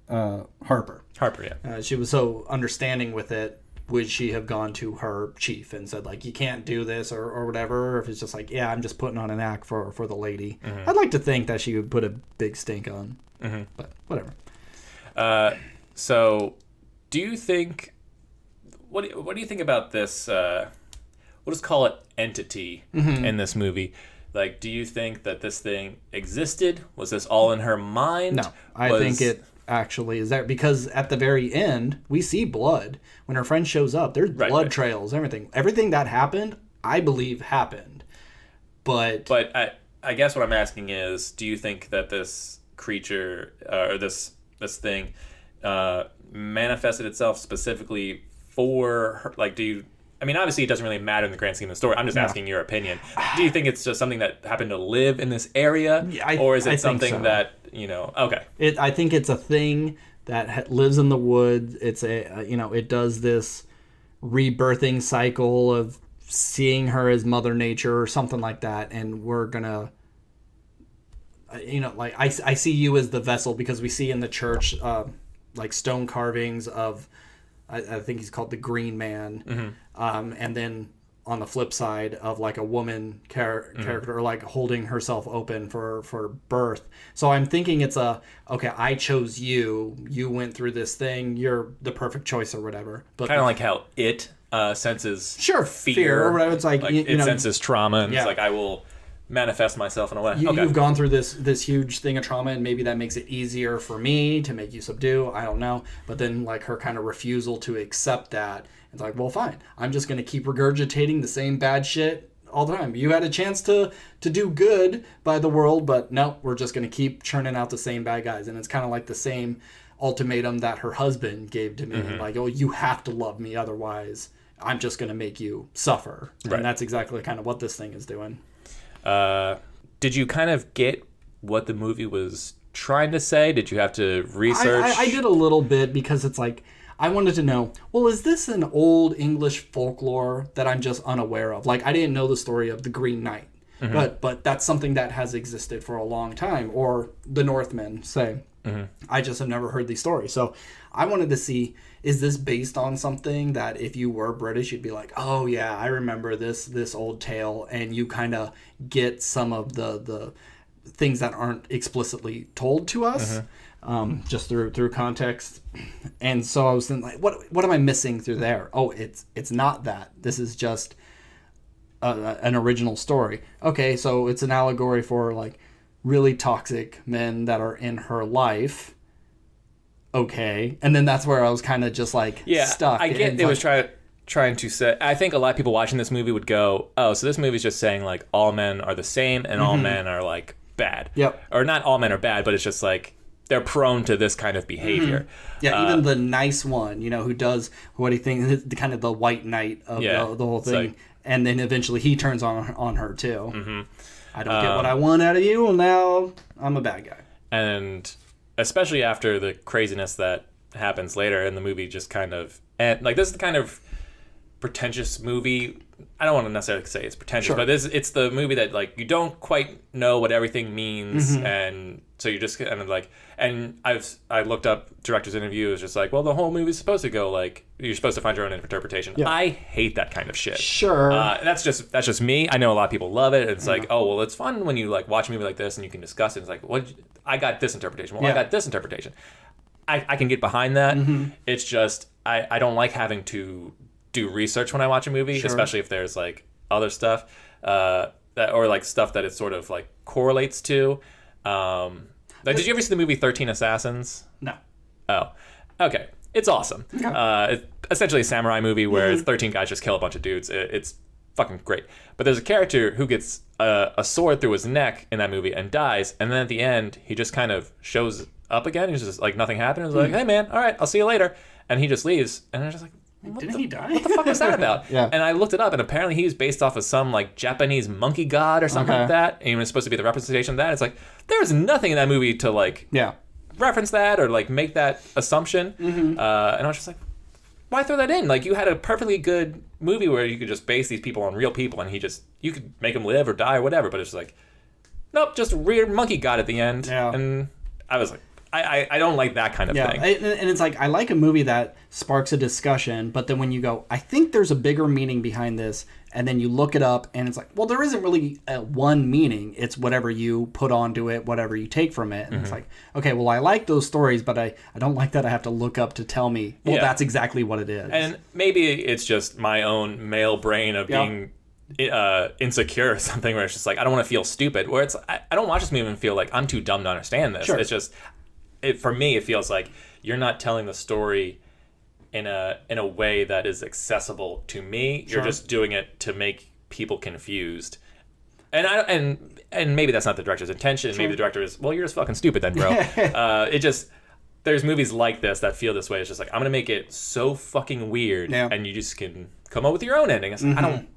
Harper. Yeah. She was so understanding with it. Would she have gone to her chief and said you can't do this or whatever? Or if it's just I'm just putting on an act for the lady. Mm-hmm. I'd like to think that she would put a big stink on, but whatever. So, do you think? What do you think about this? We'll just call it entity in this movie. Do you think that this thing existed? Was this all in her mind? No, I think it actually is there because at the very end we see blood when her friend shows up. There's blood trails, everything that happened, I believe happened. But I guess what I'm asking is, do you think that this creature or this thing manifested itself specifically for her? Do you? I mean, obviously, it doesn't really matter in the grand scheme of the story. I'm just asking your opinion. Do you think it's just something that happened to live in this area, or is it something that Okay. I think it's a thing that lives in the woods. It's it does this rebirthing cycle of seeing her as Mother Nature or something like that, and we're gonna. I see you as the vessel because we see in the church stone carvings of. I think he's called the Green Man, and then on the flip side of a woman character or holding herself open for birth. So I'm thinking it's I chose you. You went through this thing. You're the perfect choice or whatever. But kind of like how it senses fear or whatever. It's it senses trauma and it's I will manifest myself in a way. You've gone through this huge thing of trauma, and maybe that makes it easier for me to make you subdue. I don't know. But then her kind of refusal to accept that, it's well, fine. I'm just going to keep regurgitating the same bad shit all the time. You had a chance to do good by the world, but no, we're just going to keep churning out the same bad guys. And it's kind of the same ultimatum that her husband gave to me. Oh, you have to love me, otherwise I'm just going to make you suffer. Right. And that's exactly kind of what this thing is doing. Did you kind of get what the movie was trying to say? Did you have to research? I did a little bit because it's I wanted to know, well, is this an old English folklore that I'm just unaware of? I didn't know the story of the Green Knight, but that's something that has existed for a long time, or the Northmen say. I just have never heard these stories. So I wanted to see, is this based on something that if you were British, you'd be oh yeah, I remember this old tale, and you kind of get some of the things that aren't explicitly told to us, just through context. And so I was thinking, what am I missing through there? Oh, it's not that. This is just an original story. Okay, so it's an allegory for really toxic men that are in her life. Okay, and then that's where I was kind of just stuck. I get it was trying to say. I think a lot of people watching this movie would go, "Oh, so this movie's just saying all men are the same and all men are bad." Yep. Or not all men are bad, but it's just they're prone to this kind of behavior. Yeah, even the nice one, who does what he thinks the kind of the white knight of the whole thing, and then eventually he turns on her too. I don't get what I want out of you, well, now I'm a bad guy. And especially after the craziness that happens later in the movie, just kind of, and this is the kind of pretentious movie. I don't want to necessarily say it's pretentious, but it's the movie that you don't quite know what everything means, and so you're just kind of and I looked up director's interview. It's just well, the whole movie's supposed to go you're supposed to find your own interpretation. Yeah. I hate that kind of shit. Sure. That's just me. I know a lot of people love it. It's oh well, it's fun when you watch a movie like this and you can discuss it. It's what I got this interpretation. Well, I got this interpretation. I can get behind that. It's just I don't like having to do research when I watch a movie, especially if there's other stuff that or stuff that it sort of correlates to. Did you ever see the movie 13 Assassins? No. Oh, okay. It's awesome. Okay. It's essentially a samurai movie where 13 guys just kill a bunch of dudes. It's fucking great. But there's a character who gets a sword through his neck in that movie and dies, and then at the end he just kind of shows up again. He's just nothing happened. He's hey man, all right, I'll see you later, and he just leaves, and I'm just Didn't he die? What the fuck was that about? Yeah. And I looked it up, and apparently he was based off of some like Japanese monkey god or something like that. And he was supposed to be the representation of that. It's like there's nothing in that movie to like reference that or like make that assumption. And I was just like, why throw that in? Like you had a perfectly good movie where you could just base these people on real people, and you could make them live or die or whatever. But it's like, nope, just a weird monkey god at the end. Yeah. And I was like, I don't like that kind of thing. And it's like, I like a movie that sparks a discussion, but then when you go, I think there's a bigger meaning behind this, and then you look it up, and it's like, well, there isn't really one meaning. It's whatever you put onto it, whatever you take from it. And it's like, okay, well, I like those stories, but I don't like that I have to look up to tell me, well, that's exactly what it is. And maybe it's just my own male brain of being insecure or something, where it's just like, I don't want to feel stupid. Where it's, I don't watch this movie and feel like I'm too dumb to understand this. Sure. It's just... for me, it feels like you're not telling the story in a way that is accessible to me. You're just doing it to make people confused. And maybe that's not the director's intention. Maybe the director is, well, you're just fucking stupid then, bro. There's movies like this that feel this way. It's just like, I'm going to make it so fucking weird, and you just can come up with your own ending. It's like,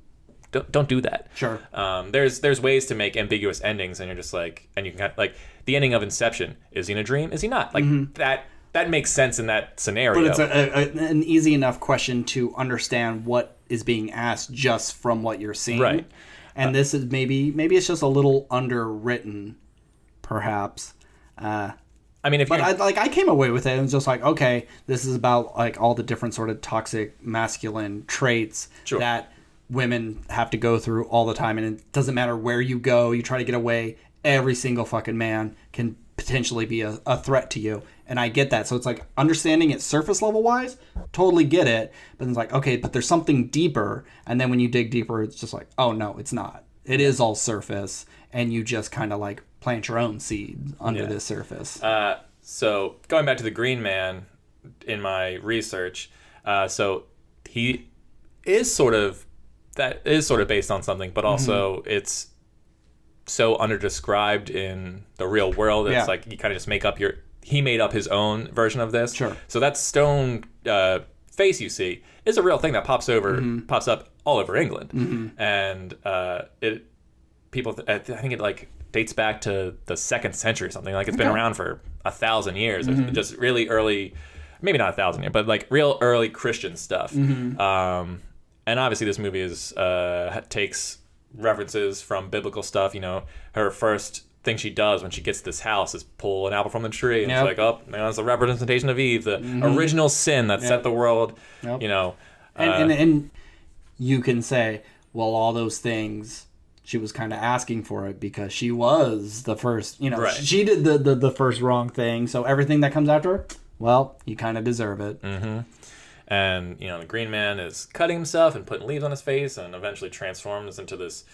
don't do that. Sure. There's ways to make ambiguous endings, and you're just like, and you can like the ending of Inception. Is he in a dream? Is he not? Like that makes sense in that scenario. But it's an easy enough question to understand what is being asked just from what you're seeing. Right. And this is maybe it's just a little underwritten, perhaps. I mean, I came away with it and was just like, okay, this is about like all the different sort of toxic masculine traits that women have to go through all the time, and it doesn't matter where you go, you try to get away, every single fucking man can potentially be a threat to you. And I get that. So it's like understanding it surface level wise, totally get it. But it's like, okay, but there's something deeper. And then when you dig deeper, it's just like, oh no, it's not. It is all surface. And you just kind of like plant your own seeds under this surface. So going back to the Green Man in my research, so he is sort of based on something, but also it's so underdescribed in the real world. It's like you kind of just he made up his own version of this. Sure. So that stone face you see is a real thing that pops up all over England. And I think it like dates back to the 2nd century or something. Like it's been around for 1,000 years. Just really early, maybe not 1,000 years, but like real early Christian stuff. And obviously this movie takes references from biblical stuff. You know, her first thing she does when she gets to this house is pull an apple from the tree, and it's like, oh, that's a representation of Eve, the original sin that set the world. You know, and you can say, well, all those things, she was kind of asking for it because she was the first. You know, she did the first wrong thing, so everything that comes after her, well, you kind of deserve it. And, you know, the Green Man is cutting himself and putting leaves on his face and eventually transforms into this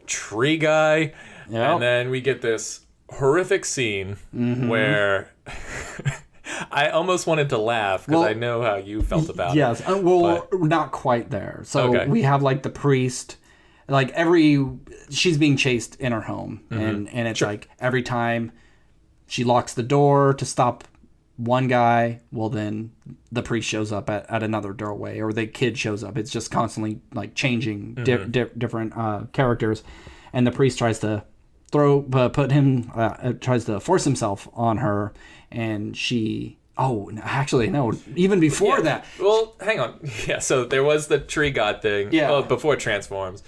tree guy. Yep. And then we get this horrific scene where I almost wanted to laugh because I know how you felt about it. Yes. Well, we're not quite there. So we have like the priest, like she's being chased in her home. And it's like every time she locks the door to stop one guy, well, then the priest shows up at another doorway, or the kid shows up. It's just constantly like changing different characters, and the priest tries to tries to force himself on her, and she. Oh, actually, no. Even before that. Well, hang on. Yeah. So there was the tree god thing. Yeah. Well, before it transforms,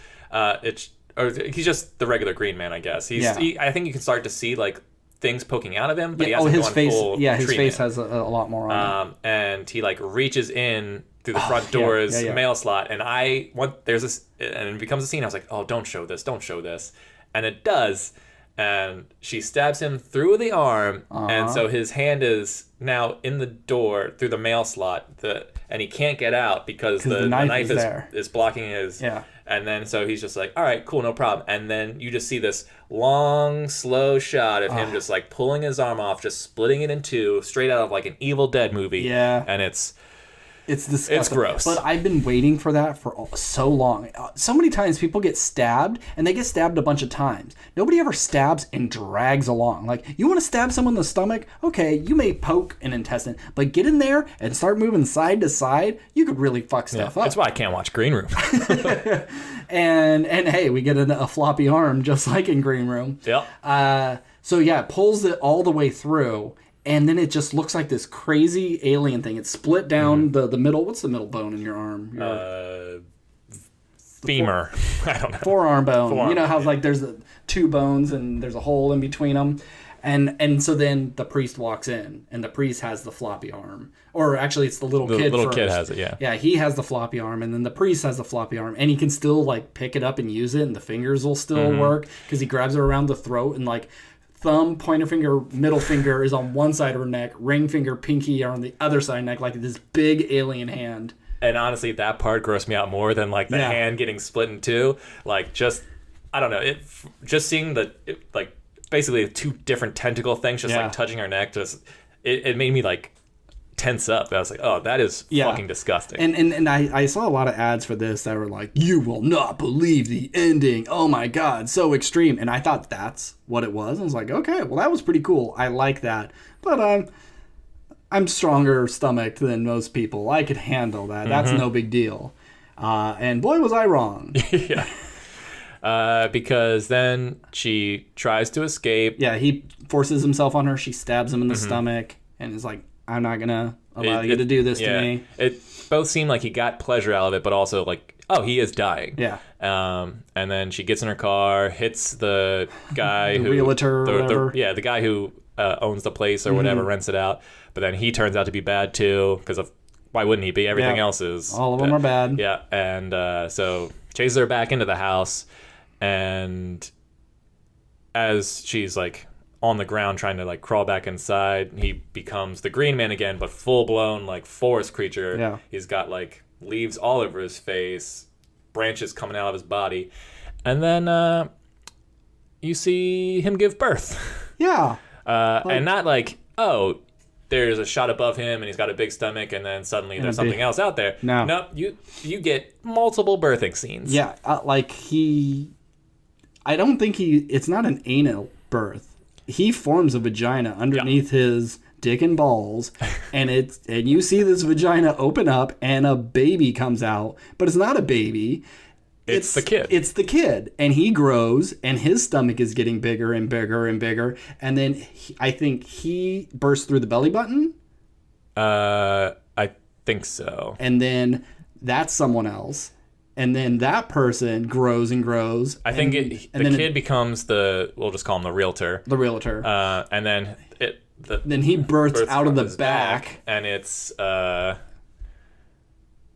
he's just the regular Green Man, I guess. I think you can start to see like things poking out of him, but he hasn't his gone face. full his treatment. face has a lot more on it. And he like reaches in through the front door's mail slot, and there's this, and it becomes a scene. I was like, oh, don't show this, and it does. And she stabs him through the arm, and so his hand is now in the door through the mail slot, and he can't get out because the knife is blocking his. Yeah. And then so he's just like, all right, cool, no problem. And then you just see this long, slow shot of him just like pulling his arm off, just splitting it in two, straight out of like an Evil Dead movie. Yeah. And it's It's disgusting. It's gross. But I've been waiting for that for so long. So many times people get stabbed, and they get stabbed a bunch of times. Nobody ever stabs and drags along. Like, you want to stab someone in the stomach? Okay, you may poke an intestine, but get in there and start moving side to side, you could really fuck stuff up. That's why I can't watch Green Room. And hey, we get a floppy arm just like in Green Room. Yep. So yeah, it pulls it all the way through. And then it just looks like this crazy alien thing. It's split down the middle. What's the middle bone in your arm? Femur. I don't know. Forearm bone. Forearm, you know how like there's two bones and there's a hole in between them. And so then the priest walks in, and the priest has the floppy arm. Or actually, it's the little kid The little first. kid has it, yeah. Yeah, he has the floppy arm, and then the priest has the floppy arm. And he can still like pick it up and use it, and the fingers will still work because he grabs it around the throat and like... Thumb, pointer finger, middle finger is on one side of her neck. Ring finger, pinky are on the other side of her neck, like this big alien hand. And honestly, that part grossed me out more than like the hand getting split in two. Like just, I don't know, just seeing like basically two different tentacle things just like touching her neck. Just it made me like tense up. I was like, oh, that is fucking disgusting. And I saw a lot of ads for this that were like, you will not believe the ending. Oh my God, so extreme. And I thought that's what it was. I was like, okay, well, that was pretty cool. I like that. But I'm stronger stomached than most people. I could handle that. That's no big deal. And boy, was I wrong. Yeah. Because then she tries to escape. Yeah, he forces himself on her. She stabs him in the stomach and is like, I'm not going to allow you to do this to me. It both seemed like he got pleasure out of it, but also like, oh, he is dying. Yeah. And then she gets in her car, hits the guy the realtor or whatever. The guy who owns the place or whatever, rents it out. But then he turns out to be bad too, because of why wouldn't he be? Everything else is all of them are bad. Yeah, and so chases her back into the house, and as she's like on the ground trying to like crawl back inside, he becomes the Green Man again, but full blown like forest creature. Yeah. He's got like leaves all over his face, branches coming out of his body, and then you see him give birth. Yeah. And not like, oh, there's a shot above him and he's got a big stomach, and then suddenly there's something else out there. No, you get multiple birthing scenes. Yeah, I don't think it's not an anal birth. He forms a vagina underneath his dick and balls, and you see this vagina open up and a baby comes out, but it's not a baby. It's the kid. It's the kid, and he grows, and his stomach is getting bigger and bigger and bigger, and then I think he bursts through the belly button. I think so. And then that's someone else. And then that person grows and grows. I think the kid becomes we'll just call him the realtor. The realtor. And then then he births out of the back. And it's, I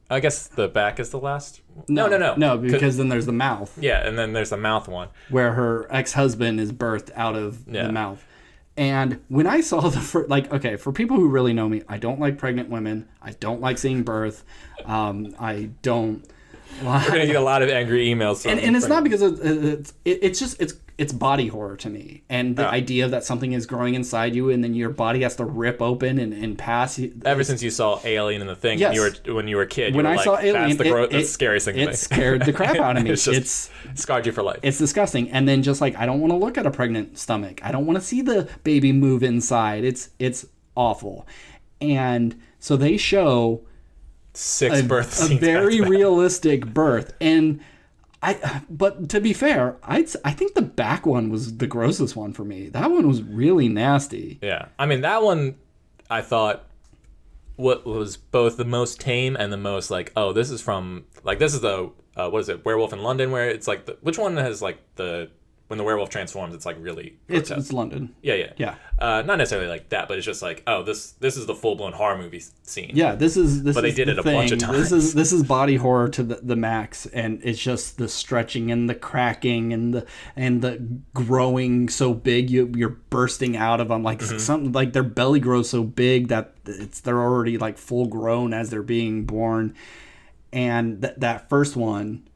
guess the back is the last. No, because then there's the mouth. Yeah, and then there's the mouth one. Where her ex-husband is birthed out of the mouth. And when I saw okay, for people who really know me, I don't like pregnant women. I don't like seeing birth. I don't... We're gonna get a lot of angry emails. And it's not because it's body horror to me, and the idea that something is growing inside you, and then your body has to rip open and pass. Ever since you saw Alien in the Thing, when you were a kid, when I saw Alien, that's the scariest thing. It scared the crap out of me. It's scarred you for life. It's disgusting. And then just like I don't want to look at a pregnant stomach. I don't want to see the baby move inside. It's awful. And so they show. 6 birth scenes. A very realistic birth. And but to be fair, I think the back one was the grossest one for me. That one was really nasty. Yeah. I mean, that one I thought what was both the most tame and the most like, oh, this is the what is it, Werewolf in London, where it's like which one has like when the werewolf transforms, it's like really grotesque. It's London. Yeah. Not necessarily like that, but it's just like, oh, this is the full blown horror movie scene. Yeah, this is. But they did it a bunch of times. This is body horror to the max, and it's just the stretching and the cracking and the growing so big you're bursting out of them like something like their belly grows so big that they're already like full grown as they're being born, and that first one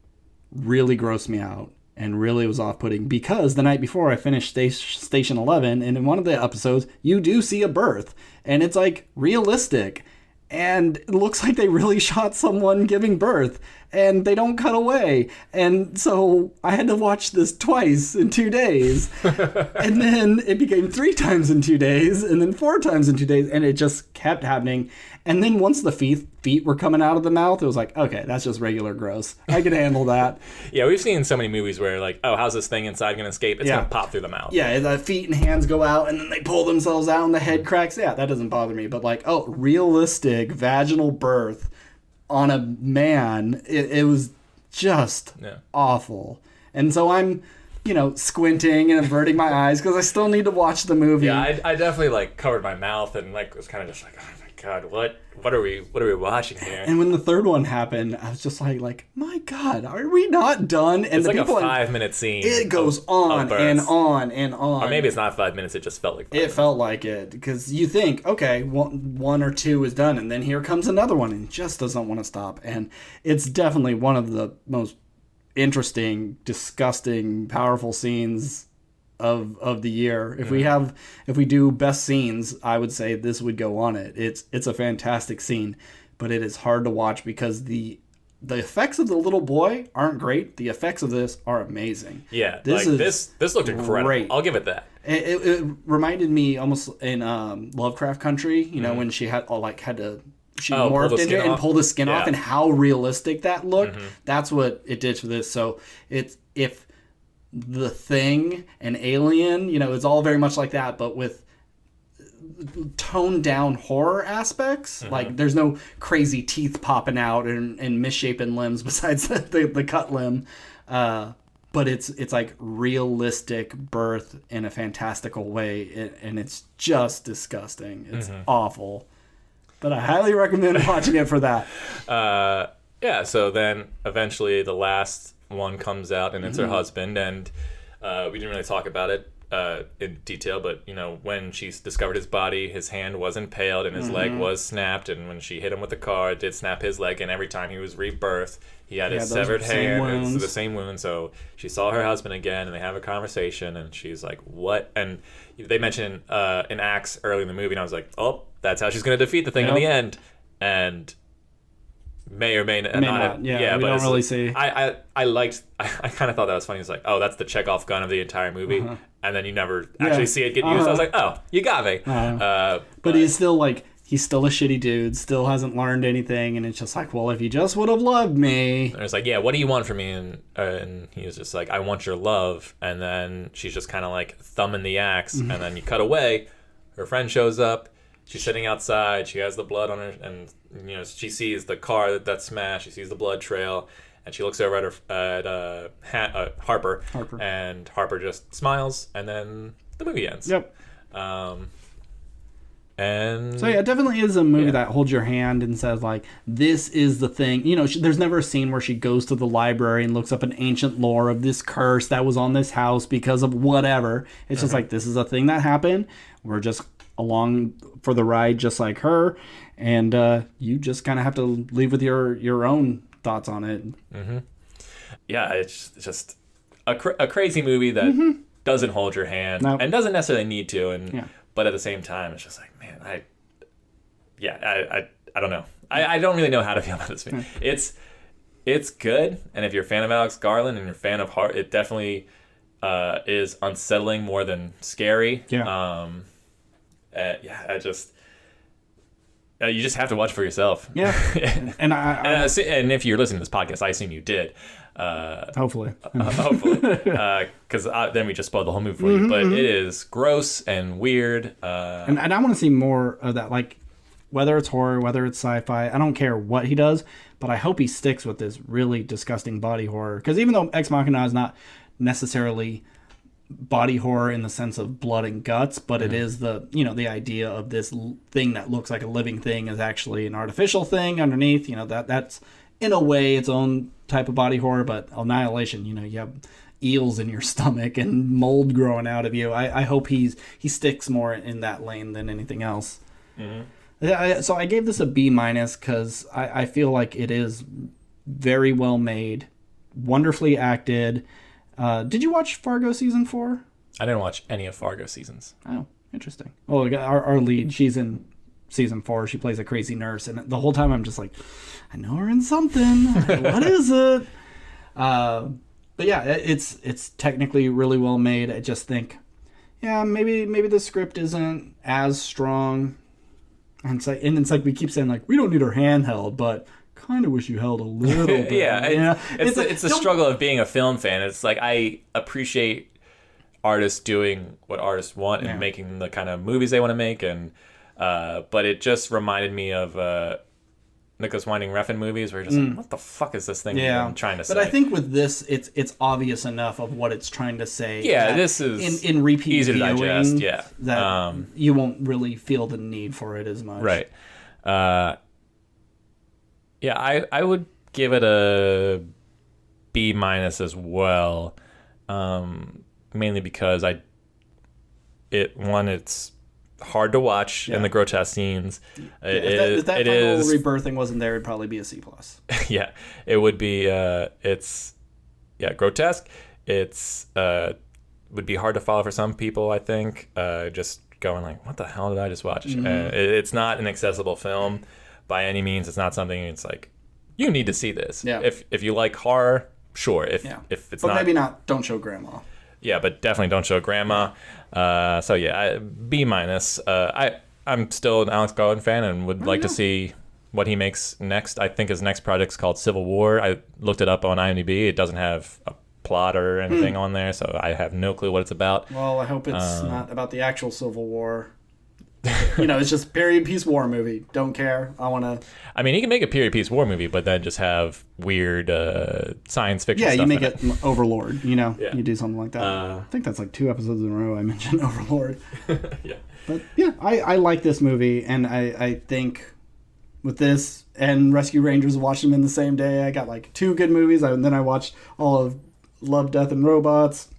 really grossed me out. And really was off-putting because the night before I finished Station 11, and in one of the episodes, you do see a birth. And it's like realistic. and it looks like they really shot someone giving birth, and they don't cut away. And so I had to watch this twice in 2 days. And then it became 3 times in 2 days, and then 4 times in 2 days, and it just kept happening. And then once the feet were coming out of the mouth, it was like, okay, that's just regular gross. I can handle that. Yeah, we've seen so many movies where like, oh, how's this thing inside going to escape? It's going to pop through the mouth. Yeah, the feet and hands go out, and then they pull themselves out, and the head cracks. Yeah, that doesn't bother me. But like, oh, realistic vaginal birth on a man, it was just awful. And so I'm, squinting and averting my eyes because I still need to watch the movie. Yeah, I definitely like covered my mouth and like was kind of just like, oh my God, what are we watching here? And when the third one happened, I was just like, my God, are we not done? And it's like a 5-minute scene. It goes on and on and on. Or maybe it's not 5 minutes. It just felt like 5 minutes. It felt like it because you think, okay, one or two is done, and then here comes another one, and it just doesn't want to stop. And it's definitely one of the most interesting, disgusting, powerful scenes of the year. If we do best scenes, I would say this would go on it. It's a fantastic scene, but it is hard to watch because the effects of the little boy aren't great. The effects of this are amazing. Yeah, this looked incredible. Great. I'll give it that. It reminded me almost in Lovecraft Country, when she had to morphed into it and pulled the skin off, and how realistic that looked. That's what it did for this. So if The Thing and Alien, it's all very much like that, but with toned down horror aspects. Like there's no crazy teeth popping out and misshapen limbs besides the cut limb. But it's like realistic birth in a fantastical way, and it's just disgusting. It's awful. But I highly recommend watching it for that. So then eventually the last one comes out, and it's her husband, and we didn't really talk about it in detail, but when she discovered his body, his hand was impaled and his leg was snapped, and when she hit him with the car, it did snap his leg, and every time he was rebirthed, he had his severed hand. It's the same wound. So she saw her husband again, and they have a conversation, and she's like, what? And they mention an axe early in the movie, and I was like, oh, that's how she's going to defeat the thing in the end. And may or may not. Yeah, we don't really see. I kind of thought that was funny. It's like, oh, that's the Chekhov gun of the entire movie. And then you never actually see it get used. I was like, oh, you got me. But he's still he's still a shitty dude, still hasn't learned anything, and it's just like, well, if you just would have loved me. And it's like, yeah, what do you want from me? And he was just like, I want your love. And then she's just kind of like thumbing the axe, and then you cut away. Her friend shows up. She's sitting outside. She has the blood on her, and she sees the car that's smashed. She sees the blood trail, and she looks over at Harper, and Harper just smiles, and then the movie ends. Yep. And so yeah, it definitely is a movie that holds your hand and says like, this is the thing. There's never a scene where she goes to the library and looks up an ancient lore of this curse that was on this house because of whatever. It's just like, this is a thing that happened. We're just along for the ride, just like her, and you just kind of have to leave with your own thoughts on it. Yeah, it's just a crazy movie that doesn't hold your hand and doesn't necessarily need to, but at the same time, it's just like, man, I don't know. I don't really know how to feel about this movie. It's good, and if you're a fan of Alex Garland and you're a fan of Hart, it definitely is unsettling more than scary. You just have to watch for yourself. Yeah, and if you're listening to this podcast, I assume you did. Hopefully, because then we just spoiled the whole movie for you. But it is gross and weird. And I want to see more of that. Like, whether it's horror, whether it's sci-fi, I don't care what he does, but I hope he sticks with this really disgusting body horror. Because even though Ex Machina is not necessarily body horror in the sense of blood and guts, but it is the idea of this thing that looks like a living thing is actually an artificial thing underneath. That's in a way its own type of body horror. But Annihilation, you have eels in your stomach and mold growing out of you. I hope he sticks more in that lane than anything else. So I gave this a B- because I feel like it is very well made, wonderfully acted. Did you watch Fargo season 4? I didn't watch any of Fargo seasons. Oh, interesting. Well, our lead, she's in season 4. She plays a crazy nurse, and the whole time I'm just like, I know her in something. What is it? But yeah, it's technically really well made. I just think, yeah, maybe the script isn't as strong. And it's like we keep saying, like, we don't need our hand held, but kind of wish you held a little bit. Yeah, it's the struggle of being a film fan. It's like I appreciate artists doing what artists want and making the kind of movies they want to make, and but it just reminded me of Nicholas Winding Refn movies where you're just like, what the fuck is this thing I'm trying to say? But I think with this, it's obvious enough of what it's trying to say. Yeah, this is in repeat easy to viewing, digest. Yeah, that you won't really feel the need for it as much. Right. Yeah, I would give it a B- as well, mainly because it's hard to watch in the grotesque scenes. If that final rebirthing wasn't there, it'd probably be a C+. Yeah, it would be. It's grotesque. It's would be hard to follow for some people, I think. Just going like, what the hell did I just watch? It's not an accessible film by any means. It's not something. It's like you need to see this. Yeah. If you like horror, sure. If it's not, maybe not. Don't show grandma. Yeah, but definitely don't show grandma. So yeah, B-. I'm still an Alex Garland fan and would like to see what he makes next. I think his next project's called Civil War. I looked it up on IMDb. It doesn't have a plot or anything on there, so I have no clue what it's about. Well, I hope it's not about the actual Civil War. It's just period piece war movie. Don't care. I mean, he can make a period piece war movie, but then just have weird science fiction stuff. Yeah, you make it Overlord. You do something like that. I think that's like 2 episodes in a row I mentioned Overlord. Yeah. But yeah, I like this movie, and I think with this and Rescue Rangers, watched them in the same day. I got like 2 good movies, and then I watched all of Love, Death, and Robots.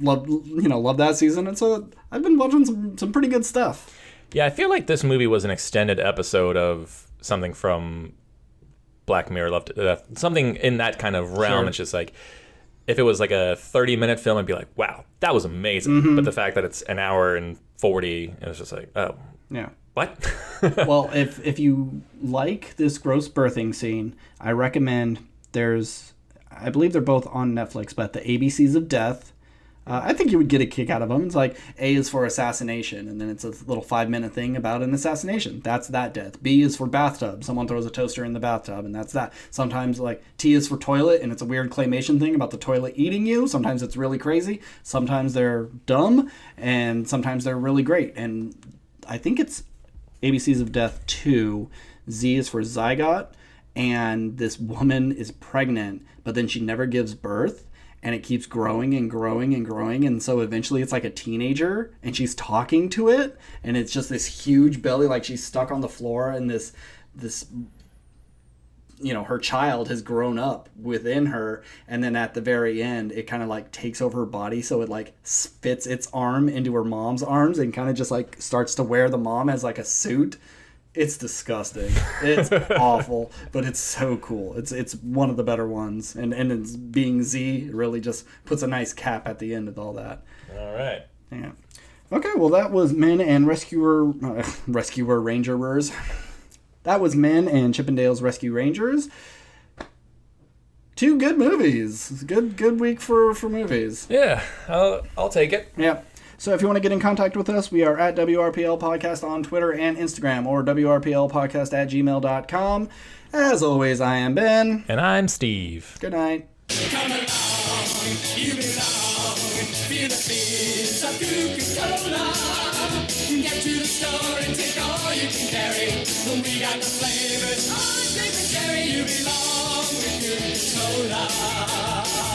Love that season, and so I've been watching some pretty good stuff. Yeah, I feel like this movie was an extended episode of something from Black Mirror, Love to Death, something in that kind of realm. Sure. It's just like, if it was like a 30-minute film, I'd be like, wow, that was amazing. But the fact that it's an hour and 40, it was just like, oh, yeah, what? Well, if you like this gross birthing scene, I recommend. I believe they're both on Netflix, but the ABCs of Death. I think you would get a kick out of them. It's like A is for assassination, and then it's a little 5-minute thing about an assassination. That's that death. B is for bathtub. Someone throws a toaster in the bathtub, and that's that. Sometimes like T is for toilet, and it's a weird claymation thing about the toilet eating you. Sometimes it's really crazy. Sometimes they're dumb, and sometimes they're really great. And I think it's ABCs of Death 2. Z is for zygote, and this woman is pregnant, but then she never gives birth. And it keeps growing and growing and growing. And so eventually it's like a teenager and she's talking to it. And it's just this huge belly, like she's stuck on the floor. And this her child has grown up within her. And then at the very end, it kind of like takes over her body. So it like fits its arm into her mom's arms and kind of just like starts to wear the mom as like a suit. It's disgusting. It's awful, but it's so cool. It's one of the better ones, and it's being Z, it really just puts a nice cap at the end of all that. All right. Yeah. Okay. Well, that was Men and Rescuer Rangerers. That was Men and Chippendale's Rescue Rangers. 2 good movies. Good week for movies. Yeah, I'll take it. Yeah. So if you want to get in contact with us, we are at WRPL Podcast on Twitter and Instagram, or WRPLpodcast@gmail.com. As always, I am Ben. And I'm Steve. Good night. Come along, you belong. Feel the fizz of Coca-Cola. Get to the store and take all you can carry. We got the flavors, orange, grape, and cherry. You belong with Coca-Cola.